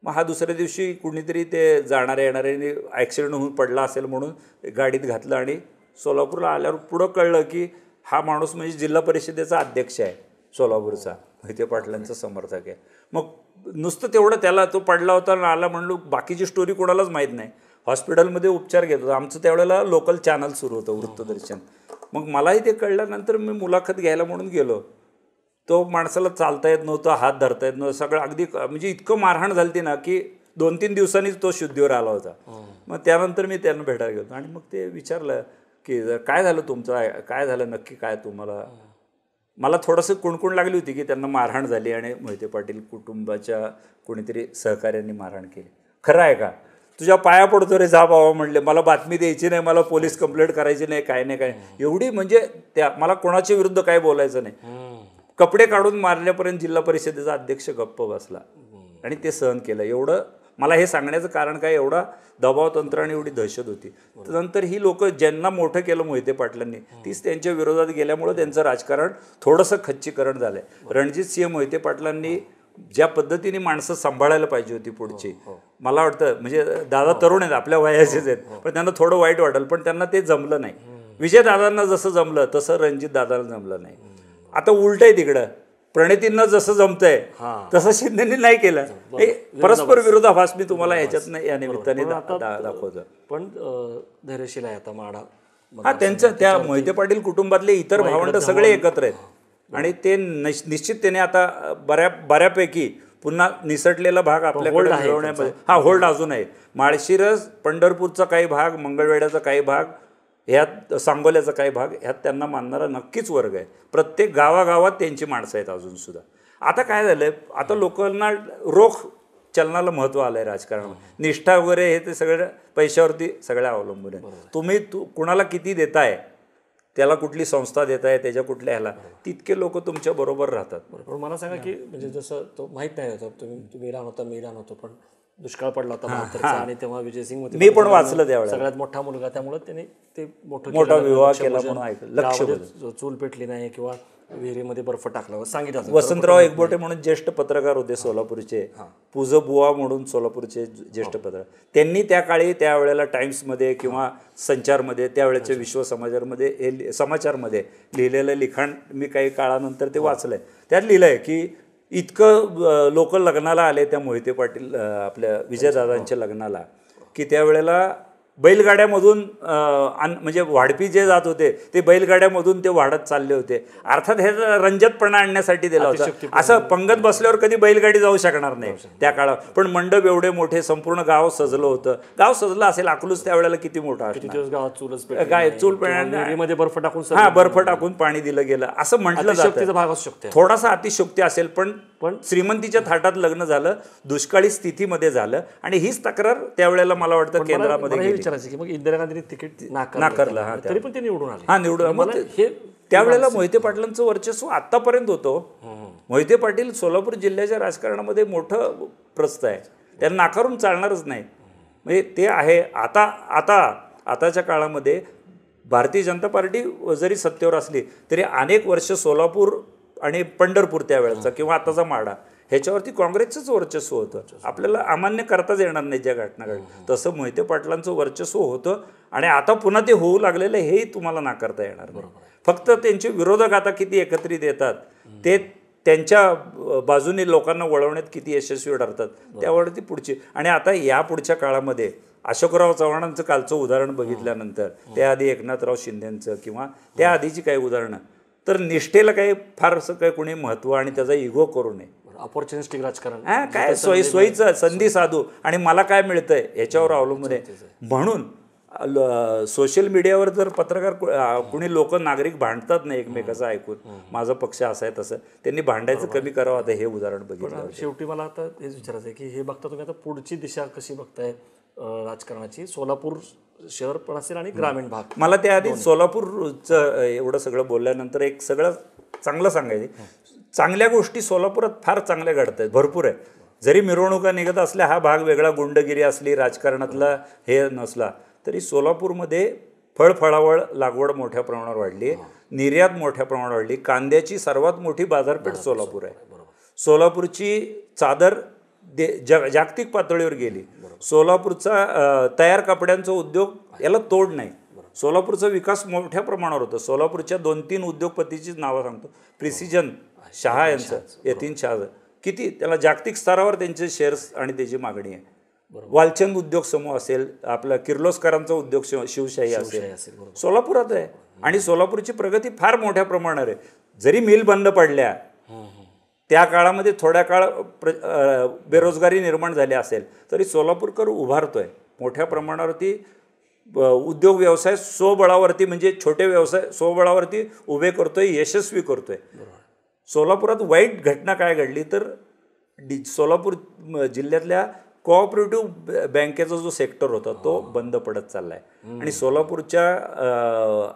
मग हा दुसऱ्या दिवशी कुणीतरी ते जाणाऱ्या येणाऱ्याने ॲक्सिडेंट होऊन पडला असेल म्हणून गाडीत घातलं आणि सोलापूरला आल्यावर पुढं कळलं की हा माणूस म्हणजे जिल्हा परिषदेचा अध्यक्ष आहे सोलापूरचा, मोहिते पाटलांचा समर्थक आहे. मग नुसतं तेवढं त्याला तो पडला होता आणि आला म्हणलो, बाकीची स्टोरी कोणालाच माहीत नाही. हॉस्पिटलमध्ये उपचार घेत होता. आमचं त्यावेळेला लोकल चॅनल सुरू होतं, वृत्तदर्शन. मग मलाही ते कळल्यानंतर मी मुलाखत घ्यायला म्हणून गेलो. तो माणसाला चालता येत नव्हतं, हात धरता येत नव्हतं, सगळं अगदी म्हणजे इतकं मारहाण झाली ना की 2-3 दिवसांनीच तो शुद्धीवर आला होता. मग त्यानंतर मी त्यांना भेटायला गेलो आणि मग ते विचारलं की काय झालं तुमचं, काय झालं नक्की, काय तुम्हाला. मला थोडंसं कुणकुण लागली होती की त्यांना मारहाण झाली आणि मोहिते पाटील कुटुंबाच्या कोणीतरी सहकार्यांनी मारहाण केली. खरं आहे का? तुझ्या पाया पडतो रे, जा बाबा म्हणले. मला बातमी द्यायची नाही, मला पोलीस कंप्लेंट करायची नाही, काय नाही काय. एवढी म्हणजे त्या मला कोणाच्या विरुद्ध काय बोलायचं नाही. कपडे काढून मारल्यापर्यंत जिल्हा परिषदेचा अध्यक्ष गप्प बसला आणि ते सहन केलं. एवढं मला हे सांगण्याचं कारण काय, एवढा दबाव तंत्र आणि एवढी दहशत होती. नंतर ही लोक ज्यांना मोठं केलं मोहिते पाटलांनी, तीच त्यांच्या विरोधात गेल्यामुळं त्यांचं राजकारण थोडंसं खच्चीकरण झालं आहे. रणजितसिंह मोहिते पाटलांनी ज्या पद्धतीने माणसं सांभाळायला पाहिजे होती पुढची, मला वाटतं म्हणजे दादा तरुण आहेत, आपल्या वयाचेच आहेत, पण त्यांना थोडं वाईट वाटेल, पण त्यांना ते जमलं नाही. विजयदादांना जसं जमलं तसं रणजितदादांना जमलं नाही. आता उलट आहे तिकडं, प्रणितींना जसं जमतंय तसं शिंदेनी नाही केलं. परस्पर विरोधाभास मी तुम्हाला ह्याच्यात या निमित्ताने दाखवतो. पण धैर्यशील आहे आता माडा. हा, त्यांचं त्या मोहिते पाटील कुटुंबातले इतर भावंड सगळे एकत्र आहेत आणि ते निश्चिततेने आता बऱ्यापैकी पुन्हा निसटलेला भाग आपल्याकडे मिळवण्यामध्ये होल्ड अजून आहे. माळशिरस, पंढरपूरचा काही भाग, मंगळवेढ्याचा काही भाग, ह्यात सांगोल्याचा काही भाग, ह्यात त्यांना मानणारा नक्कीच वर्ग आहे. प्रत्येक गावागावात त्यांची माणसं आहेत अजूनसुद्धा. आता काय झालं आहे, आता लोकांना रोख चलनाला महत्त्व आलं आहे राजकारणामध्ये. निष्ठा वगैरे हे ते सगळं पैशावरती सगळ्या अवलंबून आहे. तुम्ही कुणाला किती देताय, त्याला कुठली संस्था देताय, त्याच्या कुठल्या ह्याला, तितके लोक तुमच्या बरोबर राहतात. पण मला सांगा की म्हणजे जसं तो माहीत नाही होतं, तुम्ही राहत होता, मी राहत होतो, पण दुष्काळ पडला होता 72चा आणि तेव्हा विजयसिंग मी पण वाचलं त्यावेळेला, सगळ्यात मोठा मुलगा, त्यामुळे त्याने ते मोठा विवाह केला म्हणून ऐकलं. लक्ष चूल पेटली नाही किंवा विहिरीमध्ये बर्फ टाकला सांगितलं. वसंतराव एकबोटे म्हणून ज्येष्ठ पत्रकार होते सोलापूरचे, पुजबुवा म्हणून सोलापूरचे ज्येष्ठ पत्रकार, त्यांनी त्या काळी त्यावेळेला टाइम्समध्ये किंवा संचारमध्ये, त्यावेळेच्या विश्व समाचारमध्ये लिहिलेलं लिखाण मी काही काळानंतर ते वाचलंय. त्यात लिहिलंय की इतकं लोक लग्नाला आले त्या मोहिते पाटील आपल्या विजयदादांच्या लग्नाला की त्यावेळेला बैलगाड्यामधून म्हणजे वाढपी जे जात होते ते बैलगाड्यामधून ते वाढत चालले होते. अर्थात हे रंजकपणा आणण्यासाठी दिला होता. असं पंगत बसल्यावर कधी बैलगाडी जाऊ शकणार नाही त्या काळात, पण मंडप एवढे मोठे, संपूर्ण गाव सजलं होतं. गाव सजलं असेल, अकलूज त्यावेळेला किती मोठा असणार, काय चूल पेटण्यामध्ये बर्फ टाकून बर्फ टाकून पाणी दिलं गेलं असं म्हटलं जातं. थोडासा अतिशयोक्ती असेल, पण श्रीमंतीच्या थाटात लग्न झालं, दुष्काळी स्थितीमध्ये झालं आणि हीच तक्रार त्यावेळेला मला वाटतं केंद्रामध्ये विचारायचं की मग इंदिरा गांधींनी तिकीट नाकारलं, तरी पण ते निवडून आले. निवडून त्यावेळेला मोहिते पाटलांचं वर्चस्व आतापर्यंत होतं. मोहिते पाटील सोलापूर जिल्ह्याच्या राजकारणामध्ये मोठं प्रस्थ आहे, त्यांना नाकारून चालणारच नाही. म्हणजे ते आहे. आताच्या काळामध्ये भारतीय जनता पार्टी जरी सत्तेवर असली तरी अनेक वर्ष सोलापूर आणि पंढरपूर त्यावेळेचा किंवा आताचा माडा ह्याच्यावरती काँग्रेसचंच वर्चस्व होतं. आपल्याला अमान्य करताच येणार नाही ज्या घटना घडल्या, तसं मोहिते पाटलांचं वर्चस्व होतं आणि आता पुन्हा ते होऊ लागलेलं हेही तुम्हाला नाकारता येणार नाही. फक्त त्यांचे विरोधक आता किती एकत्रित येतात ते त्यांच्या बाजूने लोकांना वळवण्यात किती यशस्वी ठरतात त्यावरती पुढची. आणि आता या पुढच्या काळामध्ये अशोकराव चव्हाणांचं कालचं उदाहरण बघितल्यानंतर त्याआधी एकनाथराव शिंदेंचं किंवा त्याआधीची काही उदाहरणं, तर निष्ठेला काही फारसं काही कोणी महत्त्व आणि त्याचा इगो करू नये. अपॉर्च्युनिस्टिक राजकारण काय सोयीचं संधी साधू आणि मला काय मिळतंय याच्यावर अवलंबून आहे. म्हणून सोशल मीडियावर जर पत्रकार कुणी लोक नागरिक भांडतात नाही एकमेकाचं ऐकून माझा पक्ष असा आहे तसं, त्यांनी भांडायचं कमी करावं. आता हे उदाहरण बघितलं. शेवटी मला आता हेच विचारायचं आहे की हे बघता तुम्ही आता पुढची दिशा कशी बघताय राजकारणाची, सोलापूर शहर पण असेल आणि ग्रामीण भाग. मला त्याआधी सोलापूरचं एवढं सगळं बोलल्यानंतर एक सगळं चांगलं सांगायचं, चांगल्या गोष्टी सोलापुरात फार चांगल्या घडत आहेत, भरपूर आहे. जरी मिरवणुका निघत असल्या, हा भाग वेगळा गुंडगिरी असली, राजकारणातला हे नसला, तरी सोलापूरमध्ये फळफळावळ लागवड मोठ्या प्रमाणावर वाढली, निर्यात मोठ्या प्रमाणावर वाढली. कांद्याची सर्वात मोठी बाजारपेठ सोलापूर आहे. सोलापूरची चादर जागतिक पातळीवर गेली. सोलापूरचा तयार कपड्यांचा उद्योग याला तोड नाही. सोलापूरचा विकास मोठ्या प्रमाणावर होतो. सोलापूरच्या 2-3 उद्योगपतीची नावं सांगतो. प्रिसिजन शहा यांचं, यतीन शहा, किती त्याला जागतिक स्तरावर त्यांचे शेअर्स आणि त्याची मागणी आहे. वालचंद उद्योग समूह असेल, आपला किर्लोस्करांचा उद्योग शिवशाही असेल, सोलापुरात आहे. आणि सोलापूरची प्रगती फार मोठ्या प्रमाणावर आहे. जरी मिल बंद पडल्या, त्या काळामध्ये थोड्या काळ बेरोजगारी निर्माण झाली असेल, तरी सोलापूरकर उभारतोय मोठ्या प्रमाणावरती. उद्योग व्यवसाय स्वबळावरती, म्हणजे छोटे व्यवसाय स्वबळावरती उभे करतोय, यशस्वी करतोय. सोलापुरात वाईट घटना काय घडली तर सोलापूर जिल्ह्यातल्या कोऑपरेटिव्ह बँकेचा जो सेक्टर होता तो बंद पडत चालला आहे. आणि सोलापूरच्या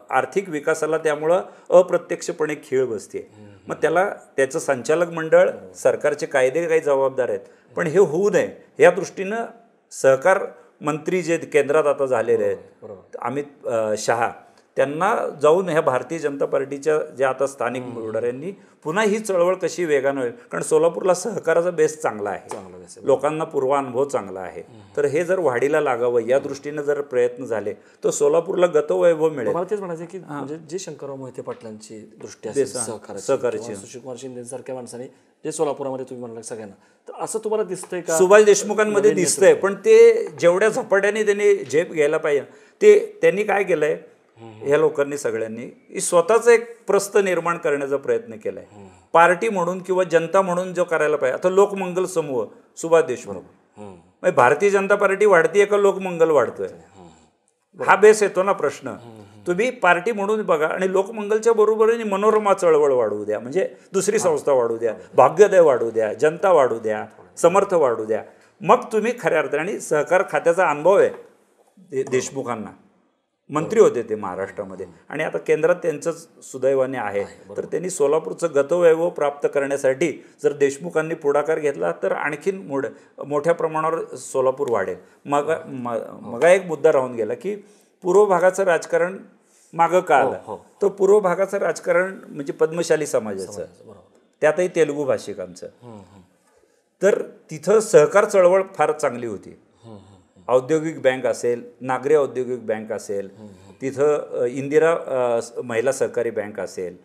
आर्थिक विकासाला त्यामुळं अप्रत्यक्षपणे खीळ बसते. मग त्याचं संचालक मंडळ, सरकारचे कायदे काही जबाबदार आहेत, पण हे होऊ नये या दृष्टीनं सहकार मंत्री जे केंद्रात आता झालेले आहेत अमित शहा, त्यांना जाऊन ह्या भारतीय जनता पार्टीच्या ज्या आता स्थानिक पुढाऱ्यांनी पुन्हा ही चळवळ कशी वेगानं होईल. कारण सोलापूरला सहकाराचा बेस चांगला आहे, लोकांना पूर्वानुभव चांगला आहे. तर हे जर वाढीला लागावं या दृष्टीनं जर प्रयत्न झाले तर सोलापूरला गतवैभव मिळेल. मला तेच म्हणायचं की म्हणजे जे शंकरराव मोहिते पाटलांची दृष्टी असेल सहकाराची, सुशीलकुमार शिंदे सारख्या माणसाने जे सोलापुरामध्ये तुम्ही म्हणाला सगळ्यांना, तर असं तुम्हाला दिसतंय का? सुभाष देशमुखांमध्ये दिसतंय, पण ते जेवढ्या झपाट्याने त्यांनी झेप घ्यायला पाहिजे ते त्यांनी काय केलंय, ह्या लोकांनी सगळ्यांनी स्वतःच एक प्रस्थ निर्माण करण्याचा प्रयत्न केलाय. पार्टी म्हणून किंवा जनता म्हणून जो करायला पाहिजे. आता लोकमंगल समूह, सुभाष देशमुख, भारतीय जनता पार्टी वाढतीये का लोकमंगल वाढतोय, हा बेस येतो ना प्रश्न. तुम्ही पार्टी म्हणून बघा आणि लोकमंगलच्या बरोबरीने मनोरमा चळवळ वाढवू द्या, म्हणजे दुसरी संस्था वाढू द्या, भाग्योदय वाढू द्या, जनता वाढू द्या, समर्थ वाढू द्या. मग तुम्ही खऱ्या अर्थाने, आणि सहकार खात्याचा अनुभव आहे देशमुखांना, मंत्री होते ते महाराष्ट्रामध्ये आणि आता केंद्रात त्यांचंच सुदैवाने आहे. तर त्यांनी सोलापूरचं गतवैभव प्राप्त करण्यासाठी जर देशमुखांनी पुढाकार घेतला तर आणखीन मोठ्या प्रमाणावर सोलापूर वाढेल. मग एक मुद्दा राहून गेला की पूर्व भागाचं राजकारण मागं का आलं. तर पूर्व भागाचं राजकारण म्हणजे पद्मशाली समाजाचं, त्यातही तेलुगू भाषिकांचं. तर तिथं सहकार चळवळ फार चांगली होती. औद्योगिक बँक असेल, नागरी औद्योगिक बँक असेल, तिथं इंदिरा महिला सहकारी बँक असेल,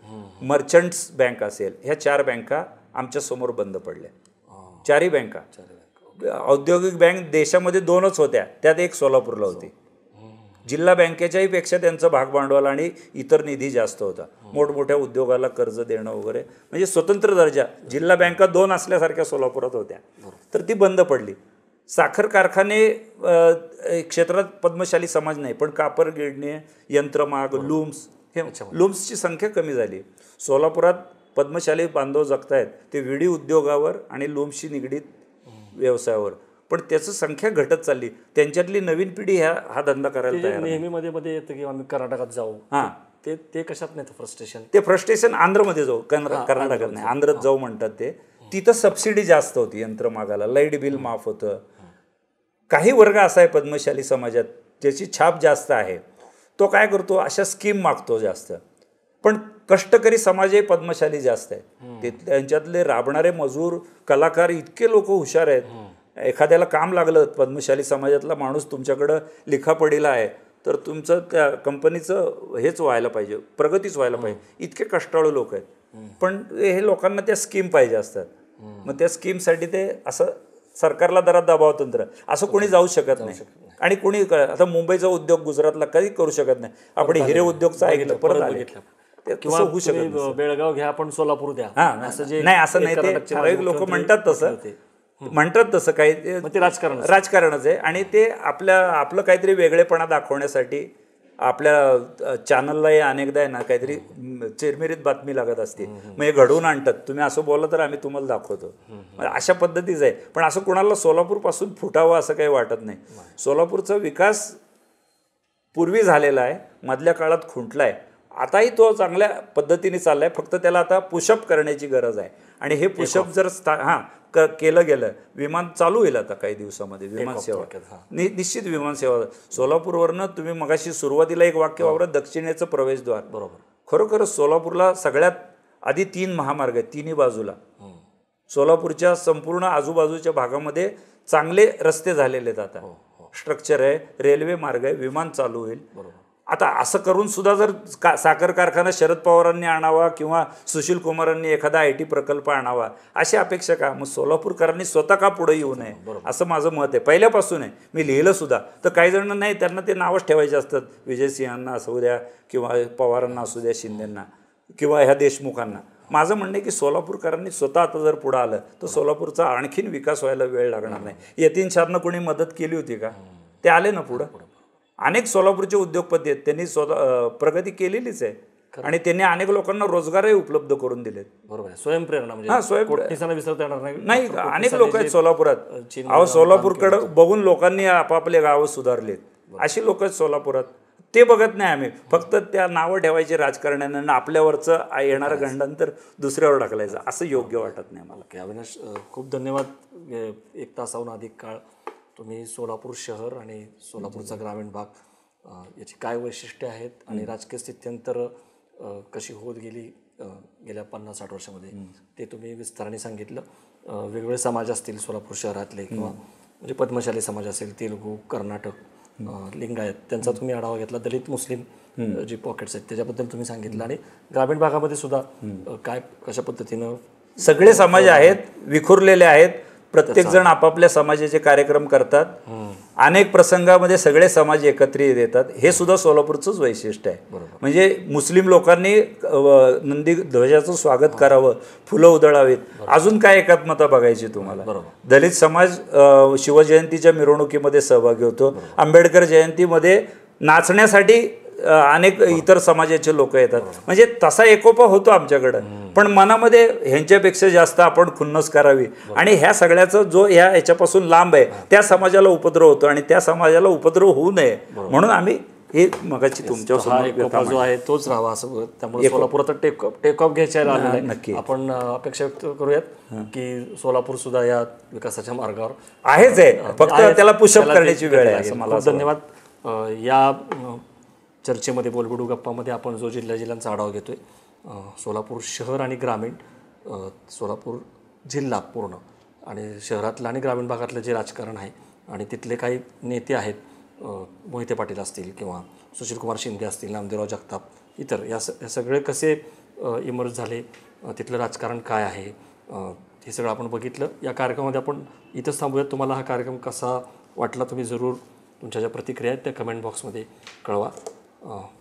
मर्चंट्स बँक असेल, ह्या 4 बँका आमच्यासमोर बंद पडल्या. 4ही बँका. औद्योगिक बँक देशामध्ये 2च होत्या, त्यात एक सोलापूरला होती. जिल्हा बँकेच्याही पेक्षा त्यांचं भागभांडवल आणि इतर निधी जास्त होता. मोठमोठ्या उद्योगाला कर्ज देणं वगैरे, म्हणजे स्वतंत्र दर्जा. जिल्हा बँका 2 असल्यासारख्या सोलापुरात होत्या, तर ती बंद पडली. साखर कारखाने क्षेत्रात पद्मशाली समाज नाही, पण कापड गिरणी, यंत्रमाग, लूम्स, हे लूम्सची संख्या कमी झाली. सोलापुरात पद्मशाली बांधव जगतायत ते विडी उद्योगावर आणि लूम्सशी निगडीत व्यवसायावर, पण त्याचं संख्या घटत चालली. त्यांच्यातली नवीन पिढी हा धंदा करायला तयार. नेहमी मध्ये येतं की आम्ही कर्नाटकात जाऊ, ते कशात नाही फ्रस्ट्रेशन. ते फ्रस्ट्रेशन आंध्रमध्ये जाऊ, कर्नाटकात नाही, आंध्रात जाऊ म्हणतात ते. तिथं सबसिडी जास्त होती यंत्रमागाला, लाईट बिल माफ होतं. काही वर्ग असा आहे पद्मशाली समाजात ज्याची छाप जास्त आहे, तो काय करतो, अशा स्कीम मागतो जास्त. पण कष्टकरी समाजही पद्मशाली जास्त आहे. त्यांच्यातले राबणारे मजूर, कलाकार इतके लोक हुशार आहेत. एखाद्याला काम लागलं, पद्मशाली समाजातला माणूस तुमच्याकडं लिखापडीला आहे, तर तुमचं त्या कंपनीचं हेच व्हायला पाहिजे, प्रगतीच व्हायला पाहिजे. इतके कष्टाळू लोक आहेत, पण हे लोकांना त्या स्कीम पाहिजे असतात. मग त्या स्कीमसाठी ते असं सरकारला जरा दबाव तंत्र असं कोणी जाऊ शकत नाही. आणि कोणी आता मुंबईचा उद्योग गुजरातला कधी करू शकत नाही. आपण हिरे उद्योगचं ऐकलं, परत आले किंवा होऊ शकत बेळगाव घ्या, आपण सोलापूर द्या, नाही असं नाही. ते ठराविक लोक म्हणतात तसं काही ते राजकारणच आहे. आणि ते आपलं काहीतरी वेगळेपणा दाखवण्यासाठी आपल्या चॅनललाही अनेकदा आहे ना काहीतरी चिरमिरीत बातमी लागत असते, मग हे घडवून आणतात. तुम्ही असं बोललं तर आम्ही तुम्हाला दाखवतो, अशा पद्धतीचं आहे. पण असं कुणाला सोलापूरपासून फुटावं असं काही वाटत नाही. सोलापूरचा विकास पूर्वी झालेला आहे, मधल्या काळात खुंटला आहे, आताही तो चांगल्या पद्धतीने चालला आहे. फक्त त्याला आता पुशअप करण्याची गरज आहे. आणि हे पुशअप जर केलं गेलं, विमान चालू होईल आता काही दिवसामध्ये. विमानसेवा निश्चित विमानसेवा सोलापूरवरनं तुम्ही मगाशी सुरुवातीला एक वाक्य वापरत, दक्षिणेचं प्रवेशद्वार. बरोबर, खरोखरच सोलापूरला सगळ्यात आधी 3 महामार्ग आहेत तिन्ही बाजूला. सोलापूरच्या संपूर्ण आजूबाजूच्या भागामध्ये चांगले रस्ते झालेले आहेत, आता स्ट्रक्चर आहे, रेल्वे मार्ग आहे, विमान चालू होईल. आता असं करून सुद्धा जर साखर कारखाना शरद पवारांनी आणावा किंवा सुशील कुमारांनी एखादा IT प्रकल्प आणावा अशी अपेक्षा का? मग सोलापूरकरांनी स्वतः का पुढे येऊ नये असं माझं मत आहे. पहिल्यापासून आहे, मी लिहिलं सुद्धा. तर काही जण नाही, त्यांना ते नावच ठेवायचे असतात, विजयसिंहांना असू द्या किंवा पवारांना असू द्या, शिंदेंना किंवा ह्या देशमुखांना. माझं म्हणणं आहे की सोलापूरकरांनी स्वतः आता जर पुढं आलं तर सोलापूरचा आणखीन विकास व्हायला वेळ लागणार नाही. यतीन शाहनं कोणी मदत केली होती का? ते आले ना पुढं. अनेक सोलापूरचे उद्योगपती आहेत, त्यांनी प्रगती केलेलीच आहे. आणि त्यांनी अनेक लोकांना रोजगारही उपलब्ध करून दिलेत. बरोबर, स्वयंप्रेरणा म्हणजे विसरता येणार नाही. अनेक लोक आहेत सोलापुरात. अहो, सोलापूरकडे बघून लोकांनी आपापले गावं सुधारलेत. अशी लोक आहेत सोलापुरात. ते बघत नाही आम्ही. फक्त त्या नावं ठेवायचे राजकारण्यांना, आपल्यावरचं येणारं गंडांतर दुसऱ्यावर टाकलायचं, असं योग्य वाटत नाही मला. अविनाश, खूप धन्यवाद. 1 तासाहून अधिक काळ तुम्ही सोलापूर शहर आणि सोलापूरचा ग्रामीण भाग याची काय वैशिष्ट्ये आहेत आणि राजकीय स्थित्यंतर कशी होत गेली गेल्या 50-60 वर्षामध्ये ते तुम्ही विस्ताराने सांगितलं. वेगवेगळे समाज असतील सोलापूर शहरातले किंवा म्हणजे पद्मशाली समाज असेल, तेलुगू, कर्नाटक, लिंगायत, त्यांचा तुम्ही आढावा घेतला. दलित मुस्लिम जी पॉकेट्स आहेत त्याच्याबद्दल तुम्ही सांगितलं. आणि ग्रामीण भागामध्ये सुद्धा काय कशा पद्धतीनं सगळे समाज आहेत, विखुरलेले आहेत. प्रत्येक जण आपापल्या समाजाचे कार्यक्रम करतात. अनेक प्रसंगामध्ये सगळे समाज एकत्रित येतात. हे सुद्धा सोलापूरचंच वैशिष्ट्य आहे. म्हणजे मुस्लिम लोकांनी नंदी ध्वजाचं स्वागत करावं, फुलं उधळावीत, अजून काय एकात्मता बघायची तुम्हाला. दलित समाज शिवजयंतीच्या मिरवणुकीमध्ये सहभागी होतो. आंबेडकर जयंतीमध्ये नाचण्यासाठी अनेक इतर समाजाचे लोक येतात. म्हणजे तसा एकोपा होतो आमच्याकडं. पण मनामध्ये ह्यांच्यापेक्षा जास्त आपण खुन्नस करावी आणि ह्या सगळ्याचं जो ह्याच्यापासून लांब आहे त्या समाजाला उपद्रव होतो आणि त्या समाजाला उपद्रव होऊ नये म्हणून आम्ही हे मगाची तुमच्या जो आहे तोच राहावा असं. त्यामुळे सोलापूर आता टेक ऑफ घ्यायच्या आहे. नक्की आपण अपेक्षा व्यक्त करूयात की सोलापूर सुद्धा या विकासाच्या मार्गावर आहेच आहे, फक्त त्याला पुशअप करण्याची वेळ आहे असं मला. धन्यवाद. या चर्चेमध्ये बोलबिडू गप्पामध्ये आपण जो जिल्ह्यांचा आढावा घेतोय, सोलापूर शहर आणि ग्रामीण, सोलापूर जिल्हा पूर्ण आणि शहरातलं आणि ग्रामीण भागातलं जे राजकारण आहे आणि तिथले काही नेते आहेत, मोहिते पाटील असतील किंवा सुशीलकुमार शिंदे असतील, नामदेवराव जगताप, इतर या सगळे कसे इमर्ज झाले, तिथलं राजकारण काय आहे, हे सगळं आपण बघितलं. या कार्यक्रमामध्ये आपण इथंच थांबूयात. तुम्हाला हा कार्यक्रम कसा वाटला तुम्ही जरूर तुमच्या ज्या प्रतिक्रिया आहेत त्या कमेंट बॉक्समध्ये कळवा.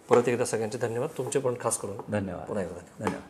परत एकदा सगळ्यांचे धन्यवाद. तुमचे पण खास करून धन्यवाद. पुन्हा एकदा धन्यवाद.